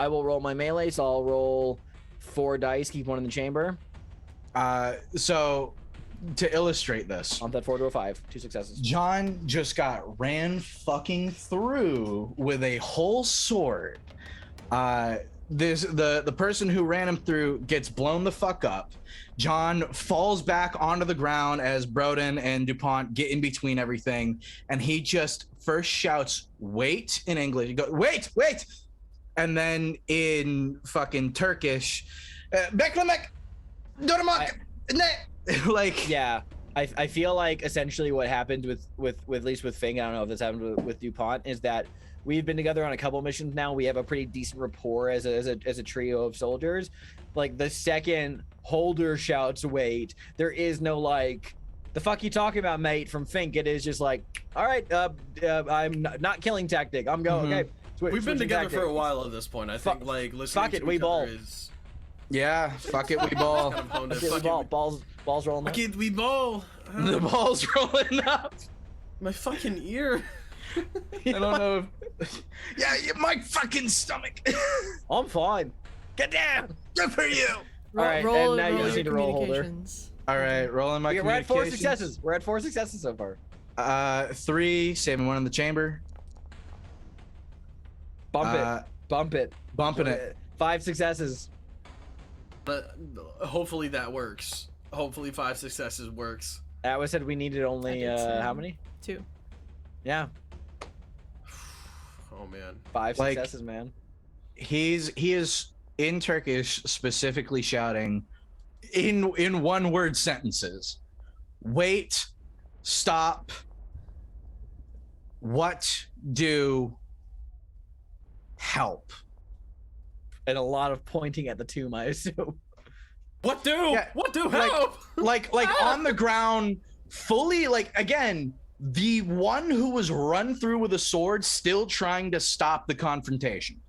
will roll my melee, so I'll roll 4 dice, keep 1 in the chamber. So to illustrate this, On that 4 to a 5, 2 successes. John just got ran fucking through with a whole sword. The person who ran him through gets blown the fuck up. John falls back onto the ground as Broden and DuPont get in between everything, and he just first shouts "wait" in English. He goes, "Wait, wait," and then in fucking Turkish, "Beklemek, durmak, ne." Like, Yeah, I feel like essentially what happened with at least with Fing, I don't know if this happened with DuPont, is that we've been together on a couple missions now. We have a pretty decent rapport as a trio of soldiers. Like the second Holder shouts "wait," there is no like, "The fuck you talking about, mate?" from Fink. It is just like, all right, I'm not killing tactic. I'm going. Mhm. Okay, We've been switching together tactic. for a while at this point. I think Fuck- like listening fuck it, to we each other ball. is yeah, fuck it, we ball. kind of honed in. Okay, Fuck it, balls rolling. fuck Up. it, we ball. The ball's rolling up. My fucking ear. I don't know. Yeah, my fucking stomach. I'm fine. Get down. Good for you. Roll, Alright, roll, and now you roll just your need to roll Holder. communications. All right, rolling my We're at 4 communications. successes. We're at 4 successes so far. 3, saving 1 in the chamber. Bump it. Bump it. Bumping it. 5 successes. But hopefully that works. Hopefully 5 successes works. Atwas said we needed only I did say. how many? 2. Yeah, Oh man. 5 Like- successes, man. He is in Turkish specifically shouting in one word sentences. Wait, stop. What do help? And a lot of pointing at the tomb, I assume. What do? Yeah, What do? like- Help! Like on the ground, fully like again, the one who was run through with a sword still trying to stop the confrontation.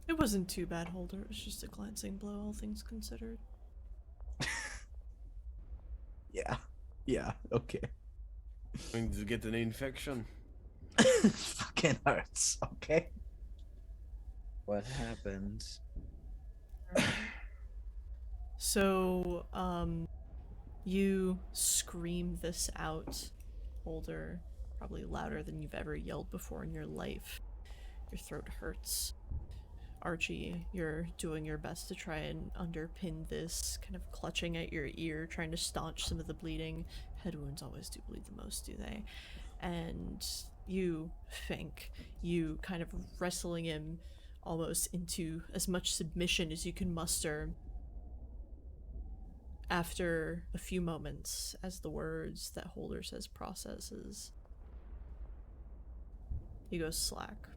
It wasn't too bad, Holder. It was just a glancing blow, all things considered. Yeah. Yeah, okay. Going to get an infection. Fucking hurts, okay? What happens? So, you scream this out, Holder, probably louder than you've ever yelled before in your life. Your throat hurts. Archie, you're doing your best to try and underpin this, kind of clutching at your ear, trying to staunch some of the bleeding. Head wounds always do bleed the most, do they? And you, Fink, you kind of wrestling him almost into as much submission as you can muster. After a few moments, as the words that Holder says processes, he goes slack.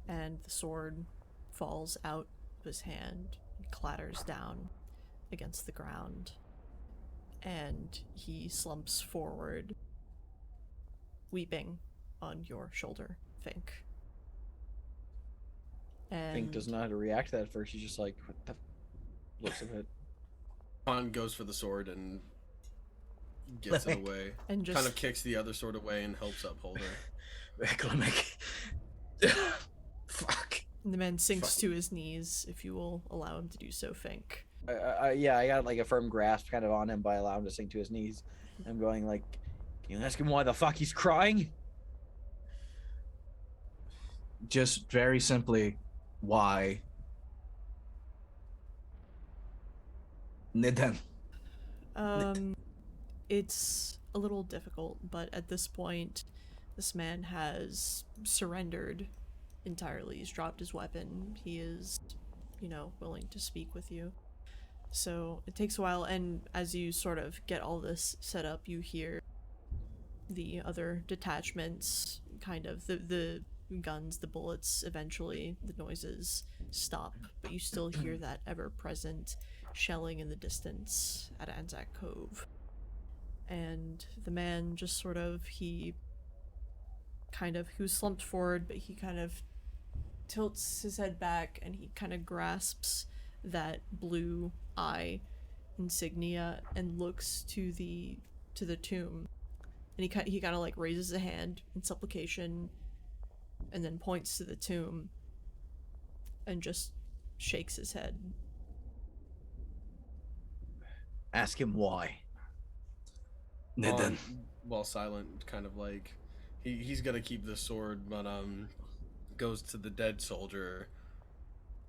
And the sword falls out of his hand and clatters down against the ground. And he slumps forward, weeping on your shoulder, Fink. And Fink doesn't know how to react to that at first. He's just like, what the? Looks a bit. Han goes for the sword and gets it away. And just Kind of kicks the other sword away and helps up Holder. Fuck. the man sinks Fuck. to his knees, if you will allow him to do so, Fink. Yeah, I got like a firm grasp kind of on him by allowing him to sink to his knees. I'm going like, can you ask him why the fuck he's crying? Just very simply, why? Neden. It's a little difficult, but at this point, this man has surrendered entirely. He's dropped his weapon. He is, willing to speak with you. So it takes a while, and as you sort of get all this set up, you hear the other detachments, kind of the guns, the bullets, eventually the noises stop, but you still hear that ever-present shelling in the distance at Anzac Cove. And the man just sort of, he was slumped forward, but he kind of tilts his head back and he kind of grasps that blue eye insignia and looks to the tomb. And he kind of like raises a hand in supplication and then points to the tomb and just shakes his head. Ask him why. Neden. While silent, kind of like he's gonna keep the sword, but goes to the dead soldier,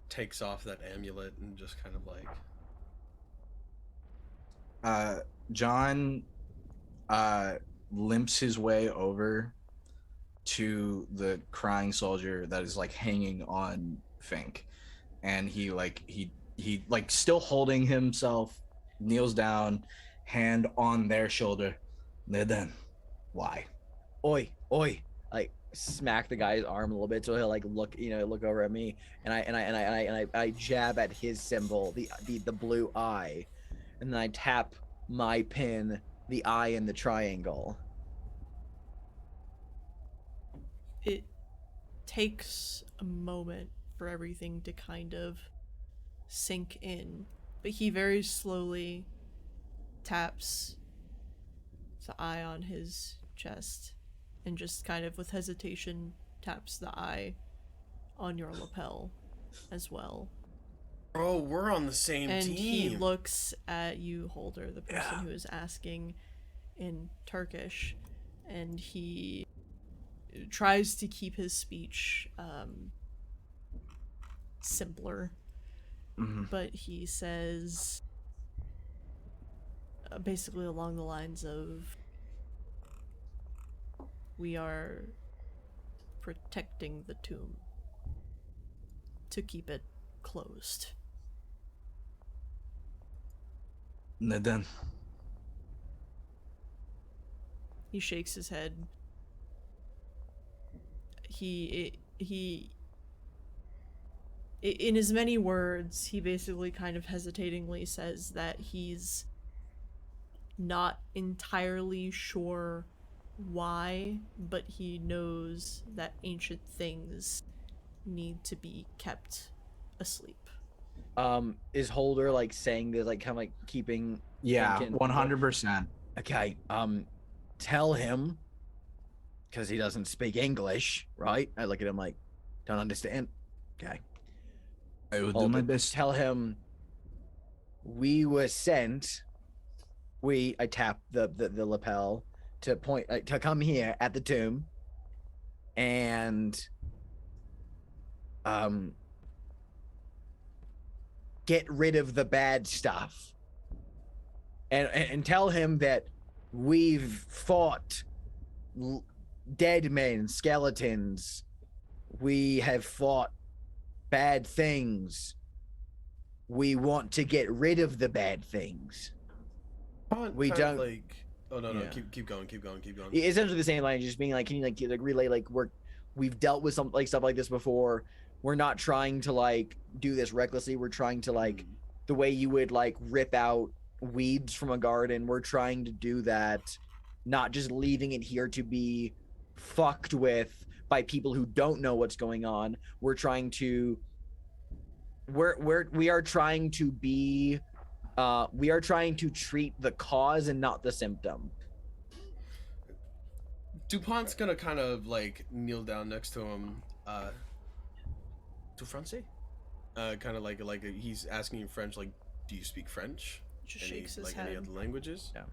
takes off that amulet, and just kind of like. John limps his way over to the crying soldier that is like hanging on Fink, and he still holding himself, kneels down, hand on their shoulder. Neden, why? Oi, like smack the guy's arm a little bit so he'll like look over at me, and I jab at his symbol, the blue eye, and then I tap my pin, the eye and the triangle. It takes a moment for everything to kind of sink in, but he very slowly taps the eye on his chest and just kind of with hesitation taps the eye on your lapel as well. Oh, we're on the same and team. And he looks at you, Holder, the person Yeah. who is asking in Turkish, and he tries to keep his speech simpler. Mm-hmm. But he says basically along the lines of, we are protecting the tomb to keep it closed. Neden. He shakes his head. He in as many words, he basically kind of hesitatingly says that he's not entirely sure why, but he knows that ancient things need to be kept asleep. Is Holder like saying this, like kind of like keeping? Yeah, thinking- 100%. Okay. Tell him, because he doesn't speak English, right? I look at him like, don't understand. Okay. I will do my best. Tell him we were sent. I tap the lapel to point to come here at the tomb and get rid of the bad stuff, and tell him that we've fought dead men, skeletons. We have fought bad things. We want to get rid of the bad things. We Kind of don't- like. Oh no, Yeah. keep going. Essentially the same line, just being like, can you like relay like we've dealt with some like stuff like this before. We're not trying to like do this recklessly. We're trying to like the way you would like rip out weeds from a garden. We're trying to do that, not just leaving it here to be fucked with by people who don't know what's going on. We are trying to be we are trying to treat the cause and not the symptom. DuPont's gonna kind of like kneel down next to him. To Francais? Kind of like he's asking in French, like, Do you speak French? Just Any, shakes his like head. any other languages? Yeah.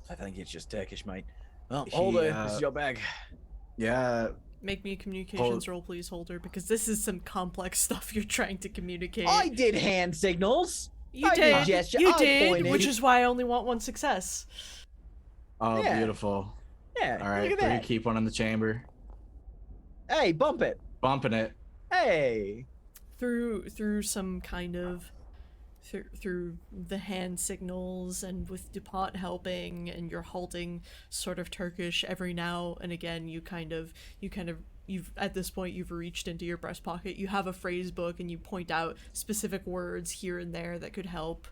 I think it's just Turkish, mate. Oh, He, hold it. This is your bag. Yeah, Make me a communications roll, please, Holder, because this is some complex stuff you're trying to communicate. I did hand signals. You I did. gesture, You I did, pointed. which is why I only want one success. oh, Yeah. beautiful. Yeah, All right, look at three, that. keep one in the chamber. Hey, bump it. Bumping it. Hey. Through some kind of through the hand signals, and with DuPont helping, and you're halting sort of Turkish every now and again. You've at this point you've reached into your breast pocket. You have a phrase book, and you point out specific words here and there that could help.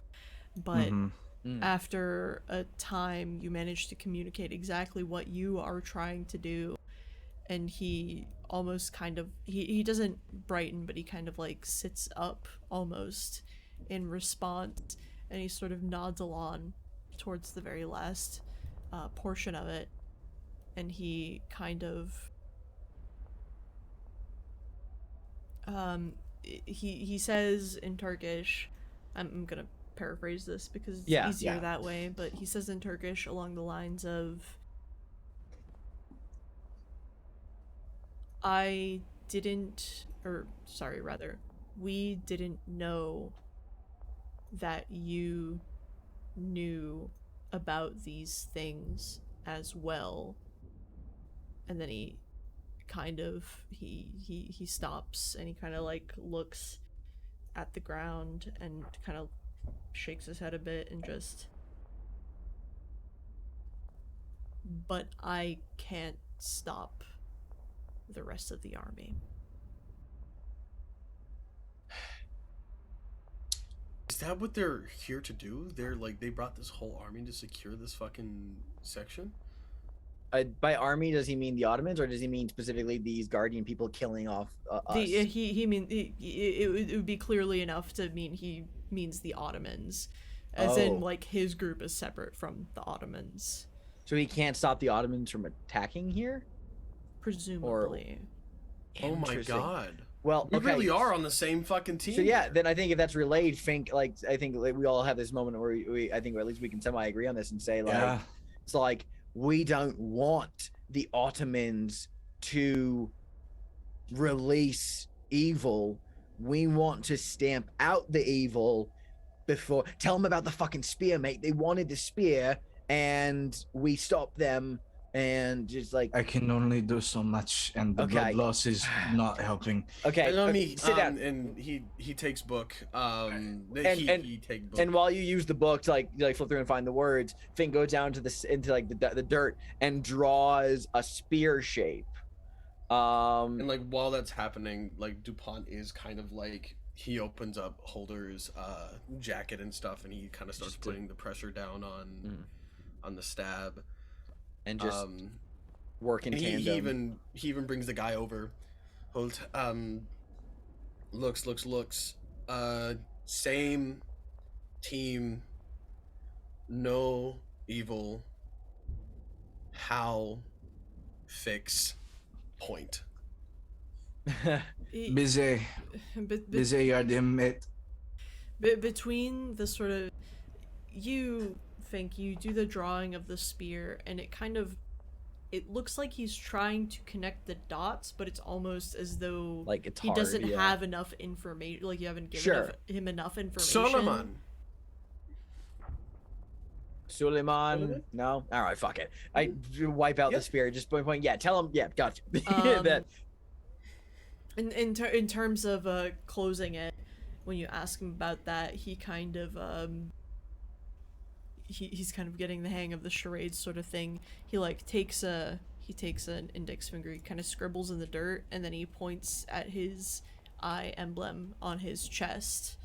But after a time, you manage to communicate exactly what you are trying to do. And he almost kind of he doesn't brighten, but he kind of like sits up almost in response, and he sort of nods along towards the very last portion of it, and he kind of he says in Turkish, I'm gonna paraphrase this because it's easier that way, but he says in Turkish along the lines of, we didn't know that you knew about these things as well. And then he kind of he stops, and he kind of like looks at the ground and kind of shakes his head a bit and just, but I can't stop the rest of the army. Is that what they're here to do? They're like, they brought this whole army to secure this fucking section? By army, does he mean the Ottomans, or does he mean specifically these Guardian people killing off us? It would be clearly enough to mean he means the Ottomans, as in like his group is separate from the Ottomans. So he can't stop the Ottomans from attacking here? Presumably. Oh my god. Well, we really are on the same fucking team. So yeah, then I think if that's relayed, I think we all have this moment where I think, or at least we can semi-agree on this and say, like, it's like, we don't want the Ottomans to release evil. We want to stamp out the evil before. Tell them about the fucking spear, mate. They wanted the spear, and we stopped them. And just like, I can only do so much, and the blood loss is not helping. Okay, let me sit down. And he takes book. He take book. And while you use the book to like flip through and find the words, Finn goes down to into like the dirt and draws a spear shape. And like while that's happening, like DuPont is kind of like, he opens up Holder's jacket and stuff, and he kind of starts putting the pressure down on the stab. And just work in tandem. He even brings the guy over. Holt looks. Same team. No evil. How fix point. Busy yardım. Between the sort of, you think you do the drawing of the spear, and it looks like he's trying to connect the dots, but it's almost as though like it's he hard, doesn't have enough information, like you haven't given him enough information. Suleiman. No? Alright, fuck it. I wipe out the spear, just point. Yeah, tell him. Yeah, gotcha. That. In terms of closing it, when you ask him about that, he kind of he's kind of getting the hang of the charades sort of thing. He like takes an index finger, he kind of scribbles in the dirt, and then he points at his eye emblem on his chest,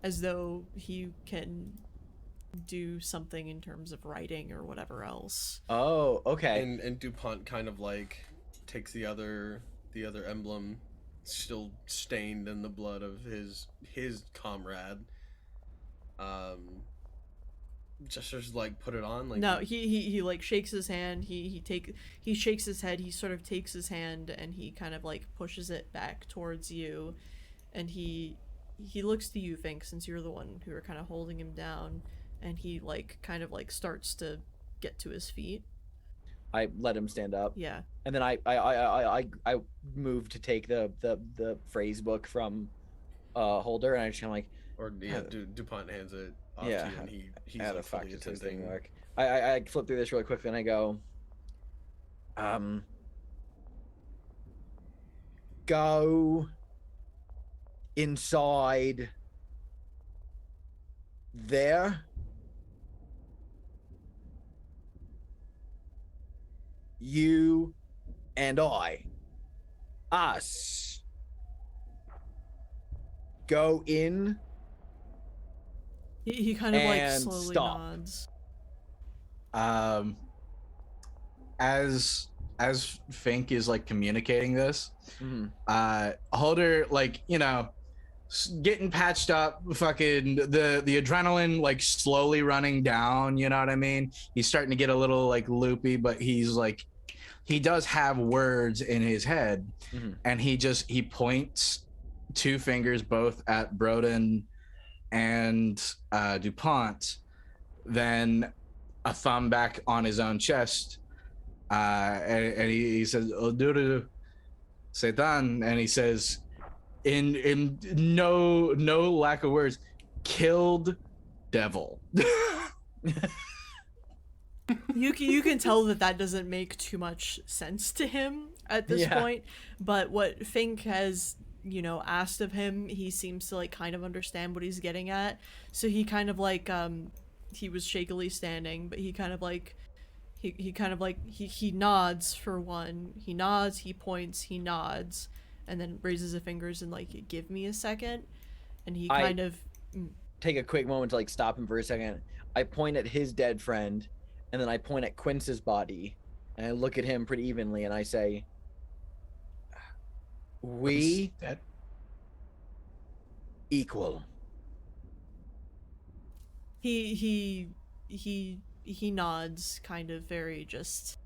as though he can do something in terms of writing or whatever else. Oh, okay. And DuPont kind of like takes the other emblem, still stained in the blood of his comrade, gestures like put it on. Like No, he like shakes his hand. He shakes his head. He sort of takes his hand and he kind of like pushes it back towards you, and he looks to you, Fink, since you're the one who are kind of holding him down, and he like kind of like starts to get to his feet. I let him stand up. Yeah. And then I move to take the phrase book from Holder, and I just kind of like, or yeah, DuPont hands it off Yeah. to you, and he's how like the fuck fully does this thing attending. work? I flip through this really quickly and I go, go inside there. You and us, go in. He kind of like And slowly stop. nods. As Fink is like communicating this, Mhm. Holder, like, you know, getting patched up, fucking the adrenaline like slowly running down, you know what I mean? He's starting to get a little like loopy, but he's like, he does have words in his head. Mhm. And he points two fingers both at Broden and DuPont, then a thumb back on his own chest, and he says, "Oduru Satan," and he says, in no lack of words, "Killed devil." You can tell that doesn't make too much sense to him at this Yeah. point, but what Fink has, you know, asked of him, he seems to like kind of understand what he's getting at. So he kind of like he was shakily standing, but he kind of like he nods for one. He nods, he points, he nods, and then raises his fingers and like, give me a second. And he I- kind of Take a quick moment to like stop him for a second. I point at his dead friend, and then I point at Quince's body, and I look at him pretty evenly, and I say, "We That equal." he nods, kind of very just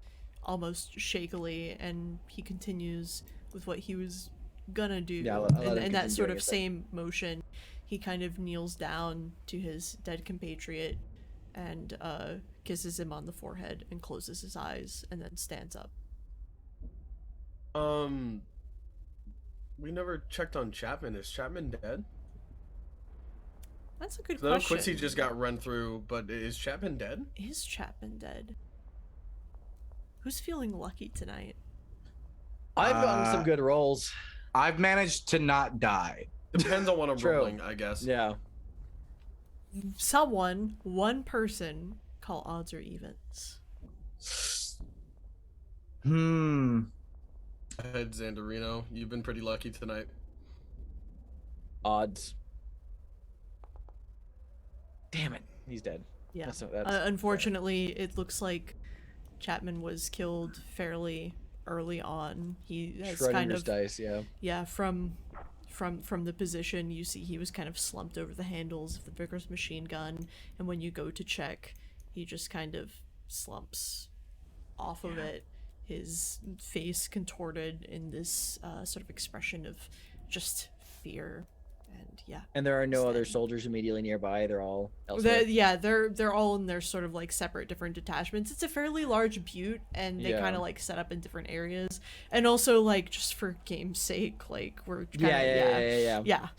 almost shakily, and he continues with what he was gonna do. Yeah, I'll let him and that continue sort doing of his thing. same motion, he kind of kneels down to his dead compatriot and kisses him on the forehead and closes his eyes and then stands up. We never checked on Chapman. Is Chapman dead? That's a good No, question. Quincy just got run through, but is Chapman dead? Is Chapman dead? Who's feeling lucky tonight? I've gotten some Uh, good rolls. I've managed to not die. Depends on what I'm True. rolling, I guess. Yeah. Someone, one person, call odds or evens. Head Zandarino, you've been pretty lucky tonight. Odds. Damn it, he's dead. Yeah. That's Unfortunately, it looks like Chapman was killed fairly early on. He has kind Schrodinger's of dice. Yeah. yeah, from the position you see he was kind of slumped over the handles of the Vickers machine gun, and when you go to check, he just kind of slumps off of it, his face contorted in this sort of expression of just fear. And yeah, And there are no other Sad. soldiers immediately nearby. They're all elsewhere. they're all in their sort of like separate different detachments. It's a fairly large butte, and they Yeah. kind of like set up in different areas. And also, like, just for game's sake, like, we're kinda, Yeah.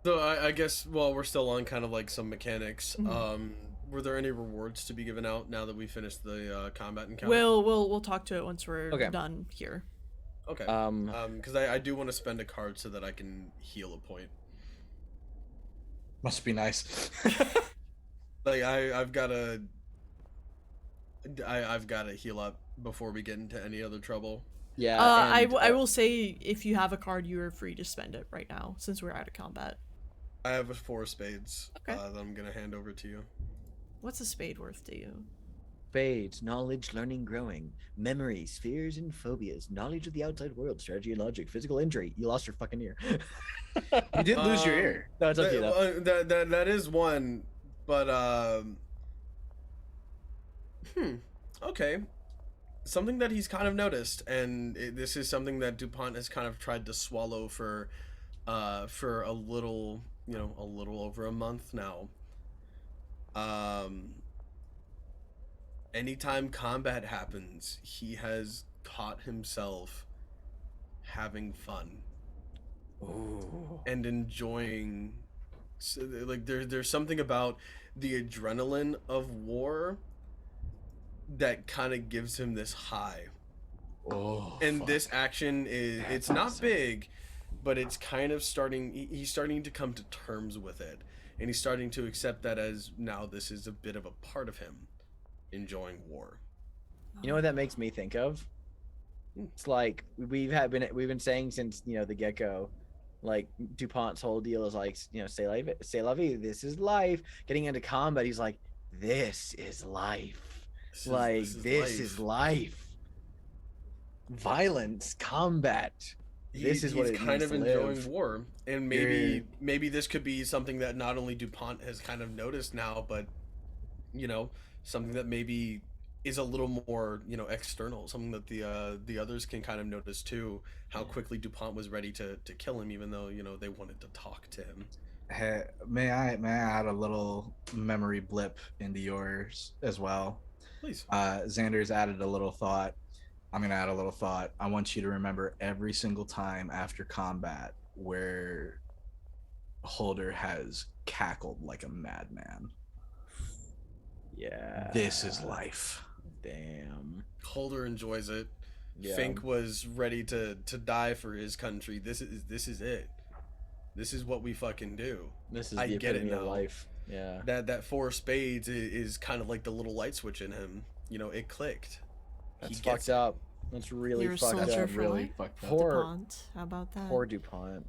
So I guess while we're still on kind of like some mechanics, Mhm. were there any rewards to be given out now that we finished the combat encounter? We'll talk to it once we're Okay. done here. Okay. Um. Because I do want to spend a card so that I can heal a point. Must be nice. Like I've got to heal up before we get into any other trouble. Yeah. I and, will say, if you have a card, you are free to spend it right now since we're out of combat. I have a 4 of spades Okay. that I'm gonna hand over to you. What's a spade worth to you? Spades, knowledge, learning, growing, memories, fears, and phobias, knowledge of the outside world, strategy and logic, physical injury. You lost your fucking ear. You did lose your Um, ear. No, it's up to you though. That is one, but Okay. Something that he's kind of noticed, and this is something that DuPont has kind of tried to swallow for a little, a little over a month now. Um, Anytime combat happens, he has caught himself having fun Ooh. and enjoying. Like there's something about the adrenaline of war that kind of gives him this high. Oh. And Fuck. this action is That's it's not awesome. big, but it's kind of starting. He's starting to come to terms with it, and he's starting to accept that as now this is a bit of a part of him, enjoying war. You know what that makes me think of? It's like we've been saying since the get-go, like DuPont's whole deal is like, say la vie, this is life. Getting into combat, he's like, this is life. This is life. Violence, combat. This is what he's it kind means of to enjoying live. war, and maybe this could be something that not only DuPont has kind of noticed now, but something that maybe is a little more external, something that the others can kind of notice too, how quickly DuPont was ready to kill him, even though they wanted to talk to him. Hey, may I add a little memory blip into yours as well? Please. Xander's added a little thought. I'm gonna add a little thought. I want you to remember every single time after combat where Holder has cackled like a madman. Yeah. This is life. Damn. Holder enjoys it. Yeah. Fink was ready to die for his country. This is it. This is what we fucking do. This is I the get it epitome of now. life. Yeah. That four spades is kind of like the little light switch in him. It clicked. That's He fucked gets it. up. That's really You're a fucked soldier up. for Really life. fucked up. Poor, DuPont. How about that? poor DuPont.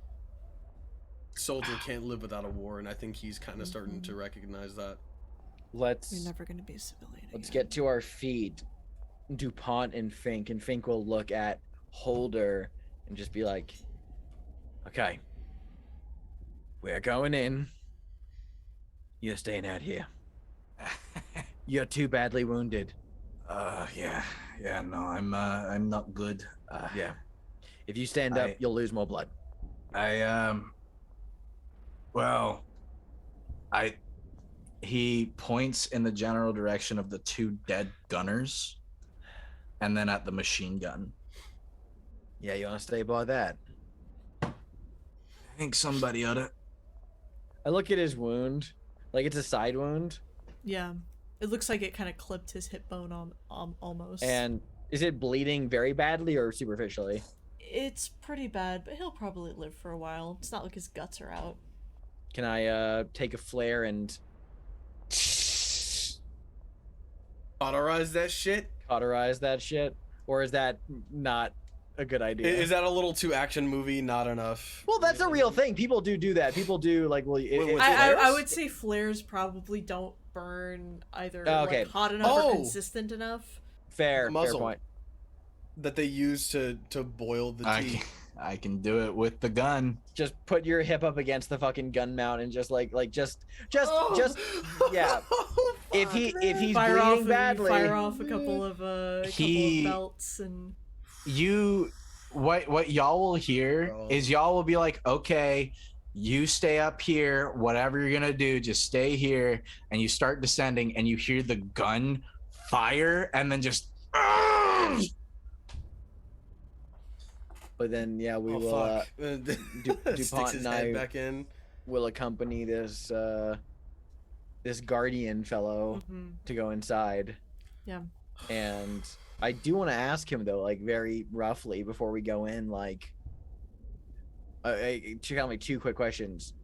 Soldier can't live without a war, and I think he's kind of starting to recognize that. You're Let's never gonna be a civilian. let's again. get to our feet. DuPont and Fink will look at Holder and just be like, okay, we're going in. You're staying out here. You're too badly wounded. Yeah, no, I'm not good. Yeah. If you stand up, I- you'll lose more blood. He points in the general direction of the two dead gunners and then at the machine gun. Yeah, you want to stay by that? I think somebody ought to. I look at his wound, like it's a side wound. Yeah, it looks like it kind of clipped his hip bone on almost. And is it bleeding very badly or superficially? It's pretty bad, but he'll probably live for a while. It's not like his guts are out. Can I take a flare and Autorize that shit. cauterize that shit? Or is that not a good idea? Is that a little too action movie? Not enough. Well, that's a real thing. People do that. People do like, well, With I flares? would say flares probably don't burn either Okay. like hot enough Oh. or consistent enough. fair Muzzle. point. That they use to boil the tea. I can do it with the gun. Just put your hip up against the fucking gun mount and just just yeah. Oh, If fuck, if he's Fire off, bleeding badly, fire off a couple of He- belts and What y'all will hear Bro. is y'all will be like, okay, you stay up here, whatever you're gonna do, just stay here, and you start descending, and you hear the gun fire, and then just. but then yeah, we Oh, will fuck. DuPont Sticks his and head I- back in. will accompany this this guardian fellow Mhm. to go inside. Yeah. And I do want to ask him though, like very roughly before we go in, like, tell me two quick questions.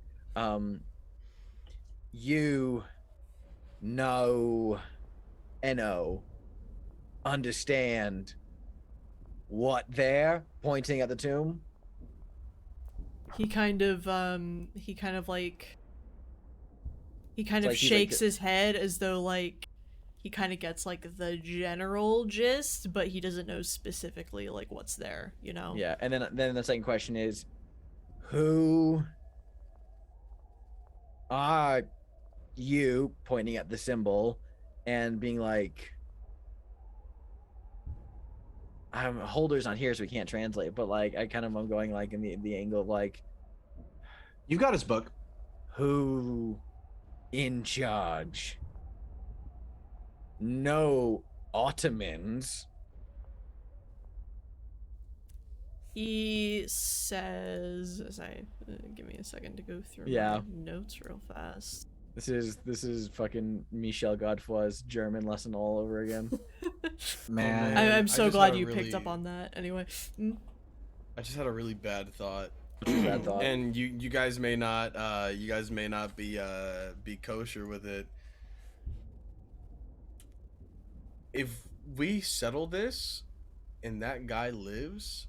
You know, understand what they're pointing at the tomb? He kind of like He's shakes his head as though like he kind of gets like the general gist, but he doesn't know specifically like what's there, you know? Yeah, and then the second question is, who are you, pointing at the symbol and being like, Holder's not here, so we can't translate. But like, I'm going like in the angle of like, You got his book. who in charge? No Ottomans. He says, as I give me a second to go through Yeah. my notes real fast. This is fucking Michel Godefroy's German lesson all over again. Man. man. I'm I so just glad had a you picked up really- on that. Anyway, I just had a really bad thought. Bad thought. And you guys may not be kosher with it. If we settle this and that guy lives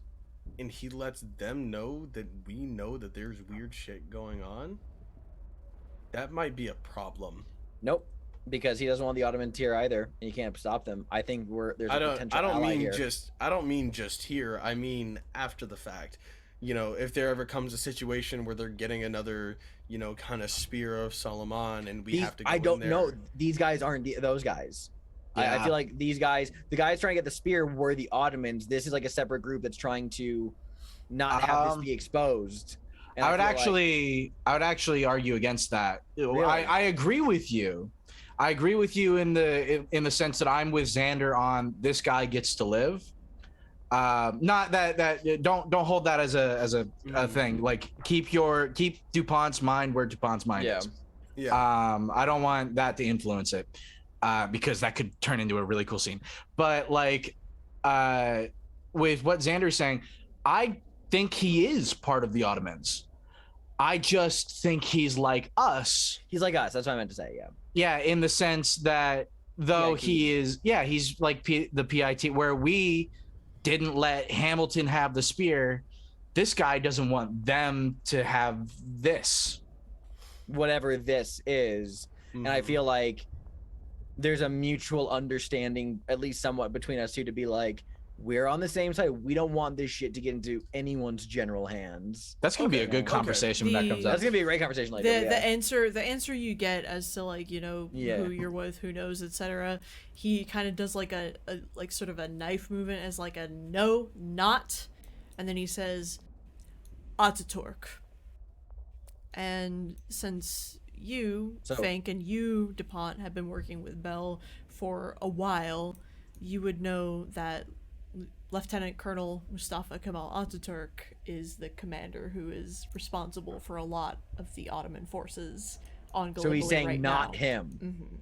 and he lets them know that we know that there's weird shit going on, that might be a problem. Nope, because he doesn't want the Ottoman tier either, and you can't stop them. I think there's a potential I don't ally mean here. I don't mean just here. I mean after the fact. You know, if there ever comes a situation where they're getting another, you know, kind of spear of Solomon and we have to go I don't in there. know. These guys aren't those guys. I Yeah. feel like the guys trying to get the spear were the Ottomans. This is like a separate group that's trying to not have this be exposed. And I would feel like- actually argue against that. Really? I agree with you. I agree with you in the sense that I'm with Xander on this guy gets to live. Not that don't hold that as a thing. Like keep DuPont's mind where DuPont's mind Yeah. is. Yeah. I don't want that to influence it because that could turn into a really cool scene. But like with what Xander's saying, I think he is part of the Ottomans. I just think he's like us. he's like us. That's what I meant to say. Yeah. Yeah, in the sense that though Yeah, he's like the PIT where we didn't let Hamilton have the spear. This guy doesn't want them to have this. Whatever this is, and I feel like there's a mutual understanding, at least somewhat, between us two to be like, we're on the same side. We don't want this shit to get into anyone's general hands. That's gonna be a good okay. conversation when that comes That's up. gonna be a great conversation later. the yeah. the answer you get as to like, you know, Yeah. who you're with, who knows, etc. He kind of does like a like sort of a knife movement as like a no, not, and then he says Ataturk. And since you, So- Fank, and you, DuPont, have been working with Bell for a while, you would know that Lieutenant Colonel Mustafa Kemal Ataturk is the commander who is responsible for a lot of the Ottoman forces on Gallipoli So he's saying right not now. him. Mhm.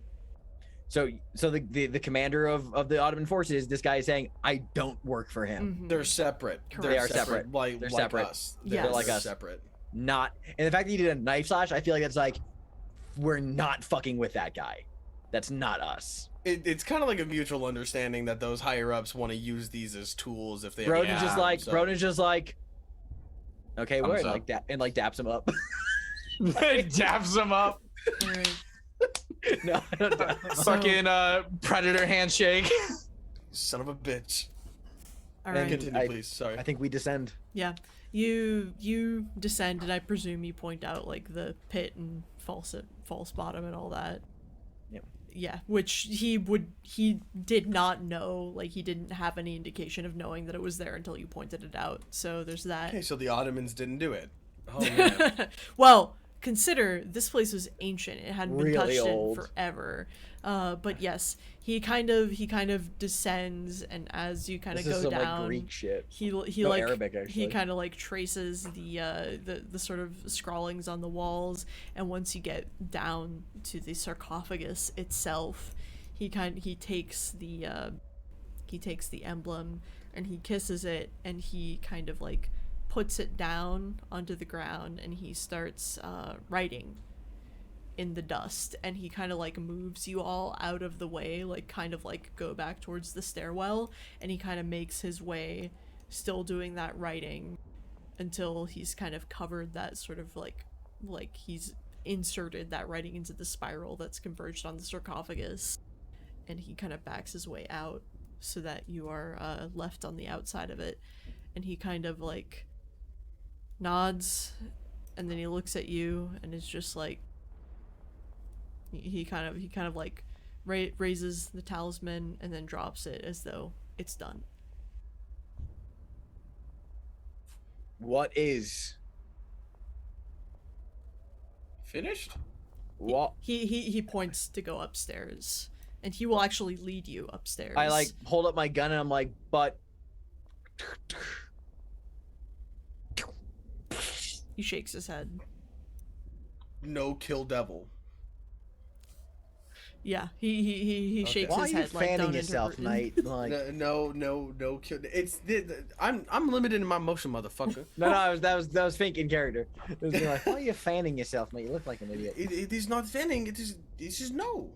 So the commander of the Ottoman forces, this guy is saying, I don't work for him. Mhm. They're separate. Correct. They are separate. Like, They're like separate. us. Yes. They're like us. Separate. Not, and the fact that he did a knife slash, I feel like that's like, we're not fucking with that guy. That's not us. It's kind of like a mutual understanding that those higher ups want to use these as tools if they. Broden's have just them, like, so- Broden's just like, okay, Thumbs word, up. like that, and like daps him up. Daps him up. All right. No, I don't dap him up. Fucking predator handshake. Son of a bitch. All And right. Continue, I- please. Sorry. I think we descend. Yeah. You descend, and I presume you point out like the pit and false bottom and all that. Yep. Yeah, which he did not know, like he didn't have any indication of knowing that it was there until you pointed it out. So there's that. Okay, so the Ottomans didn't do it. Oh man. Well, consider this place was ancient. It hadn't been Really touched old. in forever. But yes, he kind of descends, and as you kind This of is go some down, like Greek shit. he No, like Arabic, he actually. kind of like traces the sort of scrawlings on the walls, and once you get down to the sarcophagus itself, he takes the emblem and he kisses it, and he kind of like puts it down onto the ground, and he starts writing in the dust, and he kind of like moves you all out of the way, like kind of like go back towards the stairwell, and he kind of makes his way, still doing that writing, until he's kind of covered that sort of like he's inserted that writing into the spiral that's converged on the sarcophagus, and he kind of backs his way out so that you are left on the outside of it, and he kind of like nods, and then he looks at you and is just like, he kind of like raises the talisman and then drops it as though it's done. What is? Finished? What? He points to go upstairs, and he will actually lead you upstairs. I like hold up my gun and I'm like, but He shakes his head. No kill devil. Yeah, he Okay. shakes why are his you head like fanning don't yourself, interrupt- mate? Like, No kill. I'm limited in my motion, motherfucker. no, that was thinking character. It was like, why are you fanning yourself, mate? You look like an idiot. It is not fanning. It's just no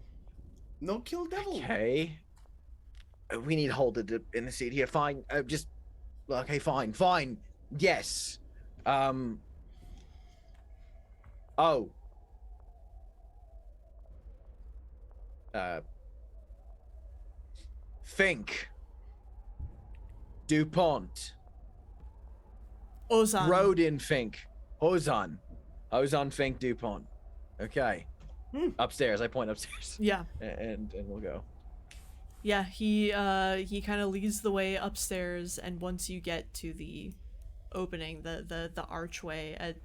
kill devil. Okay. We need to hold it in the seat here. Fine. Just okay. Fine. Yes. Oh. Fink. DuPont. Ozan. Rodin Fink. Ozan. Fink DuPont. Okay. Upstairs. I point upstairs. Yeah. And we'll go. Yeah, he kind of leads the way upstairs, and once you get to the opening, the archway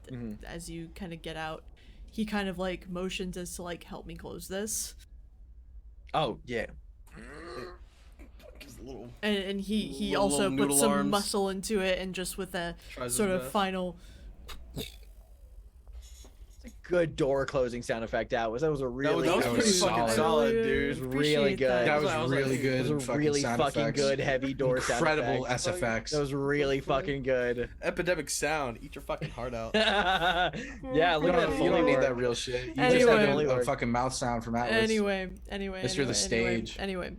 as you kind of get out, he kind of like motions as to like help me close this. Oh, yeah. Gives a little And he Little also noodle puts some arms. muscle into it, and just with a Tries his sort of best. final Good door closing sound effect that was a really that was good pretty solid. fucking solid, I dude. It was appreciate really good. that. That was I was like, really it good. It was a fucking really sound fucking effects. good heavy door sound Incredible effect. SFX. That was really fucking good. Epidemic sound. Eat your fucking heart out. Yeah, You look at that don't, you Foley don't need work. that real shit. You Anyway. just Foley have a work. fucking mouth sound from Atlas. Anyway, Mr. The Stage. Anyway,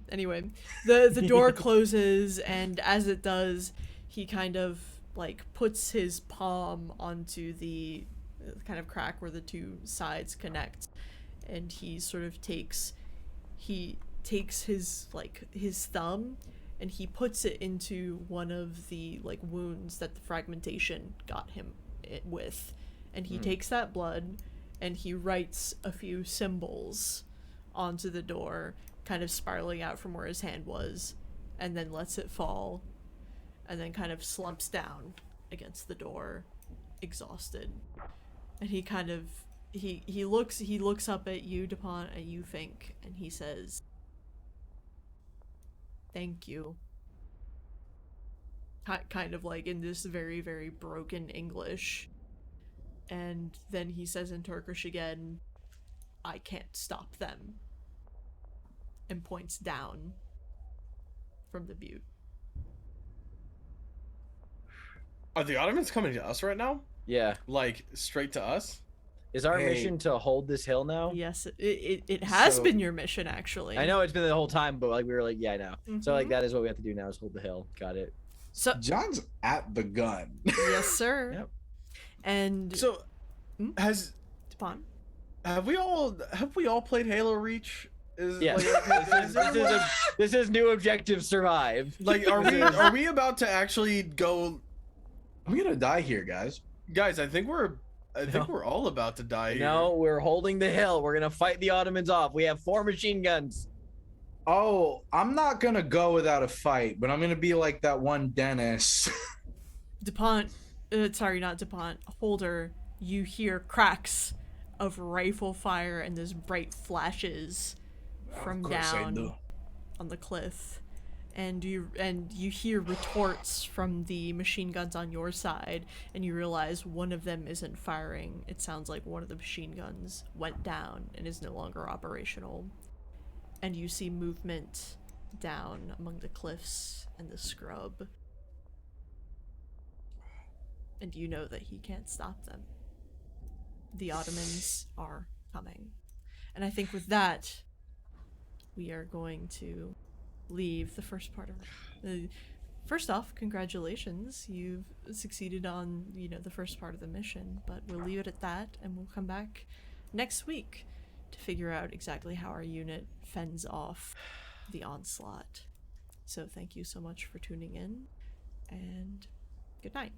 the door closes, and as it does, he kind of like puts his palm onto the kind of crack where the two sides connect, and he sort of takes his thumb, and he puts it into one of the like wounds that the fragmentation got him with, and he takes that blood and he writes a few symbols onto the door, kind of spiraling out from where his hand was, and then lets it fall, and then kind of slumps down against the door, exhausted. And he kind of he looks up at you, DuPont, at you, Fink, and he says, "Thank you." Kind of like in this very, very broken English. And then he says in Turkish again, "I can't stop them," and points down from the butte. Are the Ottomans coming to us right now? Yeah. Like straight to us? Is our Hey. mission to hold this hill now? Yes, it has So- been your mission, actually. I know it's been the whole time, but like we were like, yeah, I know. So like Mhm. that is what we have to do now is hold the hill. Got it. So, John's at the gun. yes, sir. Yep. And So Hmm? have DuPont. we all played Halo Reach? Yes. This is new objective survive. Like are we about to actually go? I'm gonna die here, guys. Guys, I think we're No. all about to die here. No, we're holding the hill. We're gonna fight the Ottomans off. We have 4 machine guns. Oh, I'm not gonna go without a fight, but I'm gonna be like that one Dennis. DuPont, sorry, not DuPont, Holder, you hear cracks of rifle fire and there's bright flashes from Of course I down do. on the cliff. And you hear retorts from the machine guns on your side, and you realize one of them isn't firing. It sounds like one of the machine guns went down and is no longer operational. And you see movement down among the cliffs and the scrub. And you know that he can't stop them. The Ottomans are coming. And I think with that, we are going to leave the first part of first off, congratulations, you've succeeded on the first part of the mission, but we'll leave it at that, and we'll come back next week to figure out exactly how our unit fends off the onslaught. So thank you so much for tuning in, and good night.